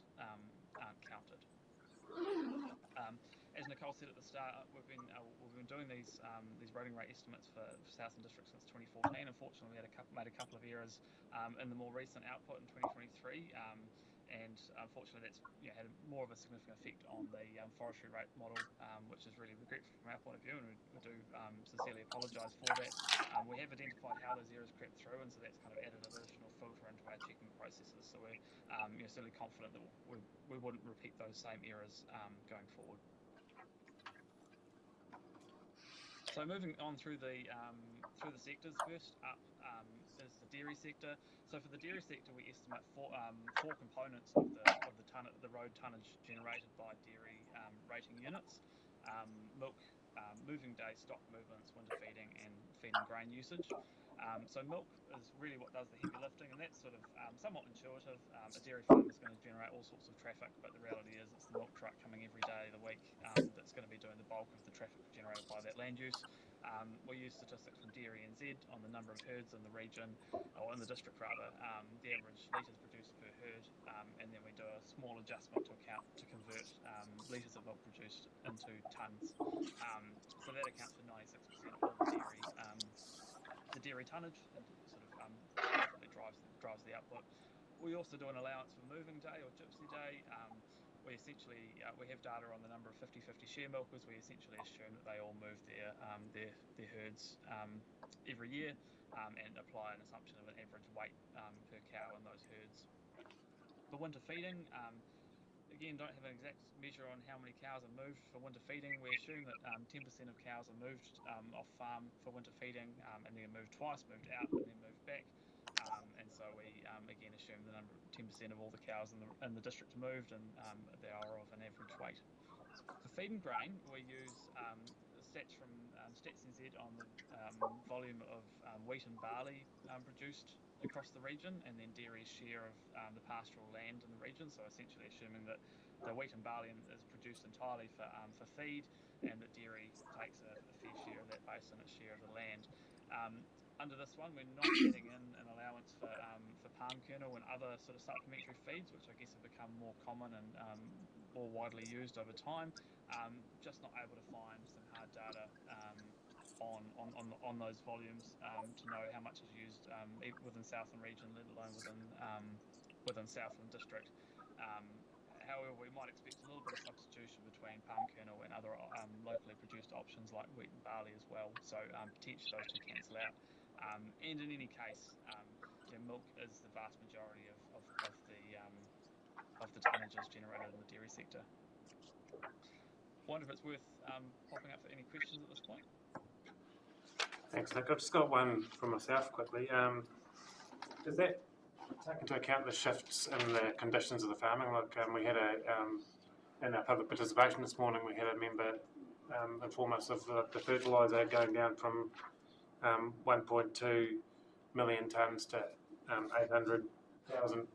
counted. As Nicole said at the start, we've been doing these roading rate estimates for Southland District since 2014. Unfortunately, we made a couple of errors in the more recent output in 2023, and unfortunately, that's had more of a significant effect on the forestry rate model, which is really regretful from our point of view, and we do sincerely apologise for that. We have identified how those errors crept through, and so that's kind of added an additional filter into our checking processes. So we're certainly confident that we wouldn't repeat those same errors going forward. So moving on through the sectors, first up is the dairy sector. So for the dairy sector, we estimate four components of the road tonnage generated by dairy rating units: milk, moving day stock movements, winter feeding, and feeding grain usage. So milk is really what does the heavy lifting, and that's sort of somewhat intuitive. A dairy farm is going to generate all sorts of traffic, but the reality is it's the milk truck coming every day of the week that's going to be doing the bulk of the traffic generated by that land use. We use statistics from Dairy NZ on the number of herds in the region, or in the district rather, the average litres produced per herd, and then we do a small adjustment to convert litres of milk produced into tonnes. So that accounts for 96% of all the dairy tonnage, and sort of ultimately drives the output. We also do an allowance for moving day or gypsy day. We essentially we have data on the number of 50/50 share milkers. We essentially assume that they all move their herds every year, and apply an assumption of an average weight per cow in those herds. For winter feeding, again, don't have an exact measure on how many cows are moved for winter feeding. We assume that 10% of cows are moved off farm for winter feeding, and then moved twice, moved out, and then moved back. And so we again assume the number 10% of all the cows in the district are moved, and they are of an average weight. For feed and grain, we use stats from Stats NZ on the volume of wheat and barley produced across the region, and then dairy's share of the pastoral land in the region. So essentially assuming that the wheat and barley is produced entirely for feed, and that dairy takes a fair share of that base and its share of the land. Under this one, we're not adding in an allowance for palm kernel and other sort of supplementary feeds, which I guess have become more common and more widely used over time. Just not able to find some hard data on those volumes to know how much is used within Southland region, let alone within Southland District. However, we might expect a little bit of substitution between palm kernel and other locally produced options like wheat and barley as well. So potentially those two cancel out. And in any case, milk is the vast majority of the tonnages generated in the dairy sector. Wonder if it's worth popping up for any questions at this point. Thanks, Nick. I've just got one from myself quickly. Does that take into account the shifts in the conditions of the farming? Like we had in our public participation this morning, we had a member inform us of the fertiliser going down from 1.2 million tonnes to 800,000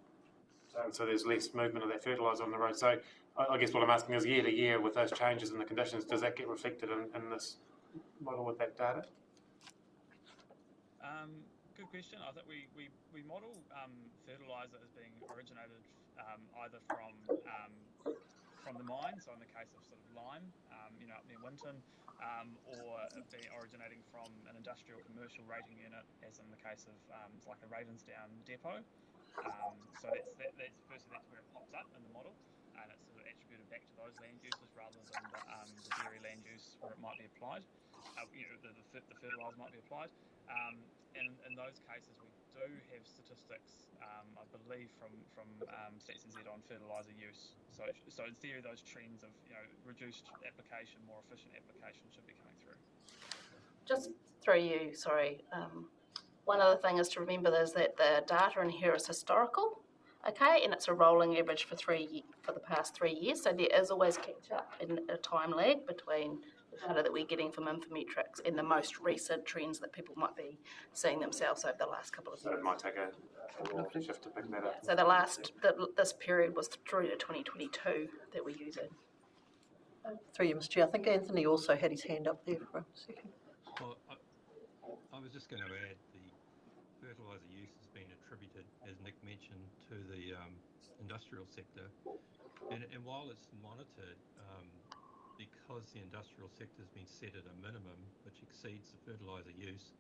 tonnes, so there's less movement of that fertiliser on the road. So I guess what I'm asking is, year to year, with those changes in the conditions, does that get reflected in this model with that data? Good question. I think we model fertiliser as being originated either from the mine, so in the case of sort of lime, up near Winton, or being originating from an industrial commercial rating unit, as in the case of like a Riversdale depot. So that's where it pops up in the model, and it's sort of attributed back to those land uses rather than the dairy land use where it might be applied. The fertiliser might be applied. In those cases, we do have statistics, I believe, from Stats NZ on fertiliser use. So in theory, those trends of reduced application, more efficient application should be coming through. Just through you, sorry. One other thing is to remember is that the data in here is historical, okay, and it's a rolling average for the past 3 years. So there is always catch up in a time lag between the data that we're getting from Infometrics and the most recent trends that people might be seeing themselves over the last couple of years. So it might take a while shift to pick that up. So this period was through to 2022 that we're using. Through you, Mr. Chair. I think Anthony also had his hand up there for a second. Well, I was just going to add the fertiliser use has been attributed, as Nick mentioned, to the industrial sector. And while it's monitored, because the industrial sector has been set at a minimum, which exceeds the fertiliser use,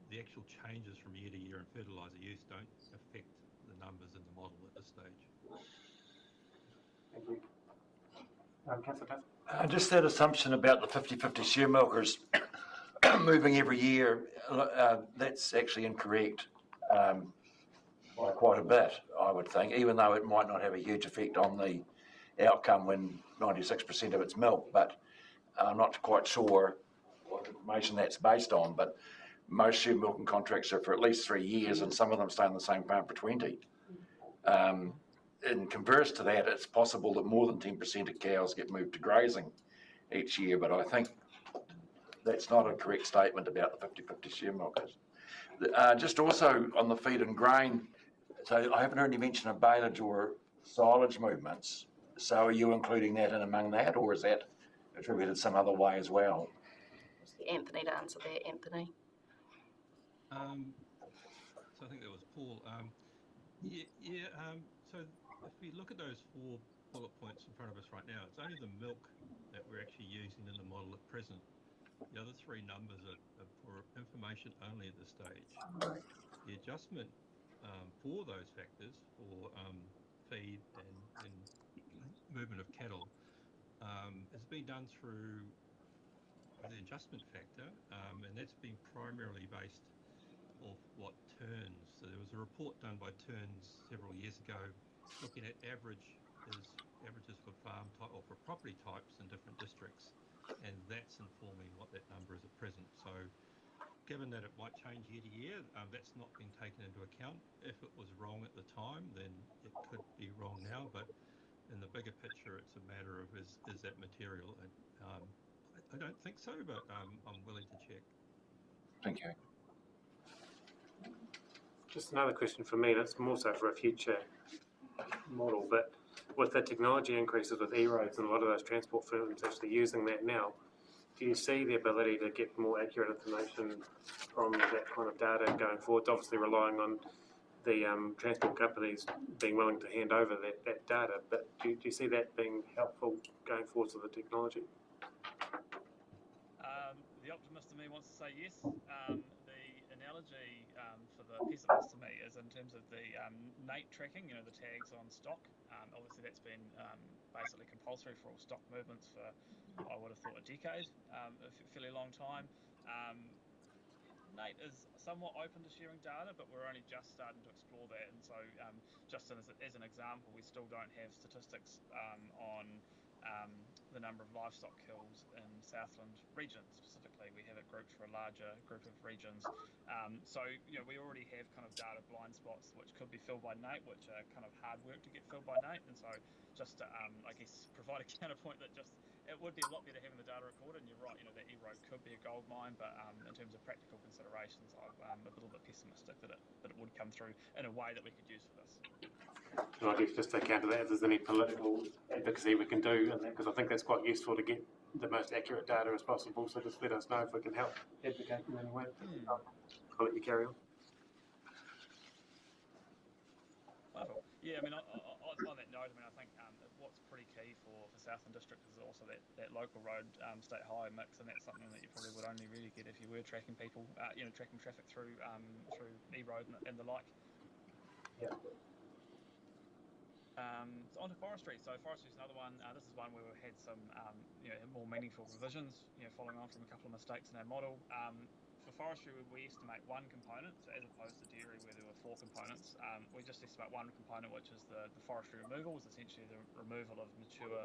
the actual changes from year to year in fertiliser use don't affect the numbers in the model at this stage. Thank you. Councillor Duff? Just that assumption about the 50-50 share milkers moving every year, that's actually incorrect by quite a bit, I would think, even though it might not have a huge effect on the outcome when 96% of it's milk. But I'm not quite sure what information that's based on, but most share milking contracts are for at least 3 years, and some of them stay on the same farm for 20. In converse to that, it's possible that more than 10% of cows get moved to grazing each year, but I think that's not a correct statement about the 50-50 share milkers. Just also on the feed and grain, so I haven't heard any mention of baleage or silage movements. So are you including that in among that, or is that attributed some other way as well? Anthony to answer that, Anthony. So I think that was Paul. So if we look at those 4 bullet points in front of us right now, it's only the milk that we're actually using in the model at present. The other 3 numbers are for information only at this stage. The adjustment for those factors, for feed and movement of cattle, has been done through the adjustment factor, and that's been primarily based off what Terns. So there was a report done by Terns several years ago looking at averages for farm type or for property types in different districts, and that's informing what that number is at present. So given that it might change year to year, that's not been taken into account. If it was wrong at the time, then it could be wrong now, but in the bigger picture, it's a matter of is that material? And, I don't think so, but I'm willing to check. Thank you. Just another question for me, that's more so for a future model, but with the technology increases with e-roads and a lot of those transport firms actually using that now, do you see the ability to get more accurate information from that kind of data going forward? Obviously relying on the transport companies being willing to hand over that data, but do you see that being helpful going forward with the technology? The optimist in me wants to say yes. The analogy for the pessimist to me is in terms of the NATE tracking, the tags on stock. Obviously, that's been basically compulsory for all stock movements for, I would have thought, a decade, a fairly long time. NATE is somewhat open to sharing data, but we're only just starting to explore that. And so, just as an example, we still don't have statistics on the number of livestock kills in Southland region specifically. We have it grouped for a larger group of regions. So, we already have kind of data blind spots which could be filled by NATE, which are kind of hard work to get filled by NATE. And so, just to, I guess, provide a counterpoint that it would be a lot better having the data recorded, and you're right, the E-road could be a gold mine, but in terms of practical considerations, I'm a little bit pessimistic that it would come through in a way that we could use for this. And I guess just to counter that, if there's any political advocacy we can do, because I think that's quite useful to get the most accurate data as possible, so just let us know if we can help advocate in any way. I'll let you carry on. Wonderful. Yeah, on that note, I think what's pretty key for Southland District is also that local road state highway mix, and that's something that you probably would only really get if you were tracking people, tracking traffic through E-road and the like. Yeah. So on to forestry. So forestry is another one. This is one where we've had some more meaningful revisions, following on from a couple of mistakes in our model. For forestry, we estimate one component, so as opposed to dairy where there were 4 components. We just estimate one component, which is the forestry removals, essentially the removal of mature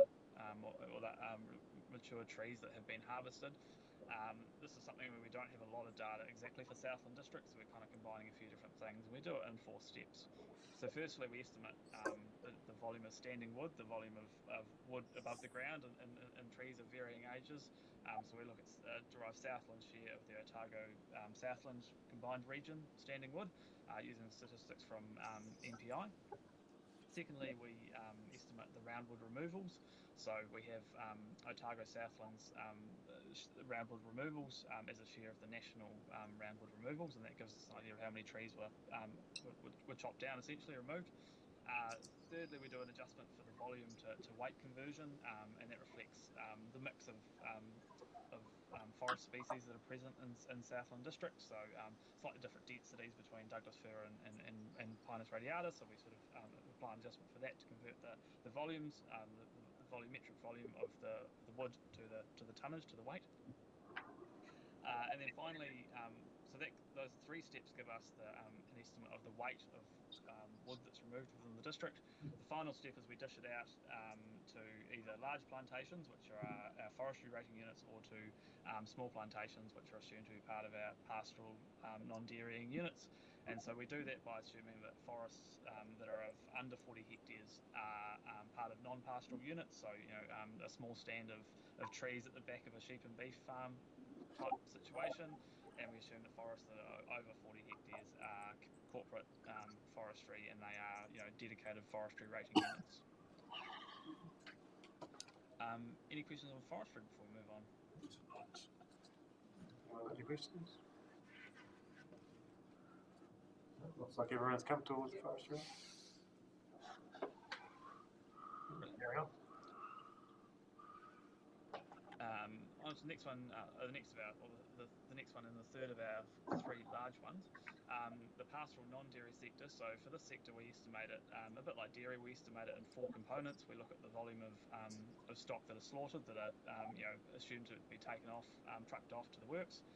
mature trees that have been harvested. This is something where we don't have a lot of data exactly for Southland District, so we're kind of combining a few different things. We do it in 4 steps. So firstly, we estimate the volume of standing wood, the volume of wood above the ground in trees of varying ages. So we look at derive Southland share of the Otago Southland combined region standing wood using statistics from NPI. Secondly, we estimate the roundwood removals. So we have Otago Southland's roundwood removals as a share of the national roundwood removals, and that gives us an idea of how many trees were chopped down, essentially removed. Thirdly, we do an adjustment for the volume to weight conversion, and that reflects the mix of forest species that are present in Southland District. So slightly different densities between Douglas fir and Pinus radiata. So we sort of apply an adjustment for that to convert the volumes, the volumetric volume of the wood to the tonnage, to the weight. And then finally, those 3 steps give us an estimate of the weight of wood that's removed within the district. The final step is we dish it out to either large plantations, which are our forestry rating units, or to small plantations, which are assumed to be part of our pastoral non-dairying units. And so we do that by assuming that forests that are of under 40 hectares are part of non-pastoral units, so a small stand of trees at the back of a sheep and beef farm type situation, and we assume that forests that are over 40 hectares are corporate forestry, and they are dedicated forestry rating units. Any questions on forestry before we move on? Any questions? Looks like everyone's comfortable with forestry. Carry on. On to the next one, the next one in the third of our 3 large ones, the pastoral non-dairy sector. So for this sector, we estimate it a bit like dairy. We estimate it in 4 components. We look at the volume of stock that are slaughtered, that are assumed to be taken off, trucked off to the works,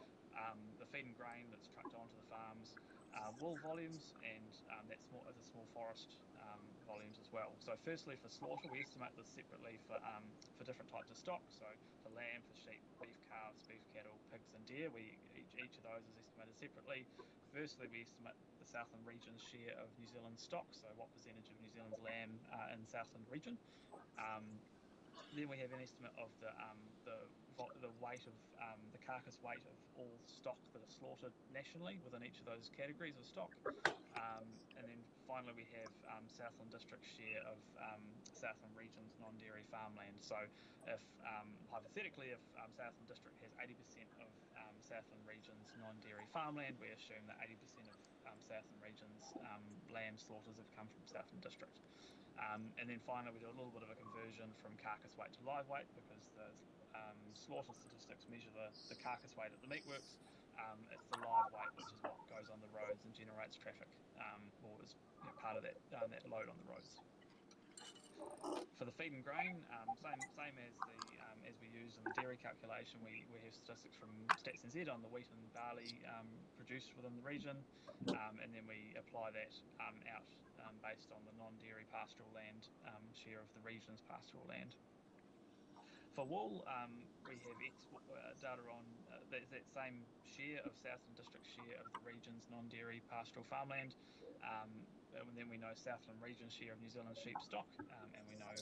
the feed and grain that's trucked onto the farms, wool volumes, and that's a small forest volumes as well. So firstly, for slaughter, we estimate this separately for different types of stock. So for lamb, for sheep, beef calves, beef cattle, pigs and deer, each of those is estimated separately. Firstly, we estimate the Southland region's share of New Zealand stock, so what percentage of New Zealand's lamb in the Southland region. Then we have an estimate of the weight of the carcass weight of all stock that are slaughtered nationally within each of those categories of stock. And then finally we have Southland District's share of Southland region's non-dairy farmland. So if hypothetically, if Southland District has 80% of Southland region's non-dairy farmland, we assume that 80% of Southland region's lamb slaughters have come from Southland District. And then finally, we do a little bit of a conversion from carcass weight to live weight, because the slaughter statistics measure the carcass weight at the meatworks, it's the live weight, which is what goes on the roads and generates traffic, or is part of that load on the roads. For the feed and grain, same as as we use in the dairy calculation, we have statistics from Stats NZ on the wheat and barley produced within the region, and then we apply that out based on the non-dairy pastoral land share of the region's pastoral land. For wool, we have data on that same share of Southland District share of the region's non-dairy pastoral farmland. And then we know Southland region share of New Zealand sheep stock, and we know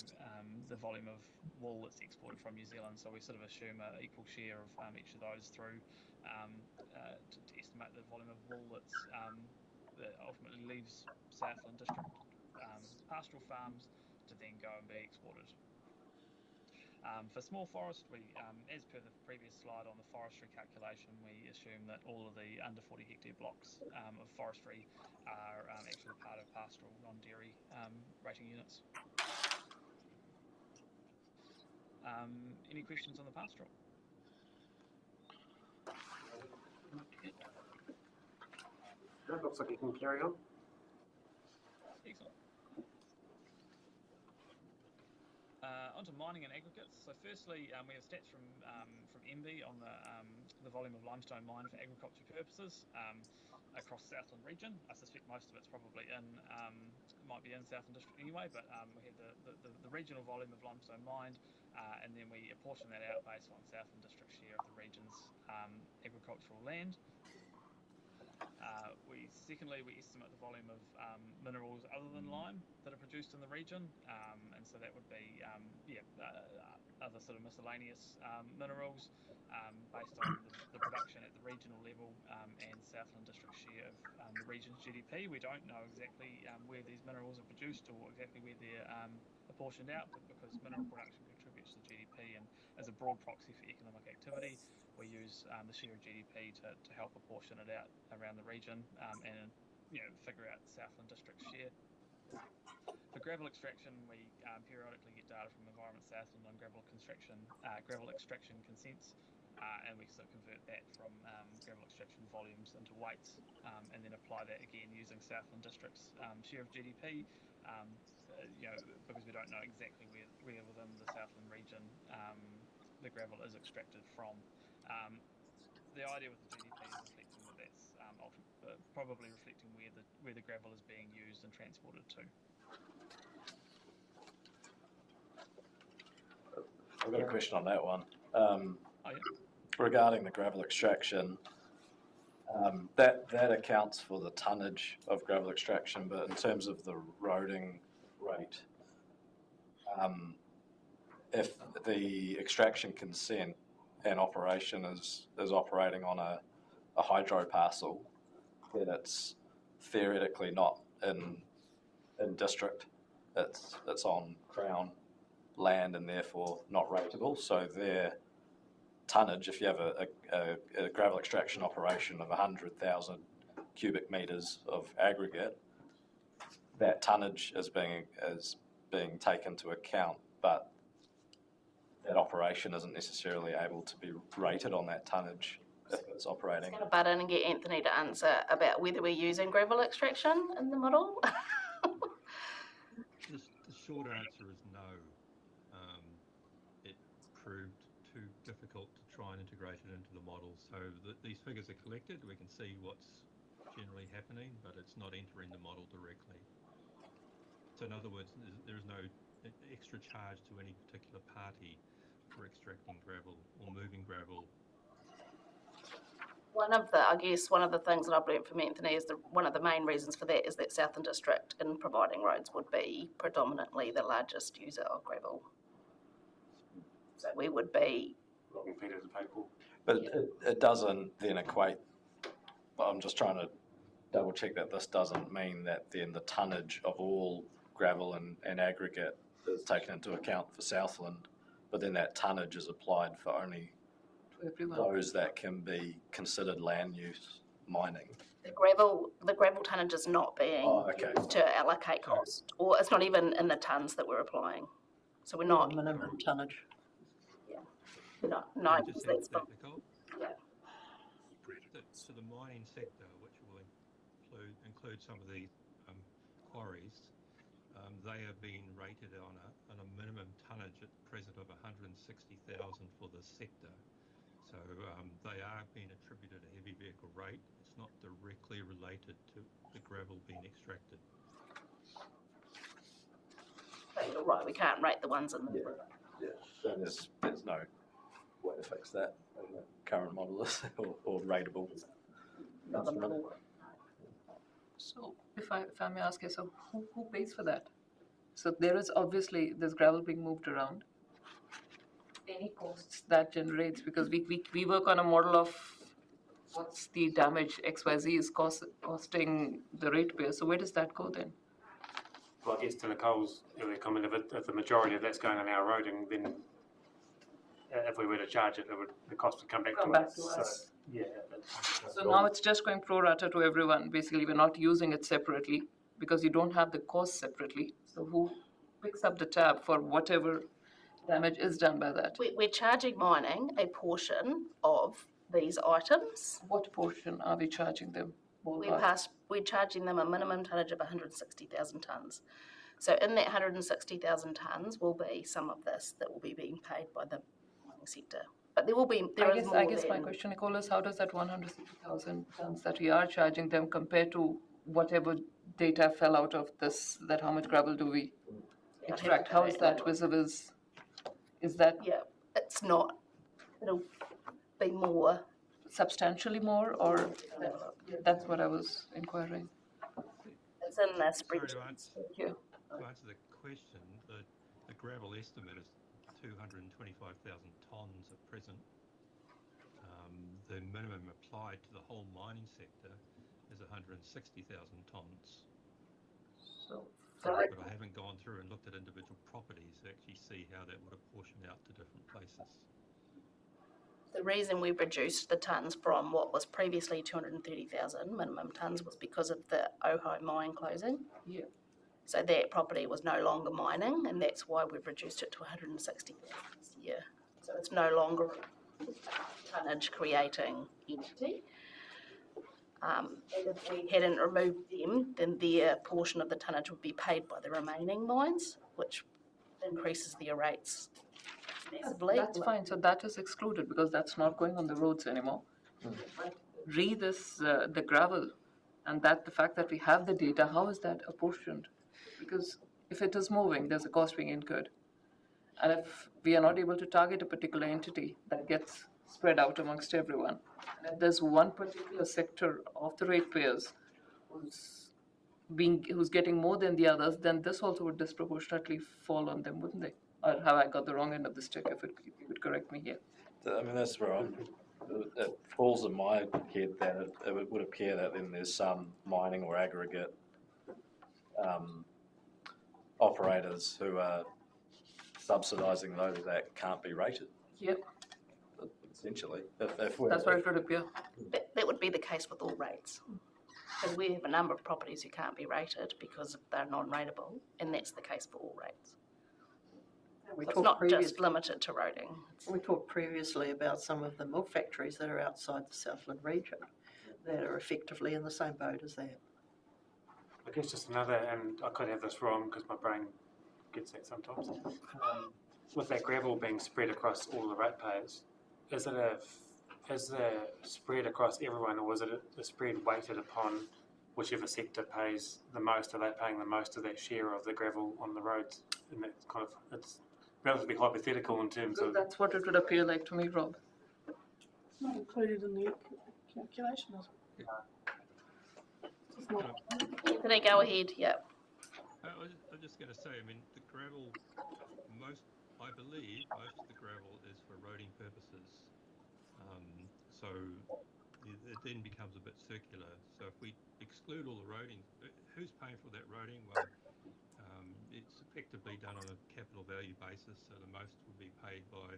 the volume of wool that's exported from New Zealand. So we sort of assume an equal share of each of those through to estimate the volume of wool that ultimately leaves Southland District pastoral farms to then go and be exported. For small forest, we, as per the previous slide on the forestry calculation, we assume that all of the under 40 hectare blocks of forestry are actually part of pastoral non-dairy rating units. Any questions on the pastoral? No, looks like you can carry on. Excellent. Onto mining and aggregates. So firstly, we have stats from MB on the volume of limestone mined for agriculture purposes across Southland region. I suspect most of it's probably might be in Southland District anyway, but we have the regional volume of limestone mined, and then we apportion that out based on Southland District share of the region's agricultural land. Secondly, we estimate the volume of minerals other than lime that are produced in the region, and so that would be other sort of miscellaneous minerals based on the production at the regional level and Southland District share of the region's GDP. We don't know exactly where these minerals are produced or exactly where they're apportioned out, but because mineral production contributes to GDP and as a broad proxy for economic activity, we use the share of GDP to help apportion it out around the region and figure out Southland District share. For gravel extraction, we periodically get data from Environment Southland on gravel extraction consents, and we sort of convert that from gravel extraction volumes into weights, and then apply that again using Southland District's share of GDP. Because we don't know exactly where within the Southland region the gravel is extracted from. The idea with the GDP is reflecting that that's probably reflecting where the gravel is being used and transported to. I've got a question on that one. Regarding the gravel extraction, that accounts for the tonnage of gravel extraction, but in terms of the roading rate, if the extraction consent and operation is operating on a hydro parcel, then it's theoretically not in district. It's on Crown land and therefore not rateable. So their tonnage, if you have a gravel extraction operation of 100,000 cubic metres of aggregate, that tonnage is being taken into account, but that operation isn't necessarily able to be rated on that tonnage if it's operating. I'm going to butt in and get Anthony to answer about whether we're using gravel extraction in the model. The short answer is no. It proved too difficult to try and integrate it into the model. So these figures are collected, we can see what's generally happening, but it's not entering the model directly. So in other words, there is no extra charge to any particular party for extracting gravel or moving gravel. One of the things that I've learned from Anthony is one of the main reasons for that is that Southland District, in providing roads, would be predominantly the largest user of gravel. So we would be. But it doesn't then equate. I'm just trying to double check that this doesn't mean that then the tonnage of all gravel and aggregate is taken into account for Southland, but then that tonnage is applied for only those that can be considered land use mining. The gravel tonnage is not being used to allocate cost, or it's not even in the tonnes that we're applying. So we're not minimum tonnage. Yeah, no, because that's difficult. Yeah. to the mining sector, which will include some of the quarries, they are being rated on a minimum tonnage at present of 160,000 for the sector. So they are being attributed a heavy vehicle rate. It's not directly related to the gravel being extracted. But you're right, we can't rate the ones in the river. So there's no way to fix that in the current model is, or rateable. So if I may ask you, so who pays for that? So there is obviously this gravel being moved around. Any costs that generates, because we work on a model of what's the damage XYZ is costing the ratepayer. So where does that go then? Well, I guess to Nicole's earlier comment, if the majority of that's going on our roading, then if we were to charge it, the cost would come back to us. So, yeah. So now it's just going pro rata to everyone. Basically, we're not using it separately because you don't have the cost separately. So who picks up the tab for whatever damage is done by that? We're charging mining a portion of these items. What portion are we charging them? We're charging them a minimum tonnage of 160,000 tonnes. So in that 160,000 tonnes will be some of this that will be being paid by the mining sector. But there is more. I guess my question, Nicole, is how does that 160,000 tonnes that we are charging them compare to whatever data fell out of this, that how much gravel do we extract? How is that visible? Is that... Yeah, it's not. It'll be more. Substantially more, or that's what I was inquiring. It's in the spreadsheet. Thank you. To answer the question, the gravel estimate is 225,000 tonnes at present. The minimum applied to the whole mining sector is 160,000 tonnes. But I haven't gone through and looked at individual properties to actually see how that would apportion out to different places. The reason we reduced the tonnes from what was previously 230,000 minimum tonnes was because of the Ohigh mine closing. Yeah. So that property was no longer mining, and that's why we've reduced it to 160,000 this year. So it's no longer a tonnage creating entity. And if we hadn't removed them, then their portion of the tonnage would be paid by the remaining mines, which increases their rates massively. That's fine. So that is excluded because that's not going on the roads anymore. Read this, the gravel, and the fact that we have the data, how is that apportioned? Because if it is moving, there's a cost being incurred. And if we are not able to target a particular entity, that gets spread out amongst everyone. And if there's one particular sector of the ratepayers who's getting more than the others, then this also would disproportionately fall on them, wouldn't they? Or have I got the wrong end of the stick? If you could correct me here. I mean, that's where it falls in my head that it would appear that then there's some mining or aggregate operators who are subsidising those that can't be rated. Yep. Essentially. That's what it would appear. That would be the case with all rates. Because we have a number of properties who can't be rated because they're non-rateable, and that's the case for all rates. We So it's not just limited to roading. We talked previously about some of the milk factories that are outside the Southland region that are effectively in the same boat as that. I guess just another, and I could have this wrong because my brain gets that sometimes. With that gravel being spread across all the ratepayers, is the spread across everyone, or is it a spread weighted upon whichever sector pays the most? Are they paying the most of that share of the gravel on the roads? And that's kind of, it's relatively hypothetical in terms of... That's what it would appear like to me, Rob. It's not included in the calculation, is it? Anthony, go ahead. Yep. I was just going to say, I mean, the gravel, I believe most of the gravel is for roading purposes. So it then becomes a bit circular. So if we exclude all the roading, who's paying for that roading? Well, it's effectively done on a capital value basis, so the most will be paid by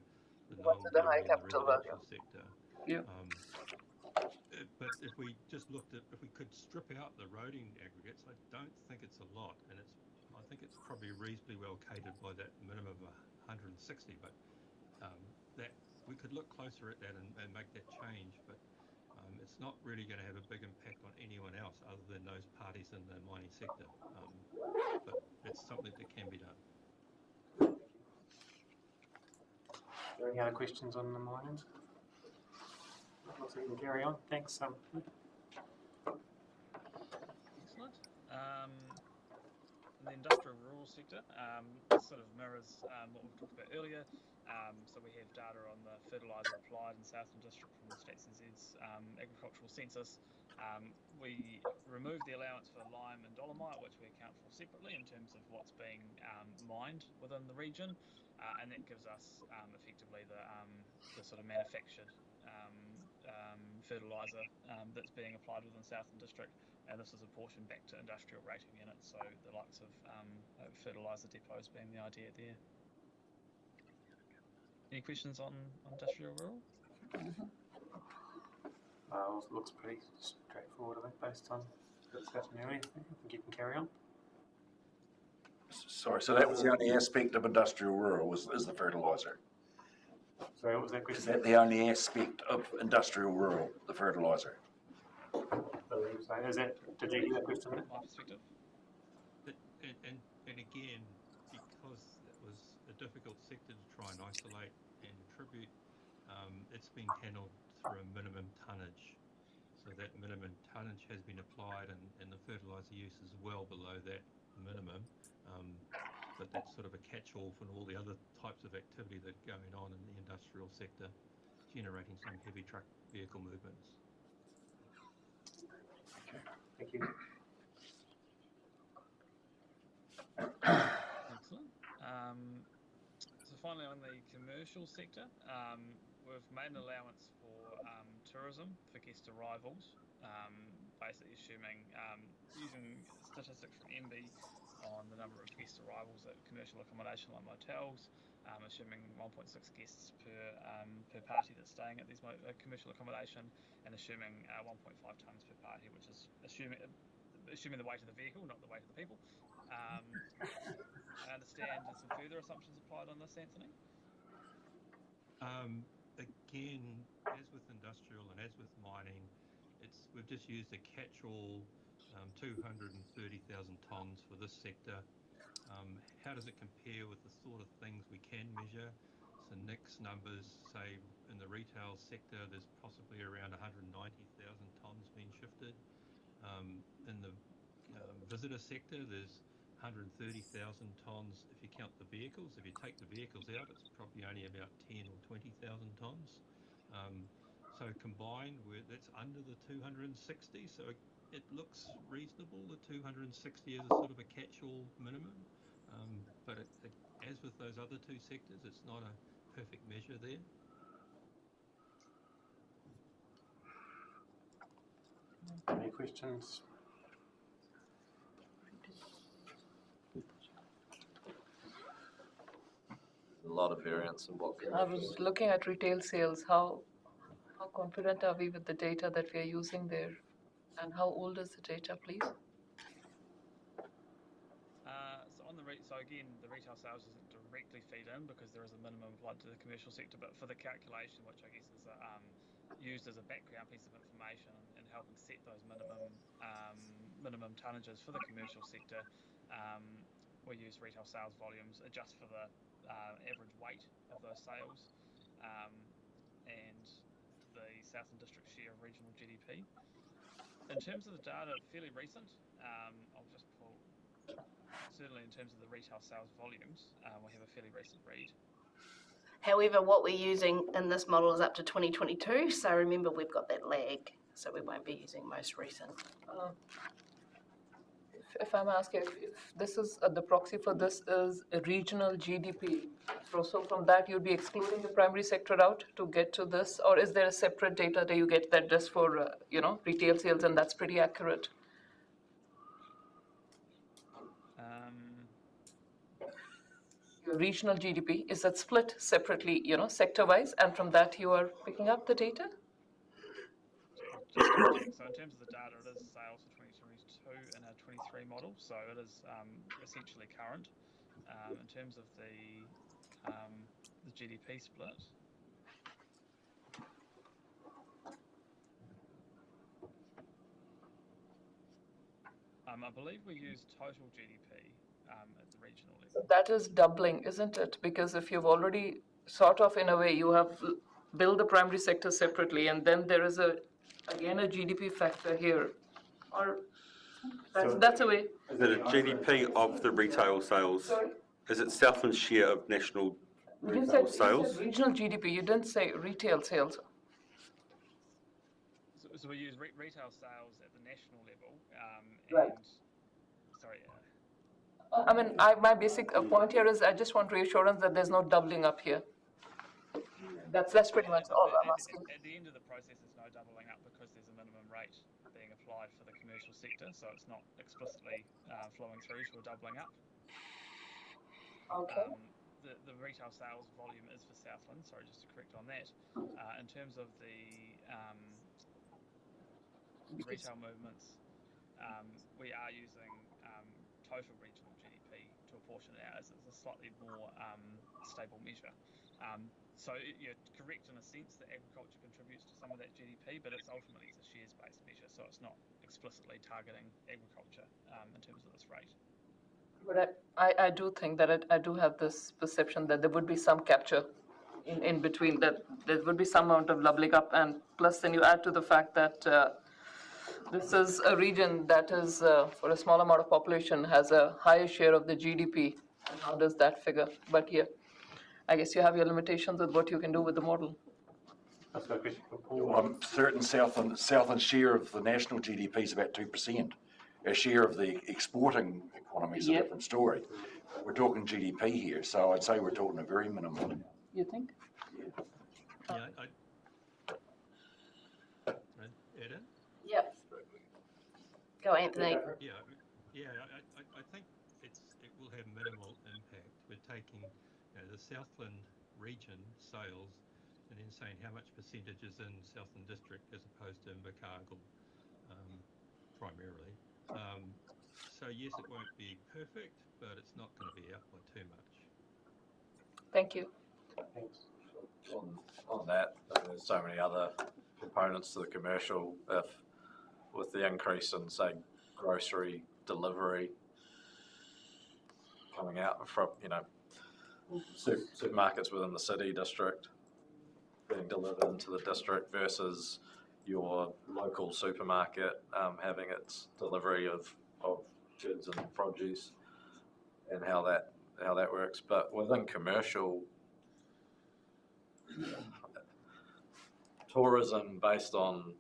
the non-rural and the residential sector. Yeah. But if we just looked at, if we could strip out the roading aggregates, I don't think it's a lot, and I think it's probably reasonably well catered by that minimum of 160. But that we could look closer at that and make that change. But it's not really going to have a big impact on anyone else other than those parties in the mining sector. But it's something that can be done. Are there any other questions on the mining? Looks like we can carry on. Thanks. Excellent. In the industrial rural sector, this sort of mirrors what we've talked about earlier. So we have data on the fertiliser applied in Southland District from the Stats NZ's agricultural census. We removed the allowance for lime and dolomite, which we account for separately in terms of what's being mined within the region, and that gives us effectively the sort of manufactured fertiliser that's being applied within Southland District, and this is apportioned back to industrial rating units, so the likes of fertiliser depots being the idea there. Any questions on industrial rural? Looks pretty straightforward, I think, based on the discussion earlier. I think you can carry on. Sorry, so that was the only aspect of industrial rural is the fertiliser. Sorry, what was that question? Is that the only aspect of industrial rural, the fertiliser? I believe so. Is that, did you hear that question? My perspective. And again, because it was a difficult sector to try and isolate and attribute, it's been handled through a minimum tonnage. So that minimum tonnage has been applied, and the fertiliser use is well below that minimum. But that's sort of a catch-all for all the other types of activity that are going on in the industrial sector, generating some heavy truck vehicle movements. Okay, thank you. Excellent. So finally, on the commercial sector, we've made an allowance for tourism for guest arrivals, basically assuming using statistics from MB on the number of guest arrivals at commercial accommodation like motels, assuming 1.6 guests per party that's staying at these commercial accommodation, and assuming 1.5 tonnes per party, which is assuming the weight of the vehicle, not the weight of the people. I understand there's some further assumptions applied on this, Anthony? Again, as with industrial and as with mining, we've just used a catch-all 230,000 tonnes for this sector. How does it compare with the sort of things we can measure? So Nick's numbers say in the retail sector there's possibly around 190,000 tonnes being shifted. In the visitor sector there's 130,000 tonnes if you count the vehicles. If you take the vehicles out, it's probably only about 10 or 20,000 tonnes. So combined, that's under the 260. So it looks reasonable. The 260 is a sort of a catch-all minimum. But as with those other two sectors, it's not a perfect measure there. Any questions? A lot of variance in what I was looking at retail sales. How confident are we with the data that we are using there? And how old is the data, please? So again, the retail sales doesn't directly feed in because there is a minimum applied to the commercial sector, but for the calculation, which I guess is used as a background piece of information and helping set those minimum tonnages for the commercial sector, we use retail sales volumes, adjust for the average weight of those sales, and the Southland District share of regional GDP. In terms of the data, fairly recent. I'll just pull, certainly in terms of the retail sales volumes, we have a fairly recent read. However, what we're using in this model is up to 2022, so remember we've got that lag, so we won't be using most recent. If I'm asking, if this is the proxy for this is a regional GDP, so from that you'd be excluding the primary sector out to get to this, or is there a separate data that you get that just for retail sales, and that's pretty accurate? Your regional GDP, is that split separately, sector-wise, and from that you are picking up the data? So in terms of the data, it is sales for 2022 in our 23 model, so it is essentially current. In terms of the GDP split, I believe we use total GDP at the regional level. So that is doubling, isn't it? Because if you've already sort of, in a way, you have built the primary sector separately, and then there is again a GDP factor here, or that's a way. Is it a GDP of the retail sales? Sorry? Is it Southland's share of national You retail said sales? regional GDP. You didn't say retail sales. So we use retail sales at the national level. Right. Sorry. I mean, my basic point here is I just want reassurance that there's no doubling up here. That's pretty much all I'm asking. At the end of the process, there's no doubling up because there's a minimum rate being applied for the commercial sector, so it's not explicitly flowing through to a doubling up. Okay. The retail sales volume is for Southland, sorry, just to correct on that. In terms of the retail movements, we are using total regional GDP to apportion it out as a slightly more stable measure. So you're correct in a sense that agriculture contributes to some of that GDP, but it's ultimately a shares-based measure, so it's not explicitly targeting agriculture in terms of this rate. But I do think that I do have this perception that there would be some capture in between, that there would be some amount of doubling up, and plus then you add to the fact that this is a region that is, for a small amount of population, has a higher share of the GDP. And how does that figure? But yeah, I guess you have your limitations with what you can do with the model. That's a question for Paul. Well, I'm certain Southland's share of the national GDP is about 2%. Our share of the exporting economy is a different story. We're talking GDP here, so I'd say we're talking a very minimal. You think? Yeah, Eda? Yep. Go, Anthony. Yeah. I think it will have minimal impact. We're taking the Southland region sales and then saying how much percentage is in Southland District as opposed to Invercargill primarily. So yes, it won't be perfect, but it's not going to be out by too much. Thank you. Thanks. On that, there's so many other components to the commercial. If with the increase in, say, grocery delivery coming out from, supermarkets within the city district being delivered into the district versus your local supermarket having its delivery of goods and produce, and how that works. But within commercial, tourism based on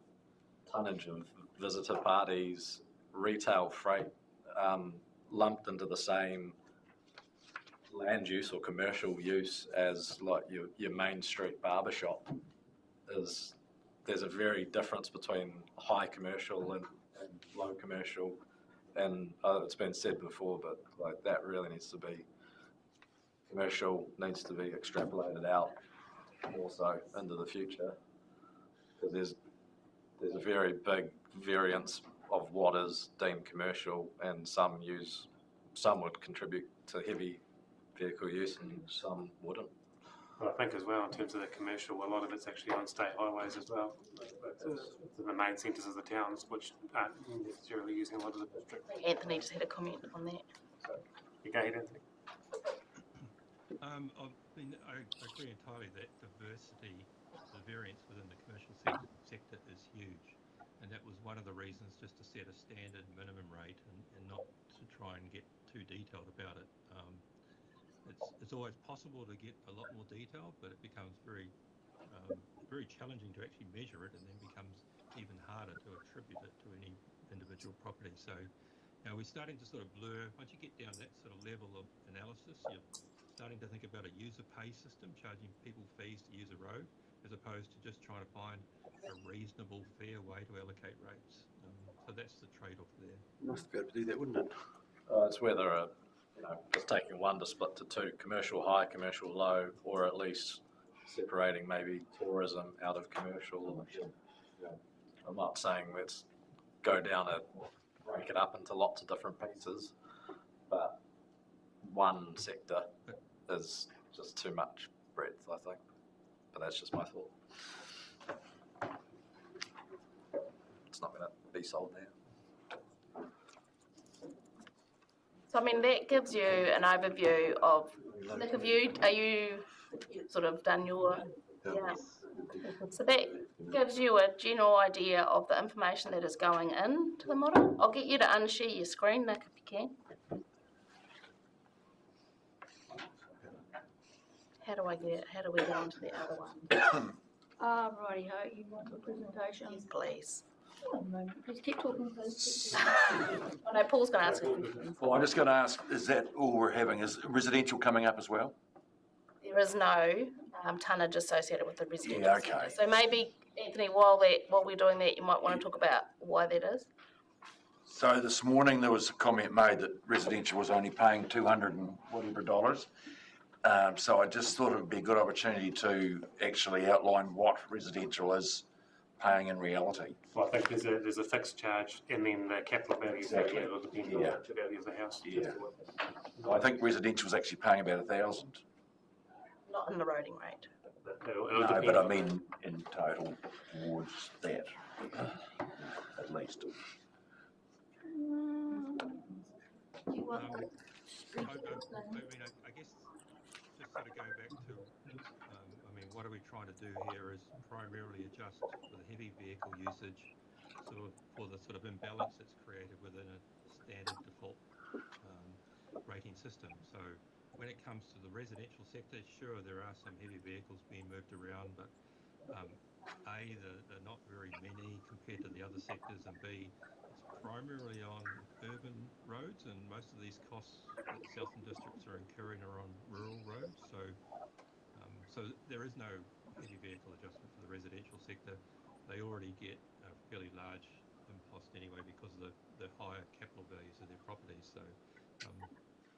tonnage of visitor parties, retail freight lumped into the same land use or commercial use as like your main street barbershop there's a very difference between high commercial and low commercial, and it's been said before, but like that really needs to be extrapolated out more so into the future, because there's a very big variance of what is deemed commercial, and some would contribute to heavy vehicle use and some wouldn't. Well, I think as well, in terms of the commercial, a lot of it's actually on state highways as well. It's the main centres of the towns, which aren't necessarily using a lot of the district. Anthony just had a comment on that. So, you go ahead, Anthony. I agree entirely that diversity, the variance within the commercial sector is huge. And that was one of the reasons just to set a standard minimum rate and not to try and get too detailed about it. It's always possible to get a lot more detail, but it becomes very challenging to actually measure it, and then becomes even harder to attribute it to any individual property. So we're starting to sort of blur. Once you get down that sort of level of analysis, you're starting to think about a user pay system, charging people fees to use a road, as opposed to just trying to find a reasonable, fair way to allocate rates. So that's the trade-off there. Must be able to do that, wouldn't it? It's whether just taking one to split to two, commercial high, commercial low, or at least separating maybe tourism out of commercial. I'm not saying let's go down and break it up into lots of different pieces, but one sector is just too much breadth, I think. But that's just my thought. It's not going to be sold now. So I mean, that gives you an overview of, Nick, are you sort of done your, yeah. So that gives you a general idea of the information that is going into the model. I'll get you to unshare your screen, Nick, if you can. How do we go on to the other one? Righty ho, you want the presentation? Yes, please. One moment, please keep talking, please. Oh, no, Paul's going to ask a question. Well, I'm just going to ask, is that all we're having? Is residential coming up as well? There is no tonnage associated with the residential Yeah, okay. sector. So maybe, Anthony, while we're doing that, you might want to talk about why that is. So this morning there was a comment made that residential was only paying $200 and whatever dollars. So I just thought it would be a good opportunity to actually outline what residential is paying in reality. Well, I think there's a fixed charge and then the capital value. Exactly. It'll depend on the value of the house. Yeah. I think residential is actually paying about $1,000. Not in the roading rate. It'll No, but I mean in total towards that, at least. Do you want I mean, I guess just sort of go back to, I mean, what are we trying to do here is primarily adjust for the heavy vehicle usage, sort of for the sort of imbalance that's created within a standard default rating system. So when it comes to the residential sector, sure, there are some heavy vehicles being moved around, but they're not very many compared to the other sectors, and B, it's primarily on urban roads, and most of these costs that Southland districts are incurring are on rural roads. So, so there is no heavy vehicle adjustment for the residential sector. They already get a fairly large impost anyway because of the higher capital values of their properties. So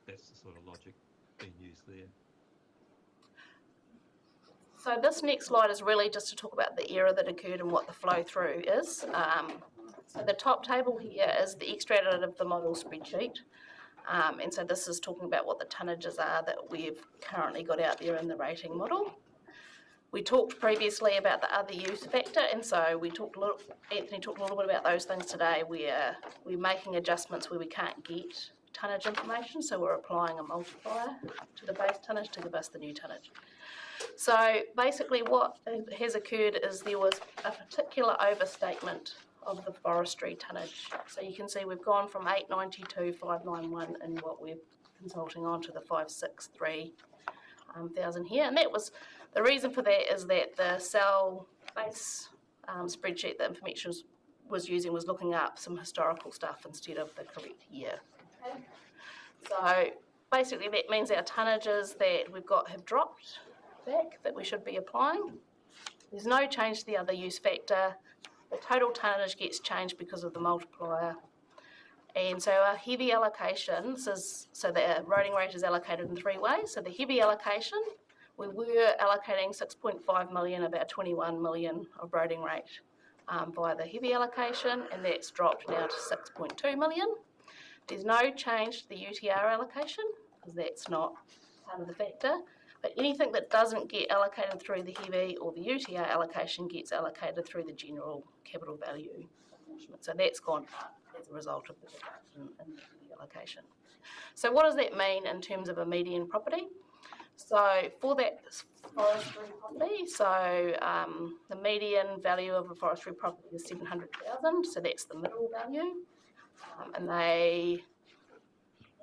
that's the sort of logic being used there. So this next slide is really just to talk about the error that occurred and what the flow through is. So the top table here is the extract out of the model spreadsheet. And so this is talking about what the tonnages are that we've currently got out there in the rating model. We talked previously about the other use factor, and so Anthony talked a little bit about those things today. We're making adjustments where we can't get tonnage information, so we're applying a multiplier to the base tonnage to give us the new tonnage. So basically what has occurred is there was a particular overstatement of the forestry tonnage. So you can see we've gone from 892, 591 in what we're consulting on to the 563 thousand here. And that was, the reason for that is that the cell base spreadsheet that information was using was looking up some historical stuff instead of the correct year. Okay. So basically that means our tonnages that we've got have dropped back that we should be applying. There's no change to the other use factor. The total tonnage gets changed because of the multiplier. And so our heavy allocation, so the roading rate is allocated in three ways. So the heavy allocation, we were allocating 6.5 million, about 21 million of roading rate via the heavy allocation, and that's dropped now to 6.2 million. There's no change to the UTR allocation, because that's not part of the factor. But anything that doesn't get allocated through the heavy or the UTR allocation gets allocated through the general capital value. So that's gone up as a result of the reduction in the heavy allocation. So what does that mean in terms of a median property? So for that forestry property, so the median value of a forestry property is 700,000, so that's the middle value. And they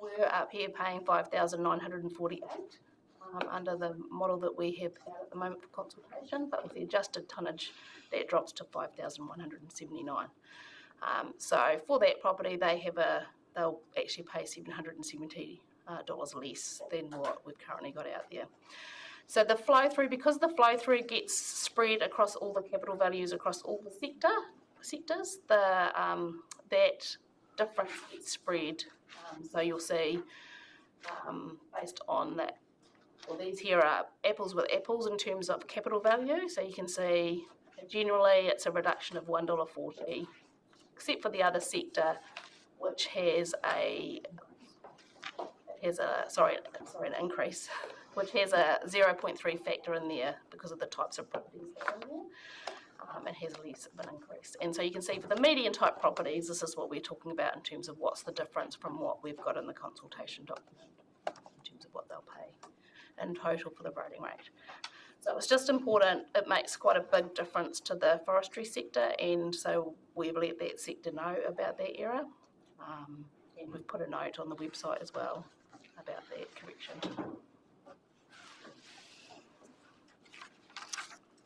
were up here paying 5,948. Under the model that we have at the moment for consultation, but with the adjusted tonnage, that drops to 5,179. So for that property, they'll actually pay $770 less than what we've currently got out there. So the flow through, because the flow through gets spread across all the capital values across all the sectors, that difference gets spread. So you'll see based on that. Well, these here are apples with apples in terms of capital value. So you can see generally it's a reduction of $1.40, except for the other sector, which has an increase, which has a 0.3 factor in there because of the types of properties that are in there. and has less of an increase. And so you can see for the median type properties, this is what we're talking about in terms of what's the difference from what we've got in the consultation document in terms of what they'll pay in total for the voting rate. So it's just important, it makes quite a big difference to the forestry sector, and so we've let that sector know about that error. And we've put a note on the website as well about that correction.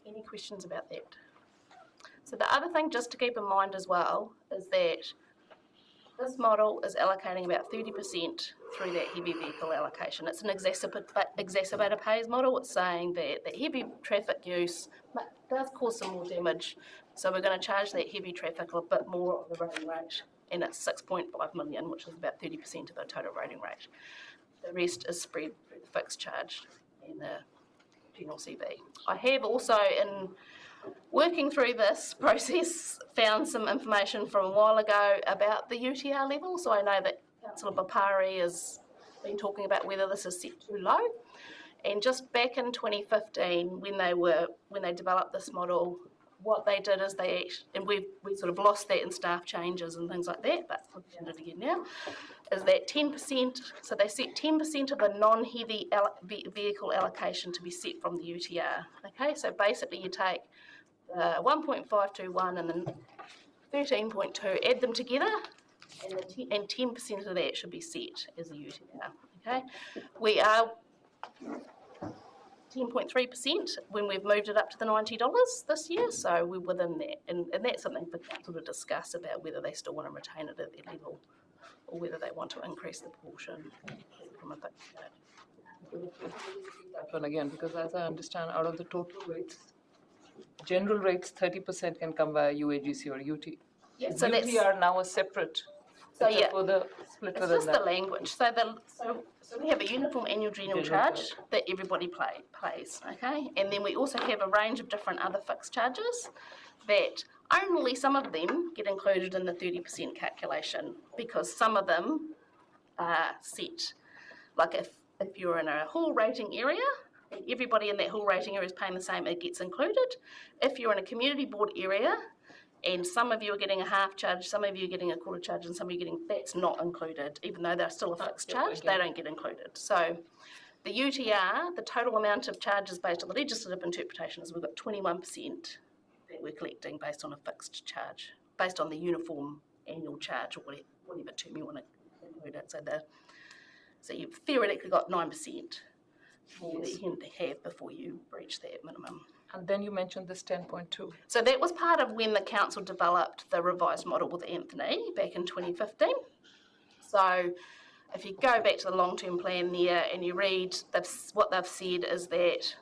Any questions about that? So the other thing just to keep in mind as well is that this model is allocating about 30% through that heavy vehicle allocation. It's an exacerbator pays model. It's saying that the heavy traffic use does cause some more damage, so we're going to charge that heavy traffic a bit more of the rating rate, and it's 6.5 million, which is about 30% of the total rating rate. The rest is spread through the fixed charge and the general CV. I have also, in working through this process, found some information from a while ago about the UTR level. So I know that Councillor Papari has been talking about whether this is set too low. And just back in 2015, when they developed this model, what they did is and we sort of lost that in staff changes and things like that, but we've found it again now, is that 10%, so they set 10% of the non-heavy vehicle allocation to be set from the UTR. Okay, so basically you take the 1.521 and the 13.2, add them together, and 10% of that should be set as a UTR. Okay, we are 10.3% when we've moved it up to the $90 this year, so we're within that, and that's something for council to discuss about whether they still want to retain it at that level or whether they want to increase the portion from a fixed charge. That one again, because as I understand, out of the total rates, general rates 30% can come via UAGC or UT. Yeah, so UTR now a separate. So yeah, for the split it's just the language. So we have a uniform annual general charge that everybody pays, okay? And then we also have a range of different other fixed charges that only some of them get included in the 30% calculation, because some of them are set. Like if you're in a hall rating area, and everybody in that hall rating area is paying the same, it gets included. If you're in a community board area, and some of you are getting a half charge, some of you are getting a quarter charge, and some of you are getting, that's not included, even though they're still a fixed charge, they don't get included. So the UTR, the total amount of charges based on the legislative interpretation, is we've got 21% that we're collecting based on a fixed charge, based on the uniform annual charge, or whatever term you want to include it. So you've theoretically got 9% more that you can have before you breach that minimum. And then you mentioned this 10.2. So that was part of when the council developed the revised model with Anthony back in 2015. So if you go back to the long-term plan there and you read, what they've said is that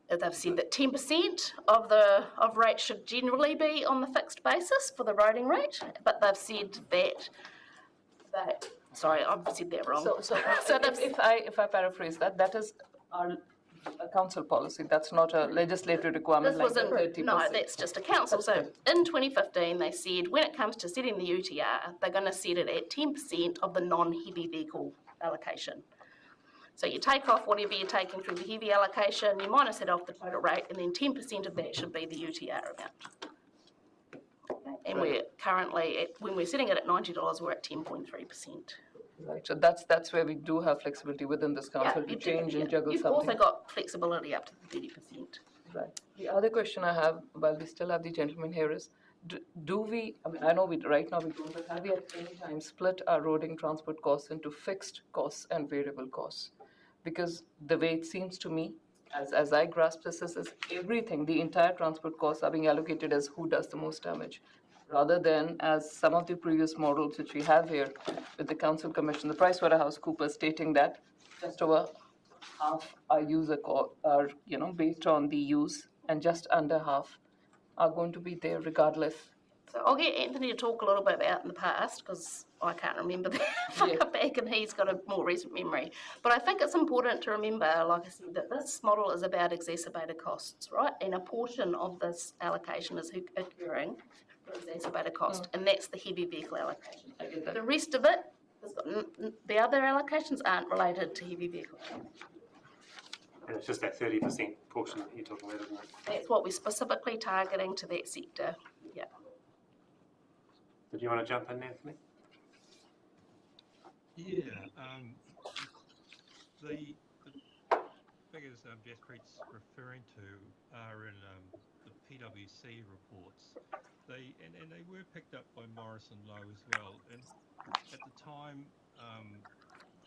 they've said that 10% of rates should generally be on the fixed basis for the roading rate, but they've said that sorry, I've said that wrong. So if I paraphrase that is a council policy. That's not a legislative requirement. This wasn't 30%. No, that's just a council. So in 2015, they said when it comes to setting the UTR, they're going to set it at 10% of the non-heavy vehicle allocation. So you take off whatever you're taking through the heavy allocation, you minus it off the total rate, and then 10% of that should be the UTR amount. Okay. And we're currently, when we're setting it at $90, we're at 10.3%. Right, so that's where we do have flexibility within this council to change and juggle something. You've also got flexibility up to the 30%. Right. The other question I have, while we still have the gentleman here, is do we, I mean, I know right now we don't, but have we at any time split our roading transport costs into fixed costs and variable costs? Because the way it seems to me, as I grasp this, is everything, the entire transport costs are being allocated as who does the most damage, rather than as some of the previous models which we have here with the council commission, the PricewaterhouseCoopers stating that just over half our user are, based on the use, and just under half are going to be there regardless. So I'll get Anthony to talk a little bit about in the past, because I can't remember that far back and he's got a more recent memory. But I think it's important to remember, like I said, that this model is about exacerbated costs, right? And a portion of this allocation is occurring for exacerbated cost, and that's the heavy vehicle allocation. The rest of it, the other allocations aren't related to heavy vehicles. And it's just that 30% portion that you're talking about, isn't it? That's what we're specifically targeting to that sector. Yeah. Did you want to jump in, Anthony? Yeah. The figures Jaspreet's referring to are in the PwC reports. They were picked up by Morrison Lowe as well. And at the time,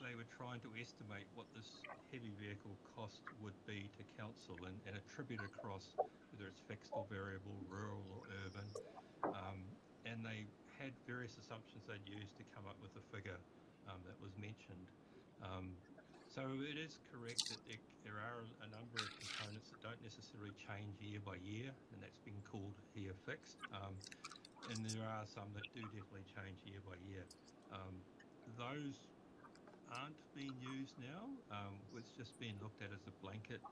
they were trying to estimate what this heavy vehicle cost would be to council and attribute across whether it's fixed or variable, rural or urban. And they had various assumptions they'd used to come up with the figure that was mentioned. So it is correct that there are a number of components that don't necessarily change year by year, and that's been called here fixed. And there are some that do definitely change year by year. Those aren't being used now. It's just being looked at as a blanket.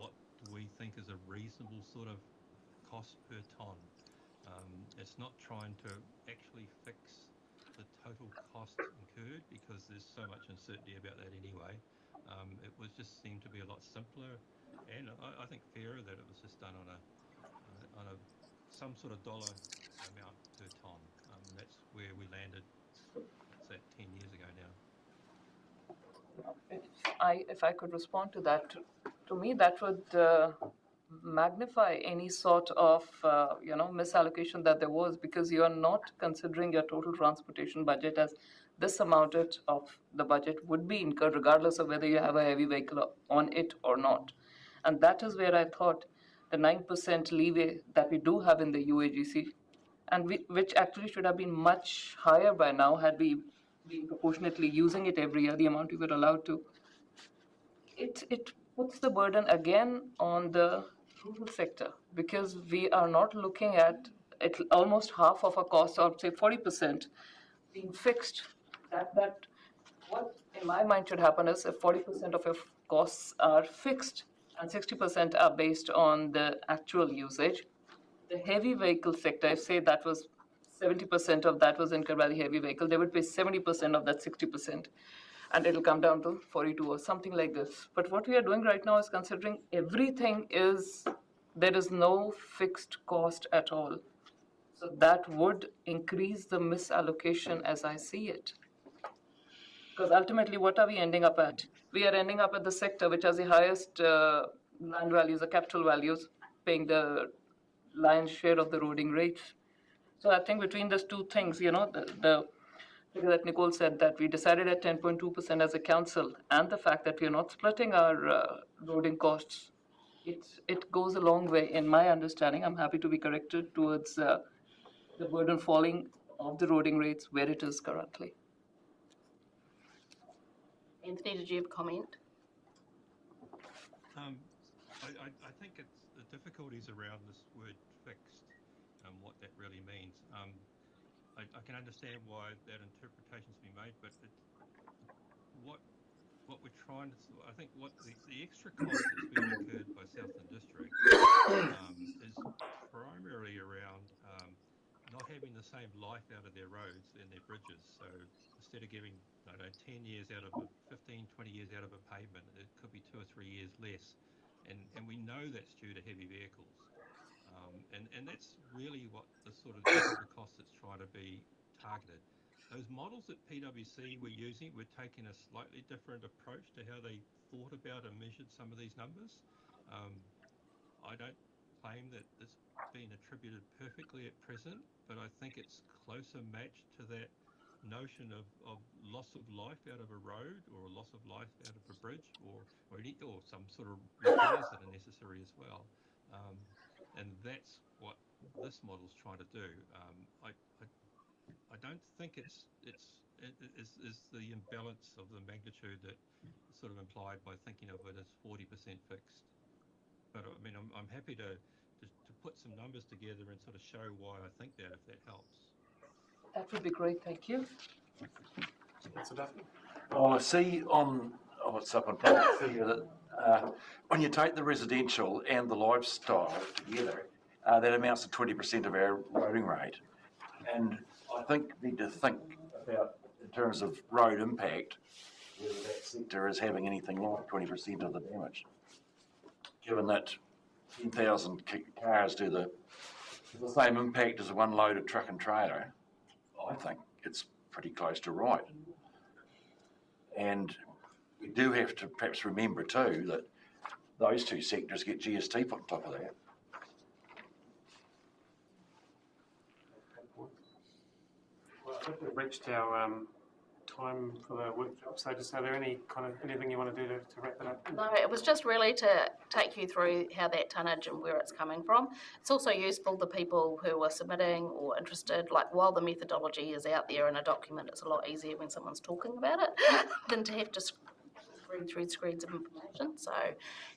What do we think is a reasonable sort of cost per tonne? It's not trying to actually fix the total cost incurred because there's so much uncertainty about that anyway. It was just seemed to be a lot simpler and I think fairer that it was just done on a some sort of dollar amount per tonne. And that's where we landed. What's that, 10 years ago now? If I could respond to that, to me that would magnify any sort of misallocation that there was, because you are not considering your total transportation budget as this amount of the budget would be incurred regardless of whether you have a heavy vehicle on it or not. And that is where I thought the 9% leeway that we do have in the UAGC, and which actually should have been much higher by now had we been proportionately using it every year, the amount we were allowed to. It puts the burden again on the rural sector, because we are not looking at it, almost half of our costs, or say 40%, being fixed. That what in my mind should happen is if 40% of your costs are fixed and 60% are based on the actual usage, the heavy vehicle sector, if say that was 70% of that was incurred by the heavy vehicle, they would pay 70% of that 60%. And it'll come down to 42 or something like this. But what we are doing right now is considering everything there is no fixed cost at all. So that would increase the misallocation as I see it. Because ultimately, what are we ending up at? We are ending up at the sector which has the highest land values, the capital values, paying the lion's share of the roading rates. So I think between those two things, the figure that Nicole said, that we decided at 10.2% as a council, and the fact that we are not splitting our roading costs, it goes a long way in my understanding. I'm happy to be corrected towards the burden falling of the roading rates where it is currently. Anthony, did you have a comment? I think it's the difficulties around this word fixed and what that really means. I can understand why that interpretation's been made, but what we're trying to, I think what the extra cost that's been incurred by Southland District is primarily around not having the same life out of their roads and their bridges. So instead of giving 10 years out of 15, 20 years out of a pavement, it could be 2 or 3 years less. And we know that's due to heavy vehicles. And that's really what the sort of cost that's trying to be targeted. Those models that PwC were using were taking a slightly different approach to how they thought about and measured some of these numbers. I don't claim that it's been attributed perfectly at present, but I think it's closer matched to that notion of loss of life out of a road, or a loss of life out of a bridge, or some sort of repairs that are necessary as well. And that's what this model's trying to do. I don't think it's the imbalance of the magnitude that is sort of implied by thinking of it as 40% fixed. But I mean, I'm happy to put some numbers together and sort of show why I think that, if that helps. That would be great, thank you. Well, I see on what's up on top that when you take the residential and the lifestyle together, that amounts to 20% of our roading rate. And I think we need to think about, in terms of road impact, whether that sector is having anything like 20% of the damage. Given that 10,000 cars do the same impact as a one loaded truck and trailer, I think it's pretty close to right. And we do have to perhaps remember too that those two sectors get GST put on top of that. Well, I think we've reached our time for the workshop, so just are there anything you want to do to wrap it up? No, it was just really to take you through how that tonnage and where it's coming from. It's also useful to people who are submitting or interested, like while the methodology is out there in a document, it's a lot easier when someone's talking about it than to have to read through screens of information. So,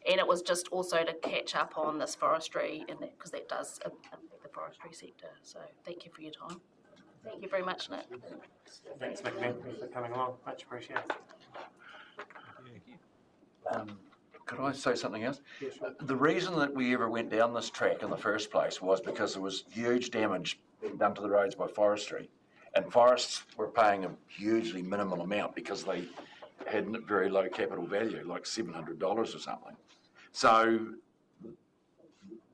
and it was just also to catch up on this forestry, and because that does impact the forestry sector. So thank you for your time. Thank you very much, Nick. Thanks, Nick, for coming along. Much appreciated. Could I say something else? Yeah, sure. The reason that we ever went down this track in the first place was because there was huge damage being done to the roads by forestry, and forests were paying a hugely minimal amount because they had very low capital value, like $700 or something. So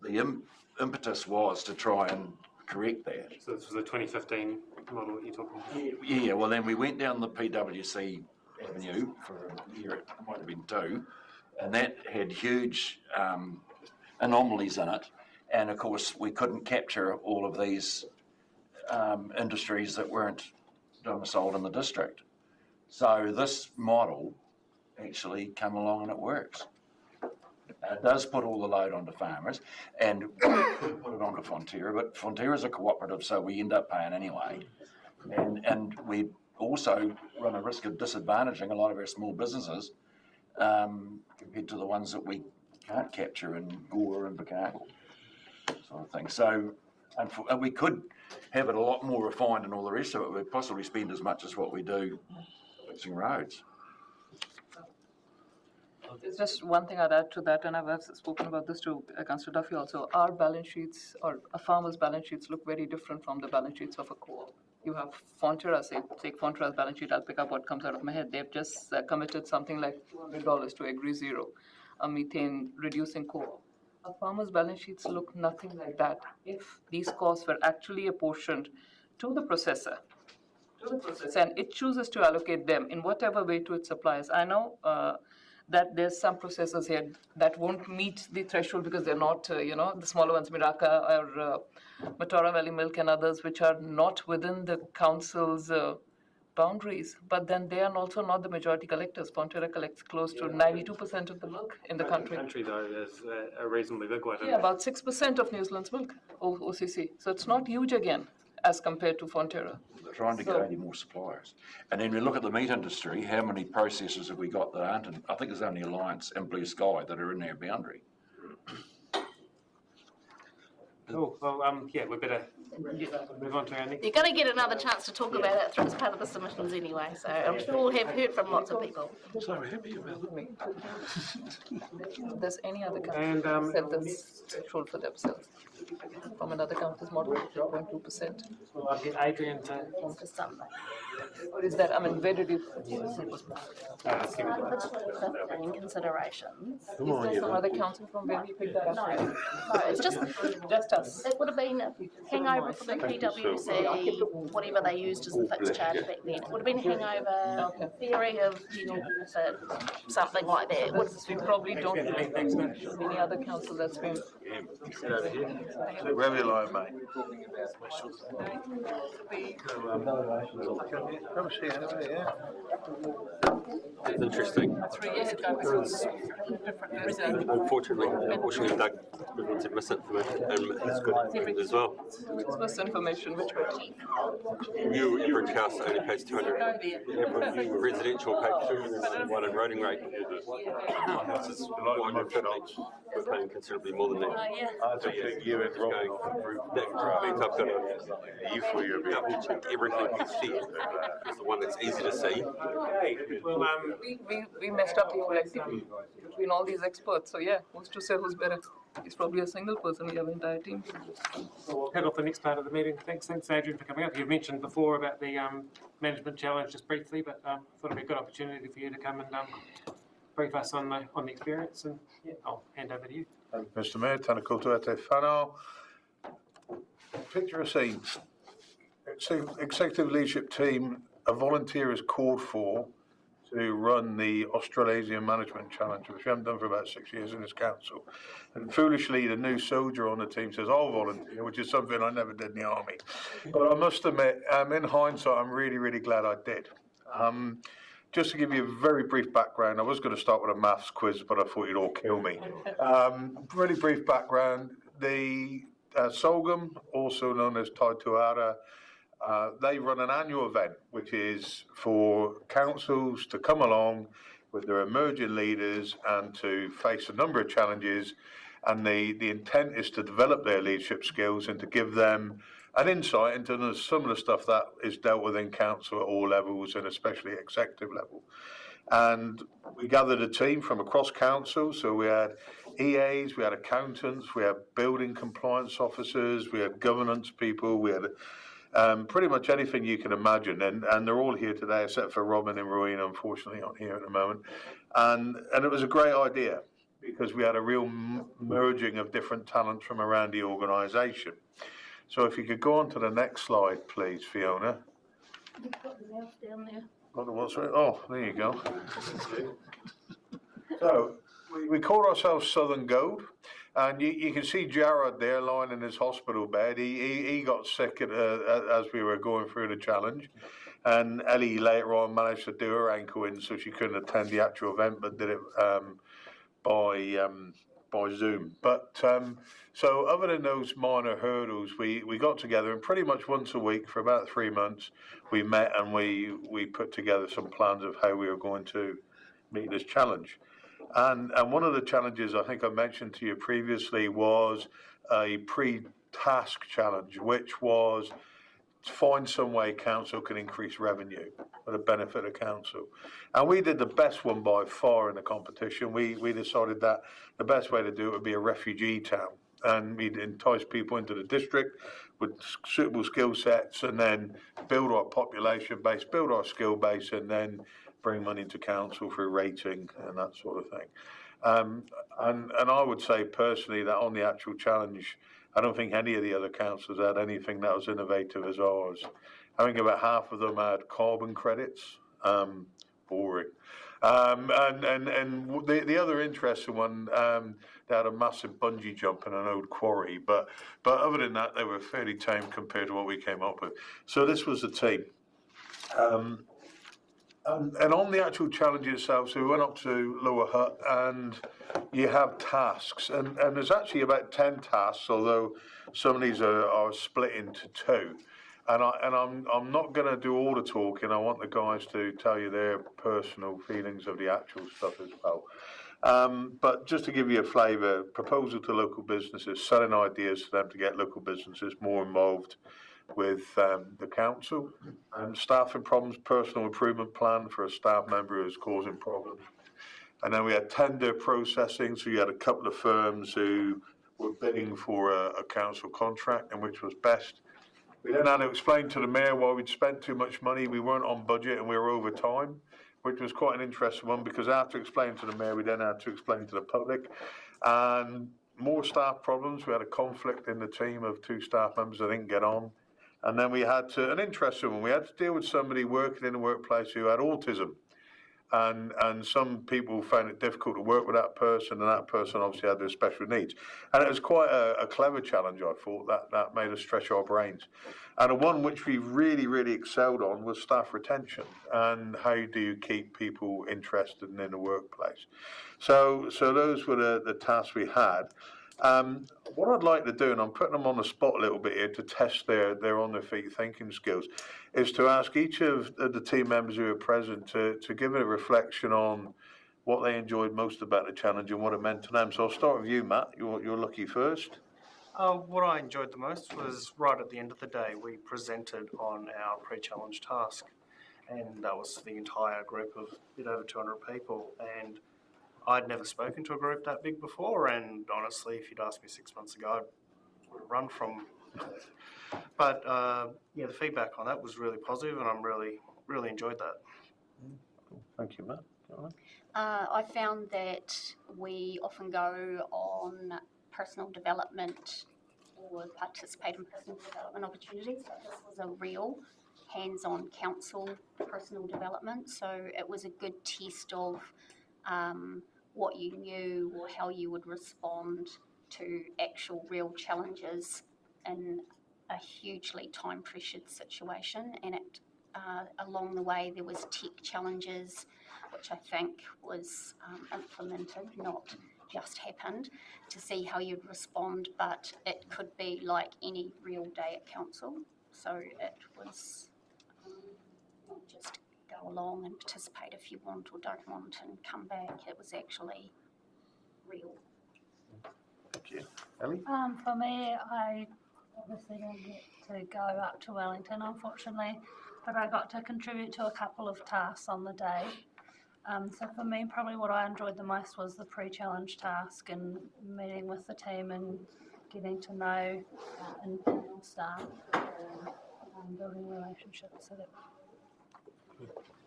the impetus was to try and correct that. So this was the 2015 model that you're talking about? Yeah, well then we went down the PwC avenue for a year, it might have been 2, and that had huge anomalies in it, and of course we couldn't capture all of these industries that weren't domiciled in the district. So this model actually come along and it works. It does put all the load onto farmers, and we could put it onto Fonterra, but Fonterra's a cooperative, so we end up paying anyway. And we also run a risk of disadvantaging a lot of our small businesses compared to the ones that we can't capture in Gore and Bacardal, sort of thing. So and we could have it a lot more refined and all the rest of it. We'd possibly spend as much as what we do fixing roads. There's just one thing I'd add to that, and I've spoken about this to Councillor Duffy also. Our balance sheets, or a farmer's balance sheets, look very different from the balance sheets of a co-op. You have Fonterra, take Fonterra's balance sheet, I'll pick up what comes out of my head. They've just committed something like $200 to Agri Zero, a methane reducing co-op. A farmer's balance sheets look nothing like that. If these costs were actually apportioned to the processor, and it chooses to allocate them in whatever way to its suppliers. I know that there's some processors here that won't meet the threshold because they're not, the smaller ones, Miraka or Matora Valley Milk and others, which are not within the council's boundaries. But then they are also not the majority collectors. Fonterra collects close to 92% of the milk in the country. The country, though, is a reasonably big one. Yeah, about 6% of New Zealand's milk, OCC. So it's not huge again as compared to Fonterra. They're trying to get 80 more suppliers. And then we look at the meat industry, how many processors have we got that aren't? And I think there's only Alliance and Blue Sky that are in our boundary. Cool. Well, yeah, we better move on to our next. You're going to get another chance to talk about it as part of the submissions anyway, so I'm sure we'll have heard from lots of people. So happy about it. If there's any other country that set this threshold for themselves from another country's model, 3.2%. Well, I'll get Adrian to... For something. Or is that, where did you... In considerations. Is there some other council from where we picked that up? No, it's just us. It would have been a hangover for the PwC, whatever they used as the fixed charge back then. It would have been hangover, theory of general benefit, something like that. We probably don't have any other council that's been... Sit over here. Wherever you like, mate. It's interesting. 3 years ago, because Unfortunately, Doug was to misinformation, and it's good as well. it's misinformation, which way? New average house only pays 200. Average residential pays 201 in roading rate. Our house is 450. We're paying considerably more than that. I think you and Rob That means I've got to double check everything you said. It's the one that's easy to see. We messed up the collective between all these experts, so yeah, who's to say who's better? He's probably a single person. We have an entire team. So we'll head off the next part of the meeting. Thanks, Adrian, for coming up. You've mentioned before about the management challenge just briefly, but I thought it'd be a good opportunity for you to come and brief us on the experience. And yeah, I'll hand over to you. Thank you, Mr. Mayor. Tēnā koutou te whanau. Picture a scene. It's an executive leadership team. A volunteer is called for to run the Australasian Management Challenge, which we haven't done for about 6 years in this council. And foolishly, the new soldier on the team says, I'll volunteer, which is something I never did in the army. But I must admit, in hindsight, I'm really, really glad I did. Just to give you a very brief background, I was going to start with a maths quiz, but I thought you'd all kill me. Really brief background. The Sorghum, also known as Taituara, they run an annual event, which is for councils to come along with their emerging leaders and to face a number of challenges. And the intent is to develop their leadership skills and to give them an insight into some of the stuff that is dealt with in council at all levels and especially executive level. And we gathered a team from across council. So we had EAs, we had accountants, we had building compliance officers, we had governance people, we had pretty much anything you can imagine, and they're all here today except for Robin and Rowena, unfortunately not here at the moment. And it was a great idea because we had a real merging of different talents from around the organisation. So if you could go on to the next slide, please, Fiona. You've got the mouse down there. Oh, there you go. So we called ourselves Southern Gold. And you can see Jared there lying in his hospital bed. He got sick as we were going through the challenge. And Ellie later on managed to do her ankle in, so she couldn't attend the actual event, but did it by Zoom. But so other than those minor hurdles, we got together and pretty much once a week for about 3 months, we met and we put together some plans of how we were going to meet this challenge. And one of the challenges I think I mentioned to you previously was a pre-task challenge, which was to find some way council can increase revenue for the benefit of council. And we did the best one by far in the competition. We decided that the best way to do it would be a refugee town. And we'd entice people into the district with suitable skill sets and then build our population base, build our skill base, and then bring money to council through rating and that sort of thing. And I would say personally that on the actual challenge, I don't think any of the other councils had anything that was innovative as ours. I think about half of them had carbon credits. Boring. And the other interesting one, they had a massive bungee jump in an old quarry, but other than that, they were fairly tame compared to what we came up with. So this was the team. And on the actual challenge itself, so we went up to Lower Hutt and you have tasks. And there's actually about 10 tasks, although some of these are split into 2. And I'm not going to do all the talking. I want the guys to tell you their personal feelings of the actual stuff as well. But just to give you a flavour, proposal to local businesses, selling ideas for them to get local businesses more involved with the council, staffing problems, personal improvement plan for a staff member who's causing problems. And then we had tender processing, so you had a couple of firms who were bidding for a council contract and which was best. We then had to explain to the mayor why we'd spent too much money, we weren't on budget and we were over time, which was quite an interesting one because after explaining to the mayor, we then had to explain to the public. And more staff problems, we had a conflict in the team of 2 staff members that didn't get on. And then we had to, an interesting one, we had to deal with somebody working in the workplace who had autism. And some people found it difficult to work with that person, and that person obviously had their special needs. And it was quite a clever challenge, I thought, that made us stretch our brains. And the one which we really, really excelled on was staff retention, and how do you keep people interested in the workplace. So those were the tasks we had. What I'd like to do, and I'm putting them on the spot a little bit here to test their on-their-feet thinking skills, is to ask each of the team members who are present to give a reflection on what they enjoyed most about the challenge and what it meant to them. So I'll start with you, Matt. You're lucky first. What I enjoyed the most was right at the end of the day, we presented on our pre-challenge task, and that was for the entire group of a bit over 200 people. And I'd never spoken to a group that big before, and honestly, if you'd asked me 6 months ago, I would have run from. But yeah, the feedback on that was really positive, and I'm really enjoyed that. Thank you, Matt. I found that we often go on personal development or participate in personal development opportunities, but this was a real hands-on council personal development, so it was a good test of what you knew or how you would respond to actual real challenges in a hugely time-pressured situation. And it along the way there was tech challenges, which I think was implemented, not just happened, to see how you'd respond, but it could be like any real day at council. So it was not just go along and participate if you want or don't want and come back. It was actually real. Thank you. Ellie? For me, I obviously didn't get to go up to Wellington, unfortunately, but I got to contribute to a couple of tasks on the day. So for me, probably what I enjoyed the most was the pre-challenge task and meeting with the team and getting to know internal staff and building relationships. So that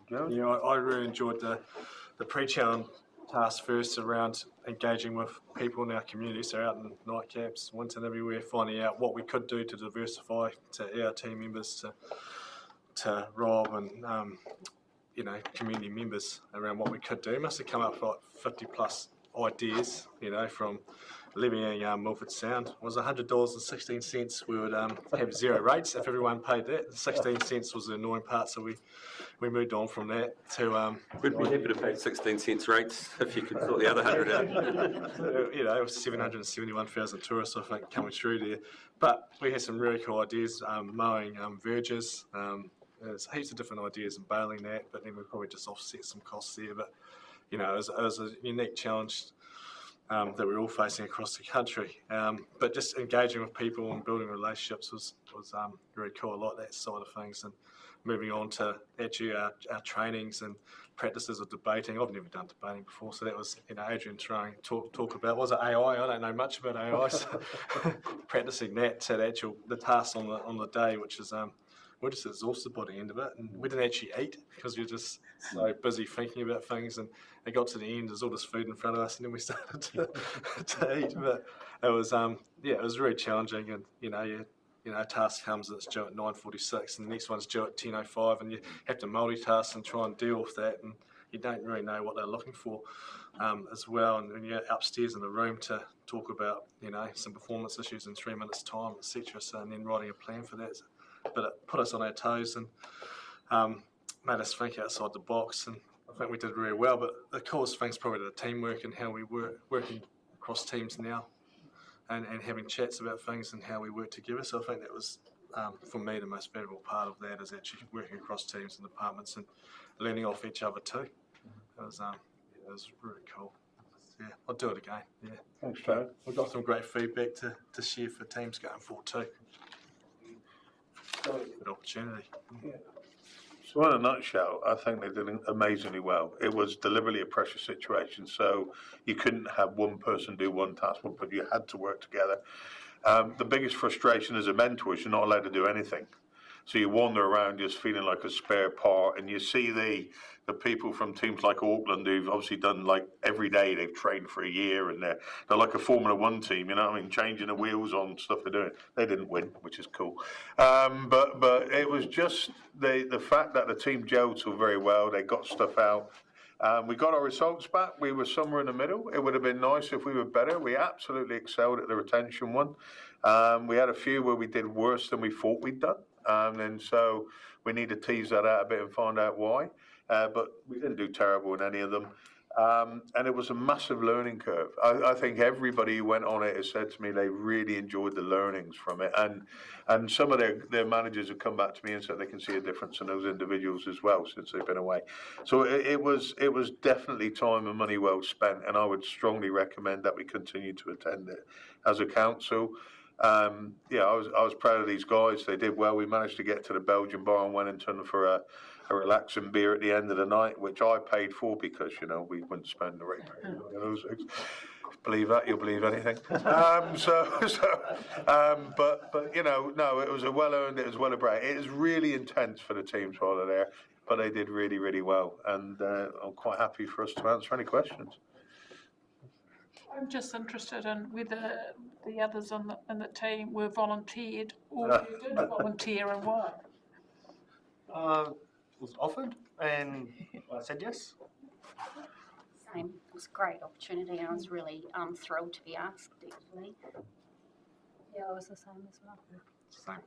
Yeah, I really enjoyed the pre-challenge task first around engaging with people in our community, so out in nightcaps, Winton, everywhere, finding out what we could do to diversify to our team members, to Rob and community members around what we could do. Must have come up with like 50 plus ideas, from levying Milford Sound. It was $100.16. We would have zero rates if everyone paid that. 16 cents was the annoying part, so we moved on from that to... We'd be happy to pay 16 cents rates if you could sort the other 100 out. It was 771,000 tourists, I think, coming through there. But we had some really cool ideas, mowing verges. There's heaps of different ideas and bailing that, but then we probably just offset some costs there. But, it was a unique challenge that we're all facing across the country. But just engaging with people and building relationships was really cool. I like that side of things. And moving on to actually our trainings and practices of debating. I've never done debating before, so that was, Adrian trying to talk about, was it AI? I don't know much about AI, so practicing that to the task on the day, which is we're just exhausted by the end of it, and we didn't actually eat because we were just so busy thinking about things, and it got to the end, there's all this food in front of us, and then we started to eat. But it was it was really challenging, and a task comes and it's due at 9:46, and the next one's due at 10:05, and you have to multitask and try and deal with that, and you don't really know what they're looking for as well. And when you're upstairs in the room to talk about some performance issues in 3 minutes time, etc. So, and then writing a plan for that, but it put us on our toes and made us think outside the box, and I think we did really well. But the coolest thing's probably the teamwork and how we working across teams now, and having chats about things and how we work together. So I think that was, for me, the most valuable part of that is actually working across teams and departments and learning off each other too. It was really cool. Yeah, I'll do it again. Yeah. Thanks, Joe. We've got some great feedback to share for teams going forward too. Good opportunity. Yeah. So in a nutshell, I think they did amazingly well. It was deliberately a pressure situation, so you couldn't have one person do one task, but you had to work together. The biggest frustration as a mentor is you're not allowed to do anything. So you wander around just feeling like a spare part, and you see the people from teams like Auckland who've obviously done like every day, they've trained for a year, and they're like a Formula One team, changing the wheels on stuff they're doing. They didn't win, which is cool. But it was just the fact that the team gelled so very well, they got stuff out. We got our results back. We were somewhere in the middle. It would have been nice if we were better. We absolutely excelled at the retention one. We had a few where we did worse than we thought we'd done. And so we need to tease that out a bit and find out why. But we didn't do terrible in any of them. And it was a massive learning curve. I think everybody who went on it has said to me they really enjoyed the learnings from it. And some of their managers have come back to me and said they can see a difference in those individuals as well since they've been away. So it was definitely time and money well spent, and I would strongly recommend that we continue to attend it as a council. I was proud of these guys. They did well. We managed to get to the Belgian bar in Wellington for a relaxing beer at the end of the night, which I paid for because, you know, we wouldn't spend the rate. Believe that, you'll believe anything. But you know, no, it was a well-earned, it was well-earned. It was really intense for the teams while they're there, but they did really, really well. And I'm quite happy for us to answer any questions. I'm just interested in whether the others in the team were volunteered or who did volunteer and why. Was offered and I said yes. Same. It was a great opportunity and I was really thrilled to be asked, actually. Yeah, it was the same as well.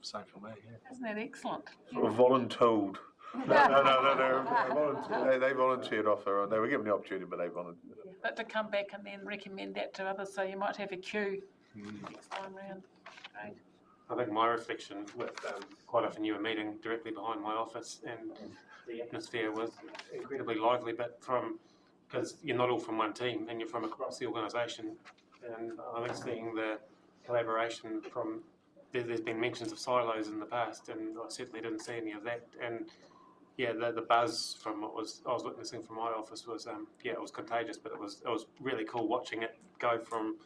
Same for me, yeah. Isn't that excellent? Sort of voluntold. No, they volunteered off their own. They were given the opportunity, but they volunteered. But to come back and then recommend that to others, so you might have a queue next time round. Great. I think my reflection with quite often you were meeting directly behind my office and the atmosphere was incredibly lively, but because you're not all from one team and you're from across the organisation, and I think seeing the collaboration from, there's been mentions of silos in the past and I certainly didn't see any of that, and yeah, the buzz from what I was witnessing from my office was, yeah, it was contagious, but it was really cool watching it go from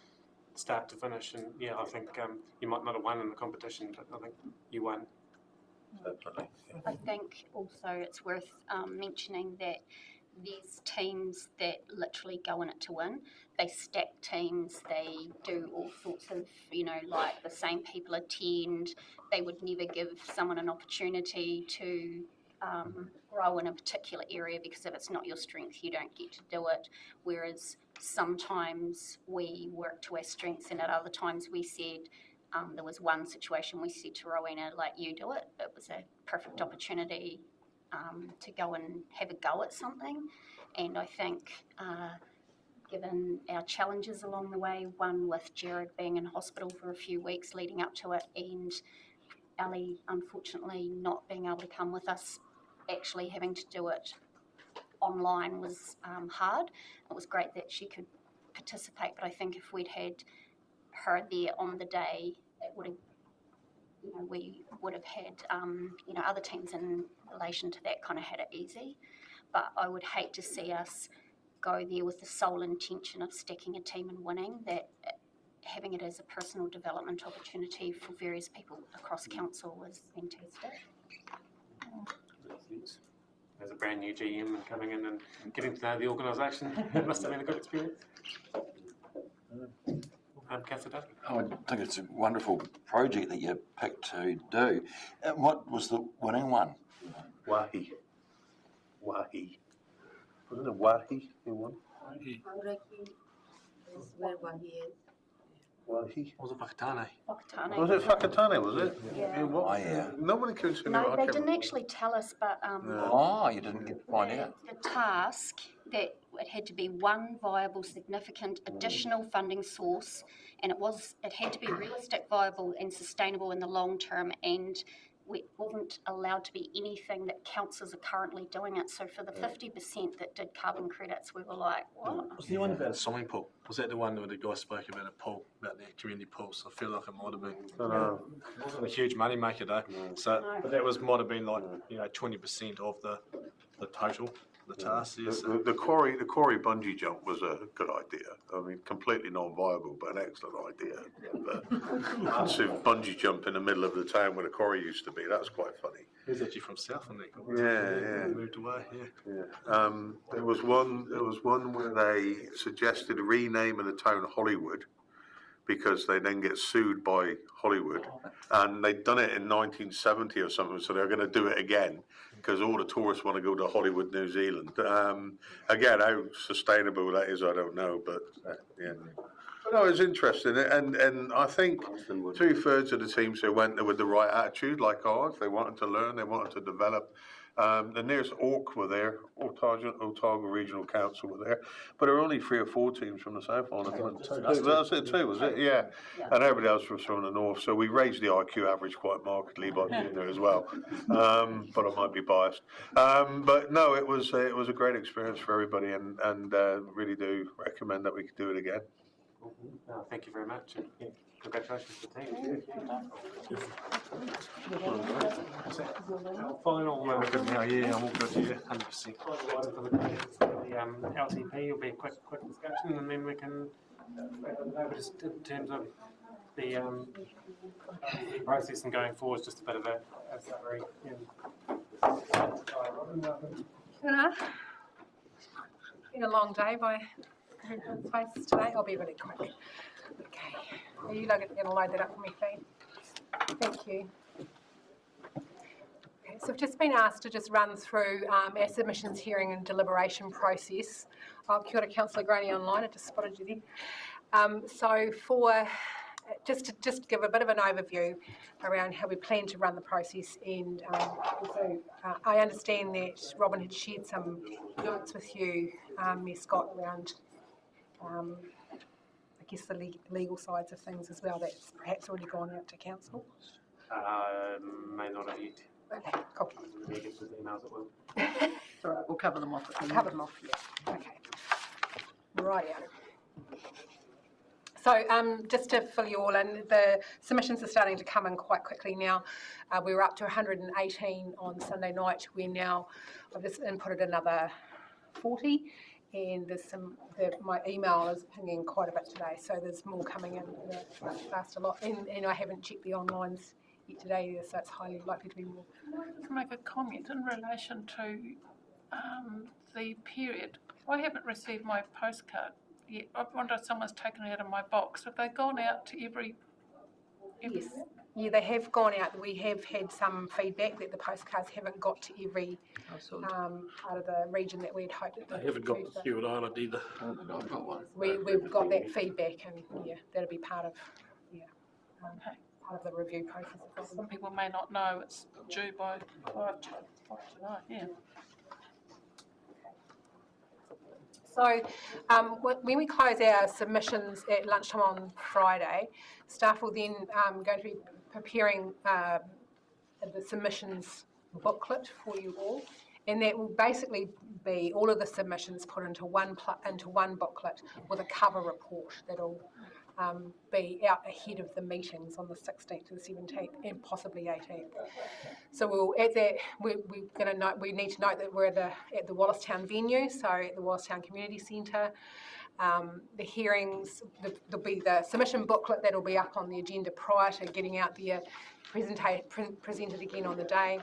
start to finish, and yeah, I think you might not have won in the competition, but I think you won. I think also it's worth mentioning that these teams that literally go in it to win, they stack teams, they do all sorts of, you know, like the same people attend, they would never give someone an opportunity to grow in a particular area because if it's not your strength, you don't get to do it. Whereas sometimes we work to our strengths and at other times we said, there was one situation we said to Rowena, like, you do it. It was a perfect opportunity to go and have a go at something. And I think given our challenges along the way, one with Jared being in hospital for a few weeks leading up to it and Ali unfortunately not being able to come with us, actually having to do it online was hard. It was great that she could participate, but I think if we'd had her there on the day, it would have, you know, we would have had, you know, other teams in relation to that kind of had it easy. But I would hate to see us go there with the sole intention of stacking a team and winning, that having it as a personal development opportunity for various people across council was fantastic. As a brand new GM and coming in and getting to know the organisation, it must have been a good experience. Cassidy? I think it's a wonderful project that you picked to do. What was the winning one? Ohigh. Wasn't it Ohigh who won? Is where Ohigh is. Ohigh. Was it Whakatane? Whakatane. Was it Whakatane, was it? Yeah. Nobody could see No, they didn't actually tell us, but Oh, you didn't get to find out. the task that it had to be one viable, significant additional funding source, and it had to be realistic, viable, and sustainable in the long term, and it wasn't allowed to be anything that councils are currently doing it. So for the 50% that did carbon credits, we were like, what? Was the one about a swimming pool? Was that the one where the guy spoke about a pool, about their community pool? So I feel like it might have been. It wasn't a huge money maker though. So, but that might have been like 20% of the total. The task, yes. The quarry bungee jump was a good idea. I mean, completely non-viable, but an excellent idea. But massive bungee jump in the middle of the town where the quarry used to be, that was quite funny. He was actually from Southland. Yeah. Moved away, There was one where they suggested renaming the town Hollywood because they then get sued by Hollywood. And they'd done it in 1970 or something, so they're going to do it again because all the tourists want to go to Hollywood, New Zealand. Again, how sustainable that is, I don't know, but yeah. But no, it's interesting, and I think 2/3 of the teams who went there with the right attitude, like ours, they wanted to learn, they wanted to develop. The nearest Orc were there, Otago Regional Council were there, but there were only 3 or 4 teams from the South Island. That was it too, was it? Yeah. And everybody else was from the North, so we raised the IQ average quite markedly by being there as well. But I might be biased. But no, it was a great experience for everybody, and really do recommend that we could do it again. Thank you very much. And, yeah, congratulations to the team. Final. I'm good now, yeah, I'm all good, yeah, 100%. The LTP will be a quick discussion, and then we can just in terms of the process and going forward, just a bit of a summary. Been a long day by everyone's faces today. I'll be really quick. Okay. Are you going to load that up for me, please? Thank you. Okay, so I've just been asked to just run through our submissions hearing and deliberation process. Kia ora, Councillor Graney online. I just spotted you there. So for just to give a bit of an overview around how we plan to run the process, and also I understand that Robin had shared some notes with you, Mayor Scott, around I guess the legal sides of things as well, that's perhaps already gone out to council. May not have yet. Okay, cool. Emails it will. It's all right, we'll cover them off. Cover them off, yeah. Okay. Rightio. So just to fill you all in, the submissions are starting to come in quite quickly now. We were up to 118 on Sunday night. I've just inputted another 40, and there's my email is pinging quite a bit today, so there's more coming in fast a lot. And I haven't checked the onlines yet today either, so it's highly likely to be more. I can make a comment in relation to the period. I haven't received my postcard yet. I wonder if someone's taken it out of my box. Have they gone out to every? Yes. Yeah, they have gone out. We have had some feedback that the postcards haven't got to every part of the region that we'd hoped that they haven't got the Stewart Island either. I've got one. We've got that feedback, and yeah, that'll be part of part of the review process. Some people may not know it's due by 5 tonight. Yeah. So when we close our submissions at lunchtime on Friday, staff will then going to be preparing the submissions booklet for you all, and that will basically be all of the submissions put into one booklet with a cover report that'll be out ahead of the meetings on the 16th to the 17th and possibly 18th. So we need to note that we're at the Wallistown venue, so at the Wallistown Community Centre. The hearings, there'll be the submission booklet that'll be up on the agenda prior to getting out there, presented again on the day.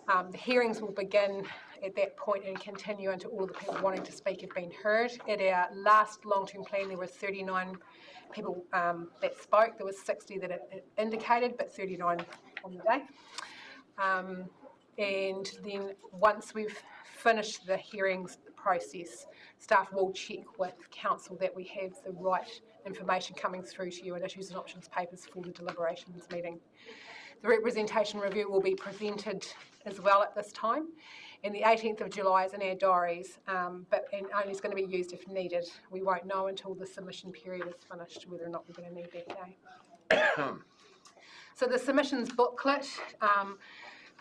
The hearings will begin at that point and continue until all of the people wanting to speak have been heard. At our last long-term plan, there were 39 people that spoke. There was 60 that it indicated, but 39 on the day. And then once we've finished the hearings process, staff will check with council that we have the right information coming through to you and issues and options papers for the deliberations meeting. The representation review will be presented as well at this time, and the 18th of July is in our diaries, but only is going to be used if needed. We won't know until the submission period is finished whether or not we're going to need that day. So the submissions booklet,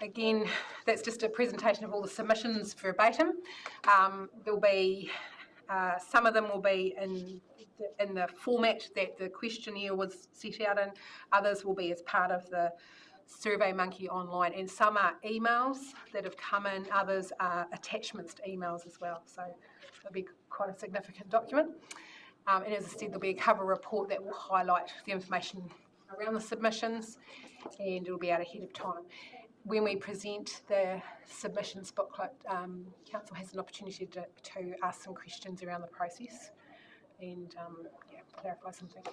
again, that's just a presentation of all the submissions verbatim. There'll be some of them will be in the format that the questionnaire was set out in. Others will be as part of the SurveyMonkey online, and some are emails that have come in, others are attachments to emails as well, so it'll be quite a significant document. And as I said, there'll be a cover report that will highlight the information around the submissions, and it'll be out ahead of time. When we present the submissions booklet, council has an opportunity to ask some questions around the process and clarify some things.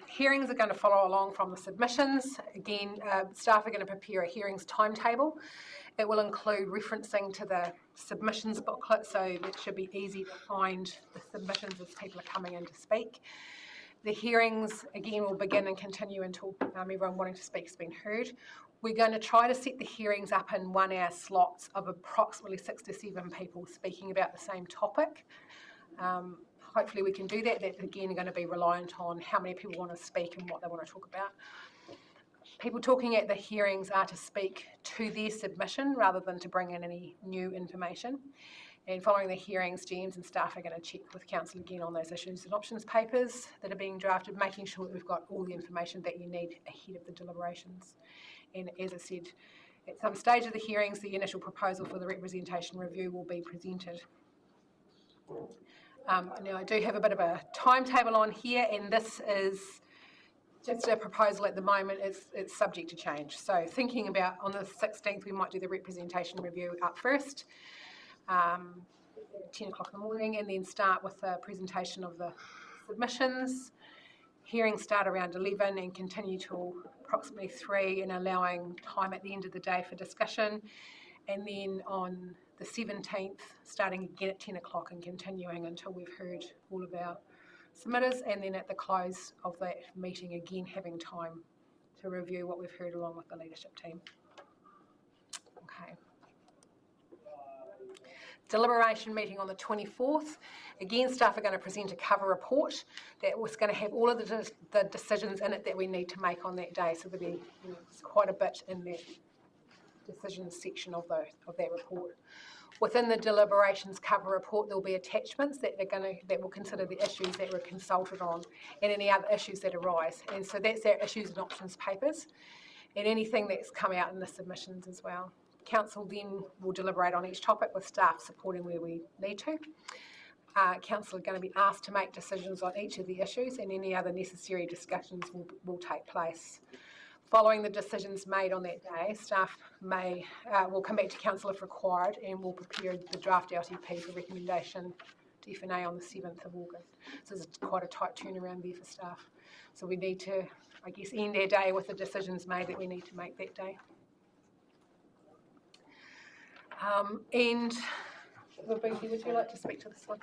Hearings are going to follow along from the submissions. Again, staff are going to prepare a hearings timetable. It will include referencing to the submissions booklet, so it should be easy to find the submissions as people are coming in to speak. The hearings, again, will begin and continue until everyone wanting to speak has been heard. We're going to try to set the hearings up in 1 hour slots of approximately 6 to 7 people speaking about the same topic. Hopefully we can do that. That's again going to be reliant on how many people want to speak and what they want to talk about. People talking at the hearings are to speak to their submission rather than to bring in any new information. And following the hearings, GMs and staff are going to check with council again on those issues and options papers that are being drafted, making sure that we've got all the information that you need ahead of the deliberations. And as I said, at some stage of the hearings, the initial proposal for the representation review will be presented. Now, I do have a bit of a timetable on here, and this is just a proposal at the moment. It's subject to change. So thinking about on the 16th, we might do the representation review up first, 10 o'clock in the morning, and then start with the presentation of the submissions. Hearings start around 11 and continue till approximately 3, and allowing time at the end of the day for discussion. And then on the 17th, starting again at 10 o'clock and continuing until we've heard all of our submitters, and then at the close of that meeting again having time to review what we've heard along with the leadership team. Okay. Deliberation meeting on the 24th. Again, staff are going to present a cover report that was going to have all of the decisions in it that we need to make on that day. So there'll be quite a bit in that decisions section of that report. Within the deliberations cover report, there'll be attachments that will consider the issues that were consulted on and any other issues that arise. And so that's our issues and options papers and anything that's come out in the submissions as well. Council then will deliberate on each topic with staff supporting where we need to. Council are going to be asked to make decisions on each of the issues, and any other necessary discussions will take place. Following the decisions made on that day, staff will come back to council if required, and will prepare the draft LTP for recommendation to F&A on the 7th of August. So it's quite a tight turnaround there for staff. So we need to, I guess, end our day with the decisions made that we need to make that day. And Rebecca, would you like to speak to this one?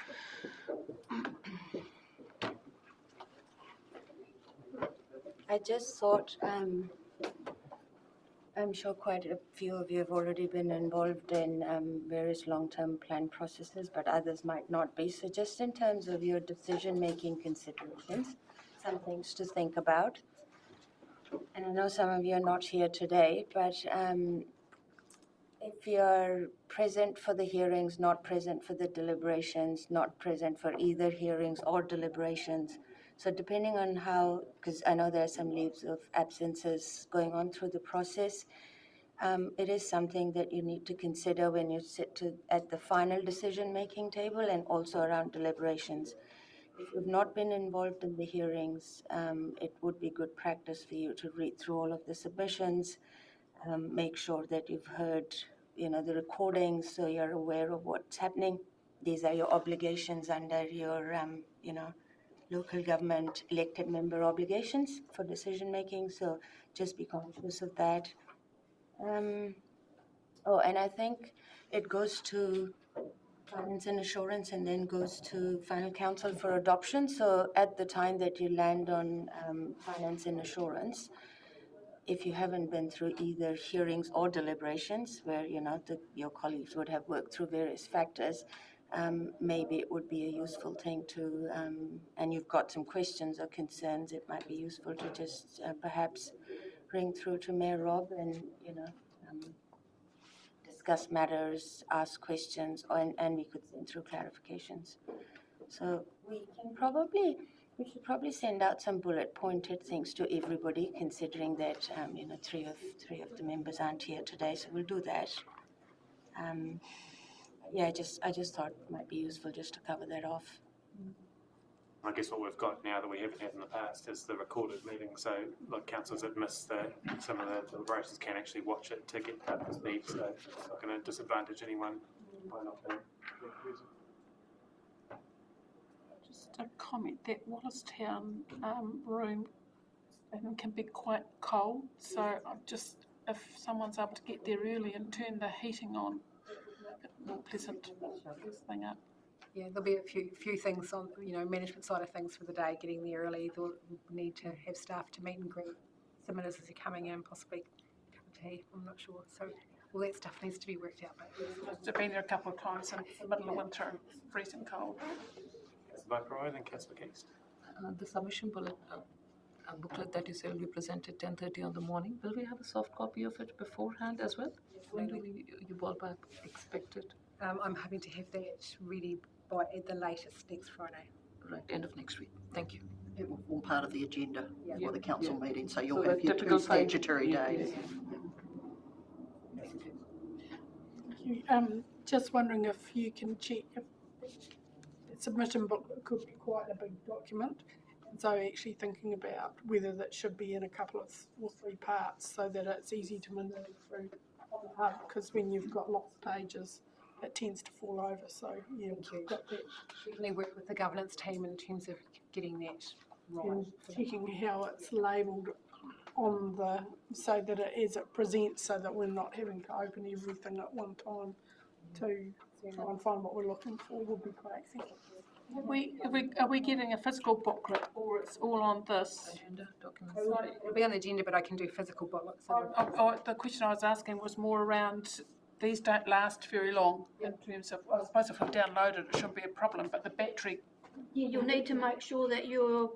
I just thought, I'm sure quite a few of you have already been involved in various long-term plan processes, but others might not be. So just in terms of your decision-making considerations, some things to think about. And I know some of you are not here today, but if you're present for the hearings, not present for the deliberations, not present for either hearings or deliberations, so depending on how, because I know there are some leaves of absences going on through the process, it is something that you need to consider when you sit at the final decision-making table and also around deliberations. If you've not been involved in the hearings, it would be good practice for you to read through all of the submissions, make sure that you've heard, the recordings, so you're aware of what's happening. These are your obligations under your, local government elected member obligations for decision making. So just be conscious of that. And I think it goes to finance and assurance and then goes to final council for adoption. So at the time that you land on finance and assurance, if you haven't been through either hearings or deliberations where, your colleagues would have worked through various factors, maybe it would be a useful thing to, and you've got some questions or concerns, it might be useful to just perhaps ring through to Mayor Rob and, discuss matters, ask questions, and we could send through clarifications. So we should probably send out some bullet-pointed things to everybody, considering that three of the members aren't here today. So we'll do that. I just thought it might be useful just to cover that off. I guess what we've got now that we haven't had in the past is the recorded meeting. So, like councillors that miss some of the deliberations can actually watch it to get up to speed. So it's not going to disadvantage anyone by not being present. Just a comment that Wallistown room can be quite cold. So if someone's able to get there early and turn the heating on, more pleasant thing up. Yeah, there'll be a few things on management side of things for the day. Getting there early, they'll need to have staff to meet and greet submitters as they're coming in, possibly a cup of tea. I'm not sure. So all that stuff needs to be worked out. I've been there a couple of times in the middle of winter and freezing cold. Councillor Bride and Councillor Keast. The submission booklet that you say will be presented 10:30 on the morning. Will we have a soft copy of it beforehand as well? When do you ballpark expect it? I'm hoping to have that ready by at the latest next Friday. Right, end of next week. Thank you. It will form part of the agenda for the council meeting, so you'll So have the your typical 2 statutory days. Just wondering if you can check if the submission booklet could be quite a big document. And so actually thinking about whether that should be in a couple of or 3 parts so that it's easy to maneuver through on the hub, because when you've got lots of pages, it tends to fall over. So yeah, we've got that. Definitely work with the governance team in terms of getting that right. And checking how it's labelled on the, so that it, as it presents, so that we're not having to open everything at one time to try and find what we're looking for would be great. Thank you. Are we getting a physical booklet, or it's all on this? Agenda document. It'll be on the agenda, but I can do physical booklets. The question I was asking was more around, these don't last very long in terms of, I suppose if we download it, it shouldn't be a problem, but the battery. Yeah, you'll need to make sure that your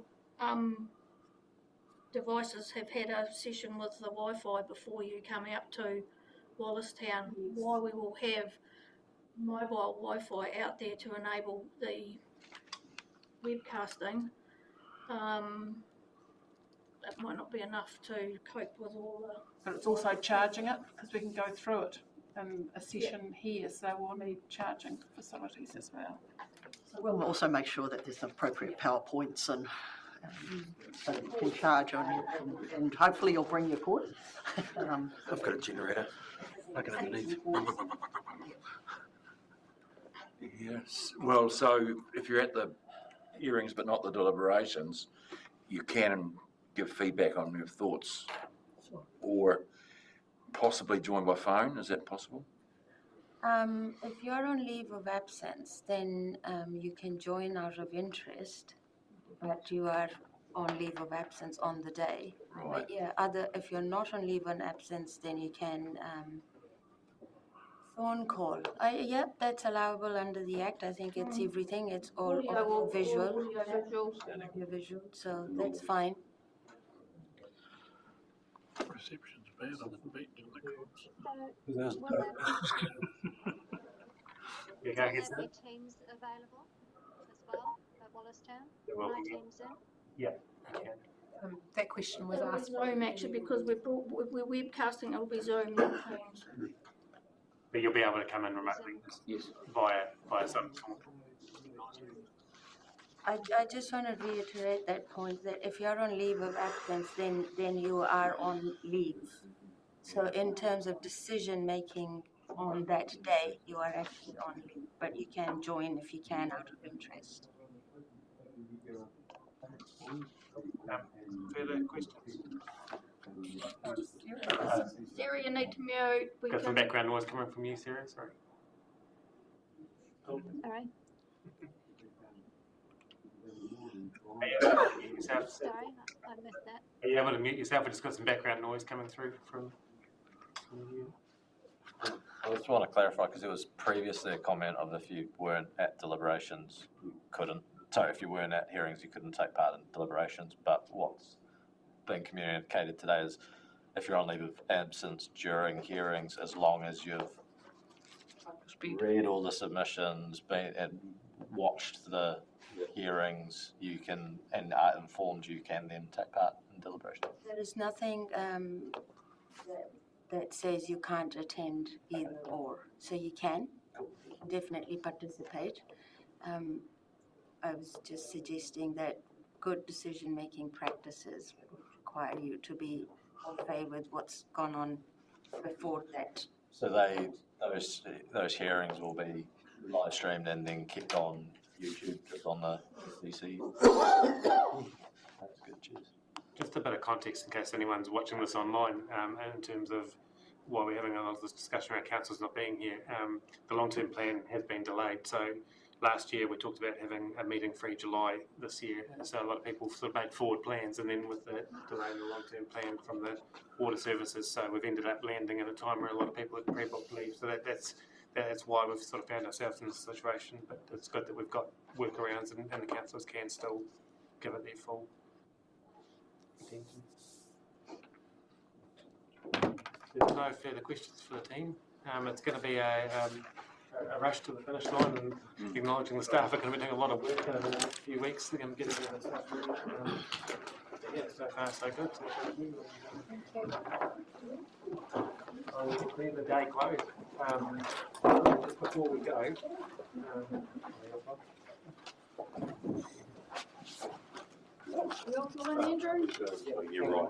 devices have had a session with the Wi-Fi before you come out to Wallistown. Why we will have mobile Wi-Fi out there to enable the webcasting. That might not be enough to cope with all the... But it's also charging it, because we can go through it in a session here, so we'll need charging facilities as well. So we'll also make sure that there's appropriate PowerPoints and so that you can charge on it, and hopefully you'll bring your cord. I've got a generator. I can underneath. Yes. Well, so if you're at the hearings but not the deliberations, you can give feedback on your thoughts, or possibly join by phone. Is that possible? If you're on leave of absence, then you can join out of interest, but you are on leave of absence on the day. Right. But yeah, if you're not on leave of absence, then you can phone call. Yeah, that's allowable under the Act. I think it's everything. It's all visual. Visual, so that's fine. Reception's bad on the beach and the course. Will there be Teams available as well at Wallistown? My Teams in? Yeah. That question was asked. Zoom actually, because we're webcasting, it'll be Zoom, not Teams. But you'll be able to come in remotely via some. I just want to reiterate that point, that if you're on leave of absence, then you are on leave. So in terms of decision making on that day, you are actually on leave, but you can join if you can out of interest. Further questions? Sarah, you need to mute. Got some background noise coming from you, Sarah. Sorry. All right. Sorry, I missed that. Are you able to mute yourself? We just got some background noise coming through from you. I just want to clarify, because there was previously a comment of if you weren't at deliberations, you couldn't. So if you weren't at hearings, you couldn't take part in deliberations. But what's being communicated today is if you're on leave of absence during hearings, as long as you've read all the submissions, and watched the hearings, you can, and are informed, you can then take part in deliberations. There is nothing that says you can't attend either or. So you can definitely participate. I was just suggesting that good decision-making practices require you to be okay with what's gone on before that. So those hearings will be live streamed and then kept on YouTube, just on the CC. That's good, cheers. Just a bit of context in case anyone's watching this online, in terms of why we're having a lot of this discussion around councils not being here. The long-term plan has been delayed. So last year we talked about having a meeting for July this year. So a lot of people sort of made forward plans, and then with the delay in the long-term plan from the water services, so we've ended up landing at a time where a lot of people had pre-booked leave. So that's why we've sort of found ourselves in this situation. But it's good that we've got workarounds, and the councillors can still give it their full attention. There's no further questions for the team. It's going to be a a rush to the finish line and acknowledging the staff are going to be doing a lot of work over the next few weeks to getting the stuff ready. Yeah, so far so good. So thank you. I will declare the day closed. Just before we go, We all feel in, Andrew? You're right.